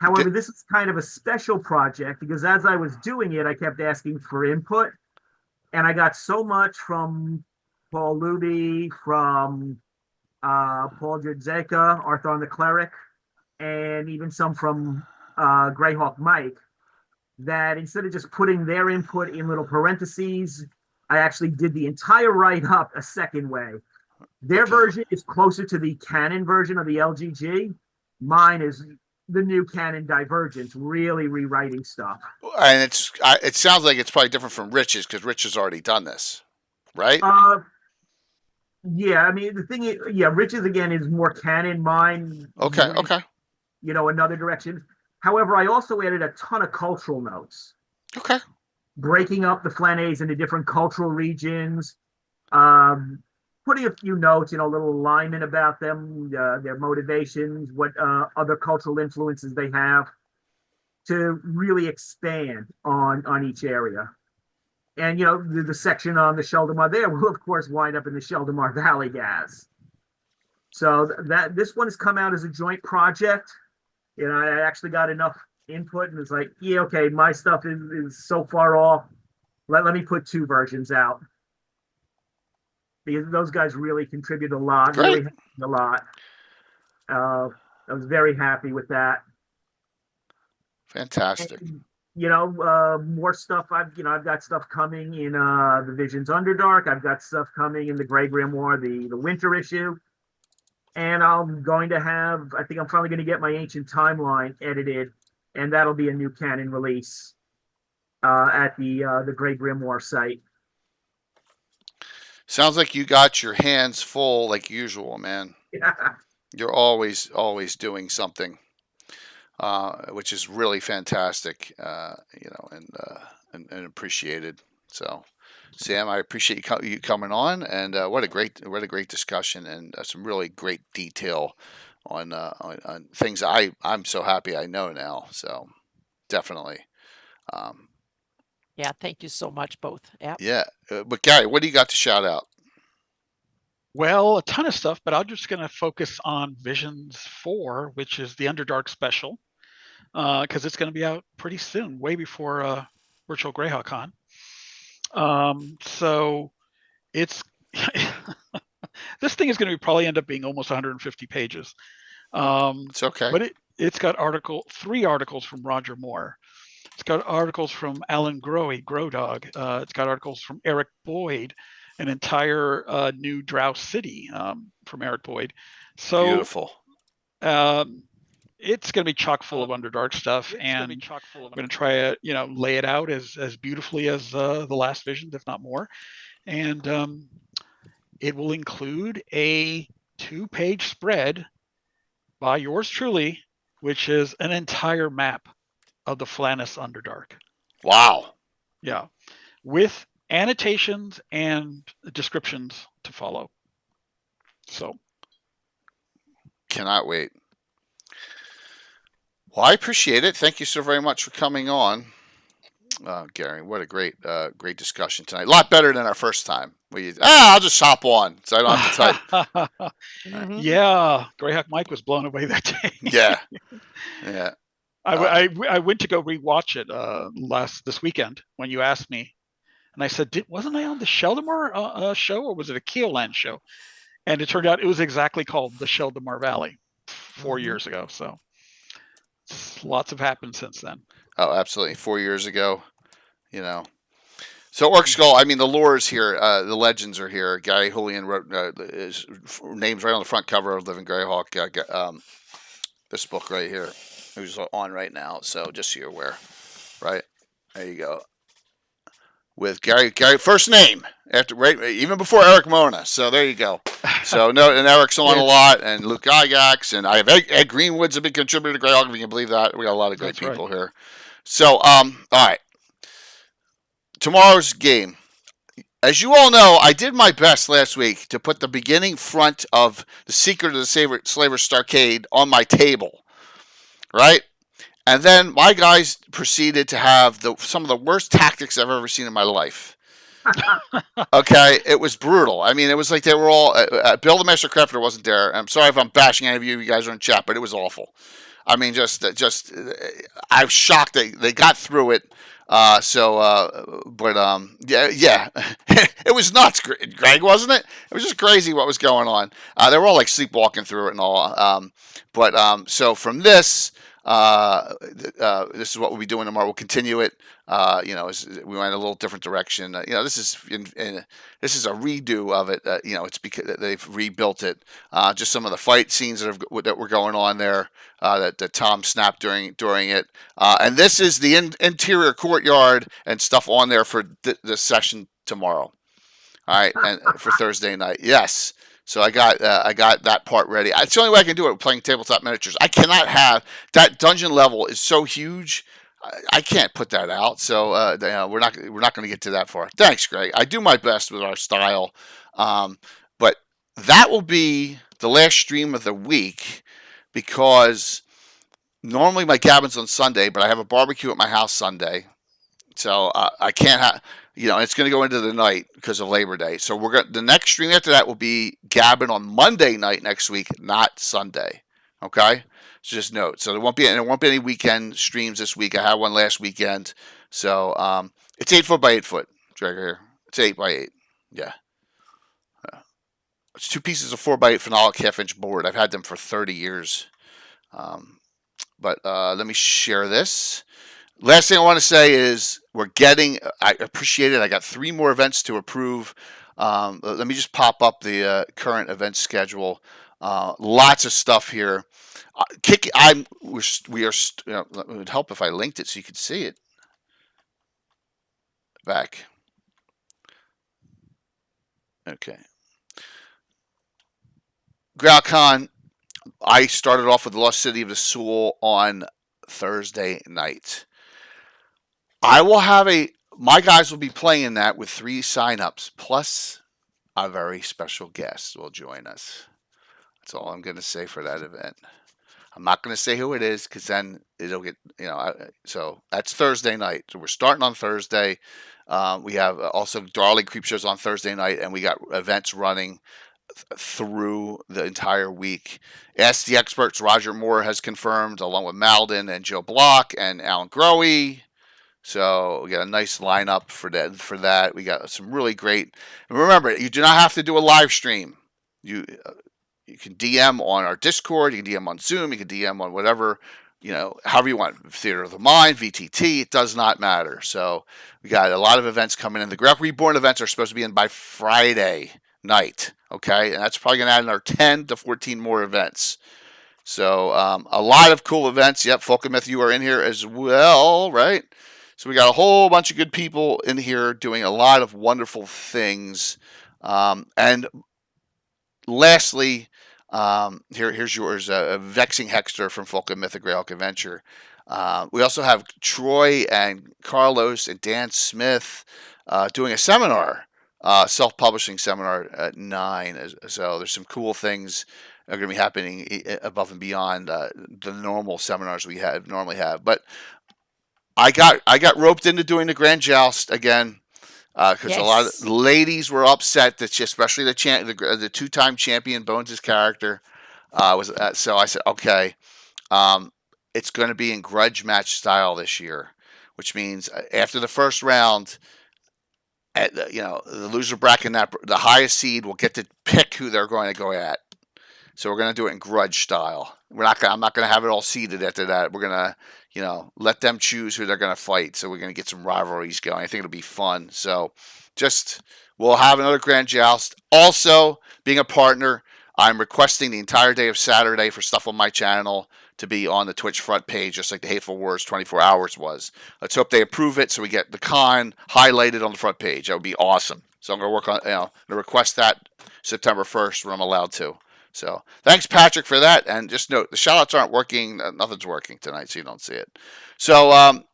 However, this is kind of a special project because as I was doing it, I kept asking for input, and I got so much from Paul Luby, from Paul Jadzeka, Arthur the Cleric, and even some from GREYHAWK Mike, that instead of just putting their input in little parentheses, I actually did the entire write-up a second way. Their version is closer to the canon version of the LGG. Mine is the new canon Divergence, really rewriting stuff. And it sounds like it's probably different from Rich's, because Rich has already done this, right? Yeah, I mean, the thing is, Rich's again is more canon. Mine, Okay. Another direction. However, I also added a ton of cultural notes. Okay. Breaking up the Flanays into different cultural regions, putting a few notes, little alignment about them, their motivations, what other cultural influences they have, to really expand on each area. And the section on the Sheldomar there will of course wind up in the Sheldomar Valley gas. So that this one has come out as a joint project. I actually got enough input, and it's like, yeah, okay, my stuff is so far off. Let me put two versions out, because those guys really contribute a lot. Great. Really a lot. I was very happy with that. Fantastic. And, more stuff. I've got stuff coming in the Visions Underdark. I've got stuff coming in the Grey Grimoire, the winter issue. And I'm going to have, I think I'm probably going to get my Ancient Timeline edited, and that'll be a new canon release at the Grey Grimoire site. Sounds like you got your hands full like usual, man. Yeah. You're always doing something, which is really fantastic, and appreciated. So, Sam, I appreciate you coming on, and what a great discussion, and some really great detail on things I'm so happy I know now. So, definitely. Yeah, thank you so much, both. Yeah, but Gary, what do you got to shout out? Well, a ton of stuff, but I'm just going to focus on Visions 4, which is the Underdark special, because it's going to be out pretty soon, way before Virtual GREYHAWK Con. So it's this thing is going to probably end up being almost 150 pages. It's okay, but it's got 3 articles from Roger Moore. It's got articles from Alan Grodog. It's got articles from Eric Boyd, an entire new Drow City from Eric Boyd. So beautiful. It's going to be chock full of Underdark stuff, and I'm going to try to lay it out as beautifully as the last Visions, if not more. And it will include a 2-page spread by yours truly, which is an entire map of the Flannis Underdark. Wow. Yeah, with annotations and descriptions to follow. So, cannot wait. Well, I appreciate it. Thank you so very much for coming on, Gary. What a great discussion tonight. A lot better than our first time. I'll just hop on, so I don't have to type. Yeah, GREYHAWK Mike was blown away that day. Yeah. I went to go rewatch it this weekend when you asked me, and I said, wasn't I on the Sheldomar show, or was it a Keoland show? And it turned out it was exactly called the Sheldomar Valley 4 years ago. So lots have happened since then. Oh, absolutely. 4 years ago, So Orc Skull, I mean, the lore is here. The legends are here. Gary Julian wrote his name's right on the front cover of Living GREYHAWK. This book right here, who's on right now. So just so you're aware, right? There you go. With Gary first name even before Eric Mona. So there you go. So and Eric's on a lot, and Luke Gygax, and I have Ed Greenwood's a big contributor to GREYHAWK, if you can believe that. We got a lot of great people here. So all right. Tomorrow's game. As you all know, I did my best last week to put the beginning front of The Secret of the Slaver Starcade on my table, right? And then my guys proceeded to have some of the worst tactics I've ever seen in my life. Okay, it was brutal. I mean, it was like they were all Bill the Master Crafter wasn't there. I'm sorry if I'm bashing any of you. You guys are in chat, but it was awful. I mean, I'm shocked they got through it. Yeah, it was nuts, Greg, wasn't it? It was just crazy what was going on. They were all like sleepwalking through it and all. So from this, this is what we'll be doing tomorrow. We'll continue it. We went a little different direction. This is this is a redo of it. It's because they've rebuilt it. Just some of the fight scenes that were going on there that Tom snapped during it. And this is the interior courtyard and stuff on there for the session tomorrow. All right, and for Thursday night. Yes. So I got that part ready. It's the only way I can do it with playing tabletop miniatures. I cannot have that dungeon level is so huge. I can't put that out. So we're not going to get to that far. Thanks, Greg. I do my best with our style, but that will be the last stream of the week because normally my cabin's on Sunday, but I have a barbecue at my house Sunday, so I can't have. It's going to go into the night because of Labor Day. So the next stream after that will be Gabbin on Monday night next week, not Sunday. Okay, so just note. So there won't be any weekend streams this week. I had one last weekend. So it's 8 foot by 8 foot. Right here. It's 8 by 8. Yeah. It's 2 pieces of 4 by 8 phenolic half-inch board. I've had them for 30 years. But let me share this. Last thing I want to say is I appreciate it. I got 3 more events to approve. Let me just pop up the current event schedule. Lots of stuff here. It would help if I linked it so you could see it. Back. Okay. GreyHawk, I started off with the Lost City of the Soul on Thursday night. I will have my guys will be playing that with 3 signups, plus a very special guest will join us. That's all I'm going to say for that event. I'm not going to say who it is because then it'll get, so that's Thursday night. So we're starting on Thursday. We have also Darling Creepshows on Thursday night, and we got events running through the entire week. Ask the Experts, Roger Moore has confirmed, along with Malden and Joe Block and Alan Growy. So we got a nice lineup for that. We got some really great. And remember, you do not have to do a live stream. You can DM on our Discord. You can DM on Zoom. You can DM on whatever, however you want. Theater of the Mind, VTT. It does not matter. So we got a lot of events coming in. The GreyHawk Reborn events are supposed to be in by Friday night. Okay, and that's probably going to add another 10 to 14 more events. So a lot of cool events. Yep, Folk and Myth, you are in here as well, right? So we got a whole bunch of good people in here doing a lot of wonderful things. And lastly, here's yours, Vexing Hexter from Folk and Myth, a GreyHawk Adventure. We also have Troy and Carlos and Dan Smith doing a seminar, self-publishing seminar at 9. So there's some cool things that are going to be happening above and beyond the normal seminars we normally have. But I got roped into doing the Grand Joust again because a lot of ladies were upset that especially the 2-time champion Bones' character was. So I said, okay, it's going to be in grudge match style this year, which means after the first round, the loser bracket, the highest seed will get to pick who they're going to go at. So we're going to do it in grudge style. I'm not going to have it all seeded after that. We're going to, let them choose who they're going to fight. So we're going to get some rivalries going. I think it'll be fun. So we'll have another Grand Joust. Also, being a partner, I'm requesting the entire day of Saturday for stuff on my channel to be on the Twitch front page, just like the Hateful Wars 24 Hours was. Let's hope they approve it so we get the con highlighted on the front page. That would be awesome. So I'm going to work on, I'm going to request that September 1st when I'm allowed to. So thanks, Patrick, for that. And just note, the shoutouts aren't working. Nothing's working tonight, so you don't see it. So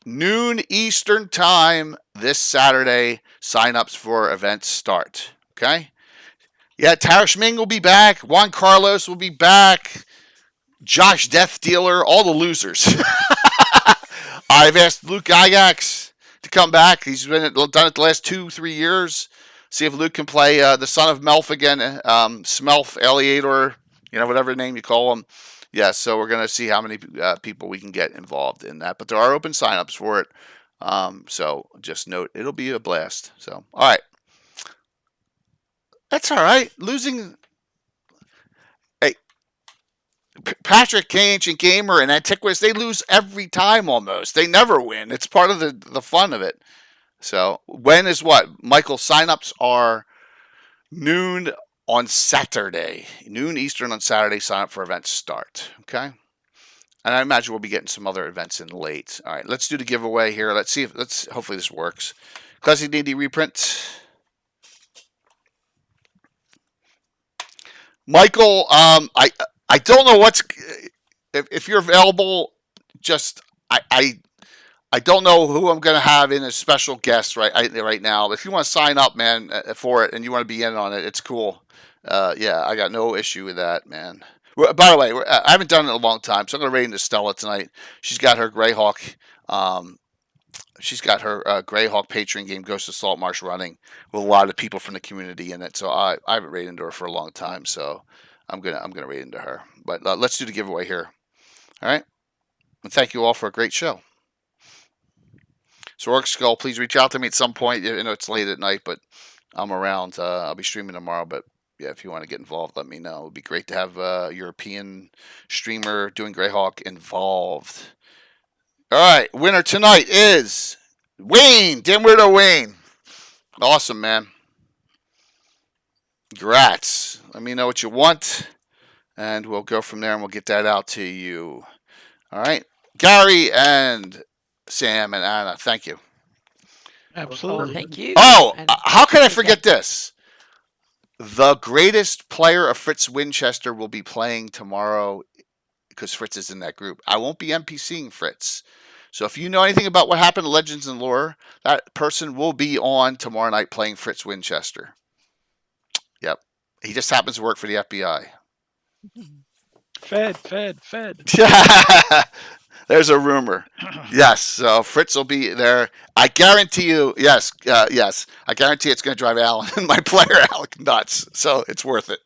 noon Eastern time this Saturday, signups for events start. Okay? Yeah, Tarish Ming will be back. Juan Carlos will be back. Josh Death Dealer, all the losers. I've asked Luke Gygax to come back. He's done it the last 2-3 years. See if Luke can play the son of Melf again, Smelf, Alliator, whatever name you call him. Yeah, so we're gonna see how many people we can get involved in that, but there are open signups for it. So just note it'll be a blast. So all right, that's all right. Losing, hey, Patrick, K Ancient Gamer, and Antiquist, they lose every time almost. They never win. It's part of the fun of it. So when is what? Michael, signups are noon on Saturday, noon Eastern on Saturday. Sign up for events start. Okay. And I imagine we'll be getting some other events in late. All right, let's do the giveaway here. Let's see if hopefully this works. Classic D&D reprint. Michael, I don't know what's if you're available. Just I don't know who I'm gonna have in as special guest right now. If you want to sign up, man, for it, and you want to be in on it, it's cool. Yeah, I got no issue with that, man. By the way, I haven't done it in a long time, so I'm going to raid into Stella tonight. She's got her GREYHAWK. She's got her GREYHAWK Patreon game, Ghost of Salt Marsh, running with a lot of people from the community in it. So I haven't raided into her for a long time, so I'm gonna raid into her. But let's do the giveaway here. All right, and thank you all for a great show. So Orc Skull, please reach out to me at some point. You know it's late at night, but I'm around. I'll be streaming tomorrow, but. Yeah, if you want to get involved, let me know. It would be great to have a European streamer doing GREYHAWK involved. All right, winner tonight is Wayne. Damn weirdo Wayne. Awesome, man. Congrats. Let me know what you want, and we'll go from there, and we'll get that out to you. All right, Gary and Sam and Anna, thank you. Absolutely. Thank you. Oh, And how can I forget this? The greatest player of Fritz Winchester will be playing tomorrow because Fritz is in that group. I won't be NPCing Fritz. So if you know anything about what happened to Legends and Lore, that person will be on tomorrow night playing Fritz Winchester. Yep. He just happens to work for the FBI. Fed. There's a rumor. Yes, so Fritz will be there. I guarantee you, yes. I guarantee it's going to drive Alan and my player Alec nuts. So it's worth it.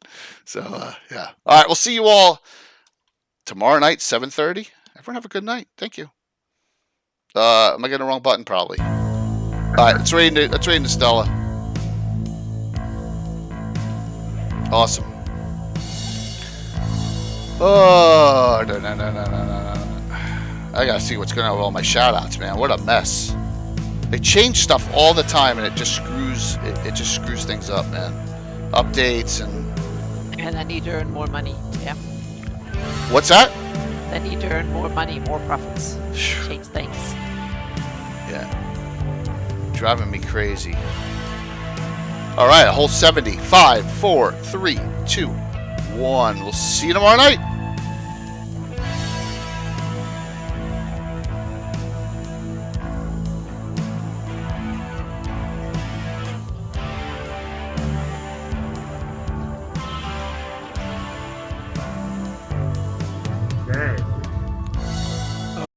So, yeah. All right, we'll see you all tomorrow night, 7:30. Everyone have a good night. Thank you. Am I getting the wrong button? Probably. All right, let's raid into Stella. Awesome. Oh, no. I gotta see what's going on with all my shoutouts, man. What a mess. They change stuff all the time, and it just screws. It just screws things up, man. Updates and I need to earn more money. Yeah. What's that? I need to earn more money, more profits. Change things. Yeah. Driving me crazy. All right, a whole 70. 5, 4, 3, 2, 1. We'll see you tomorrow night.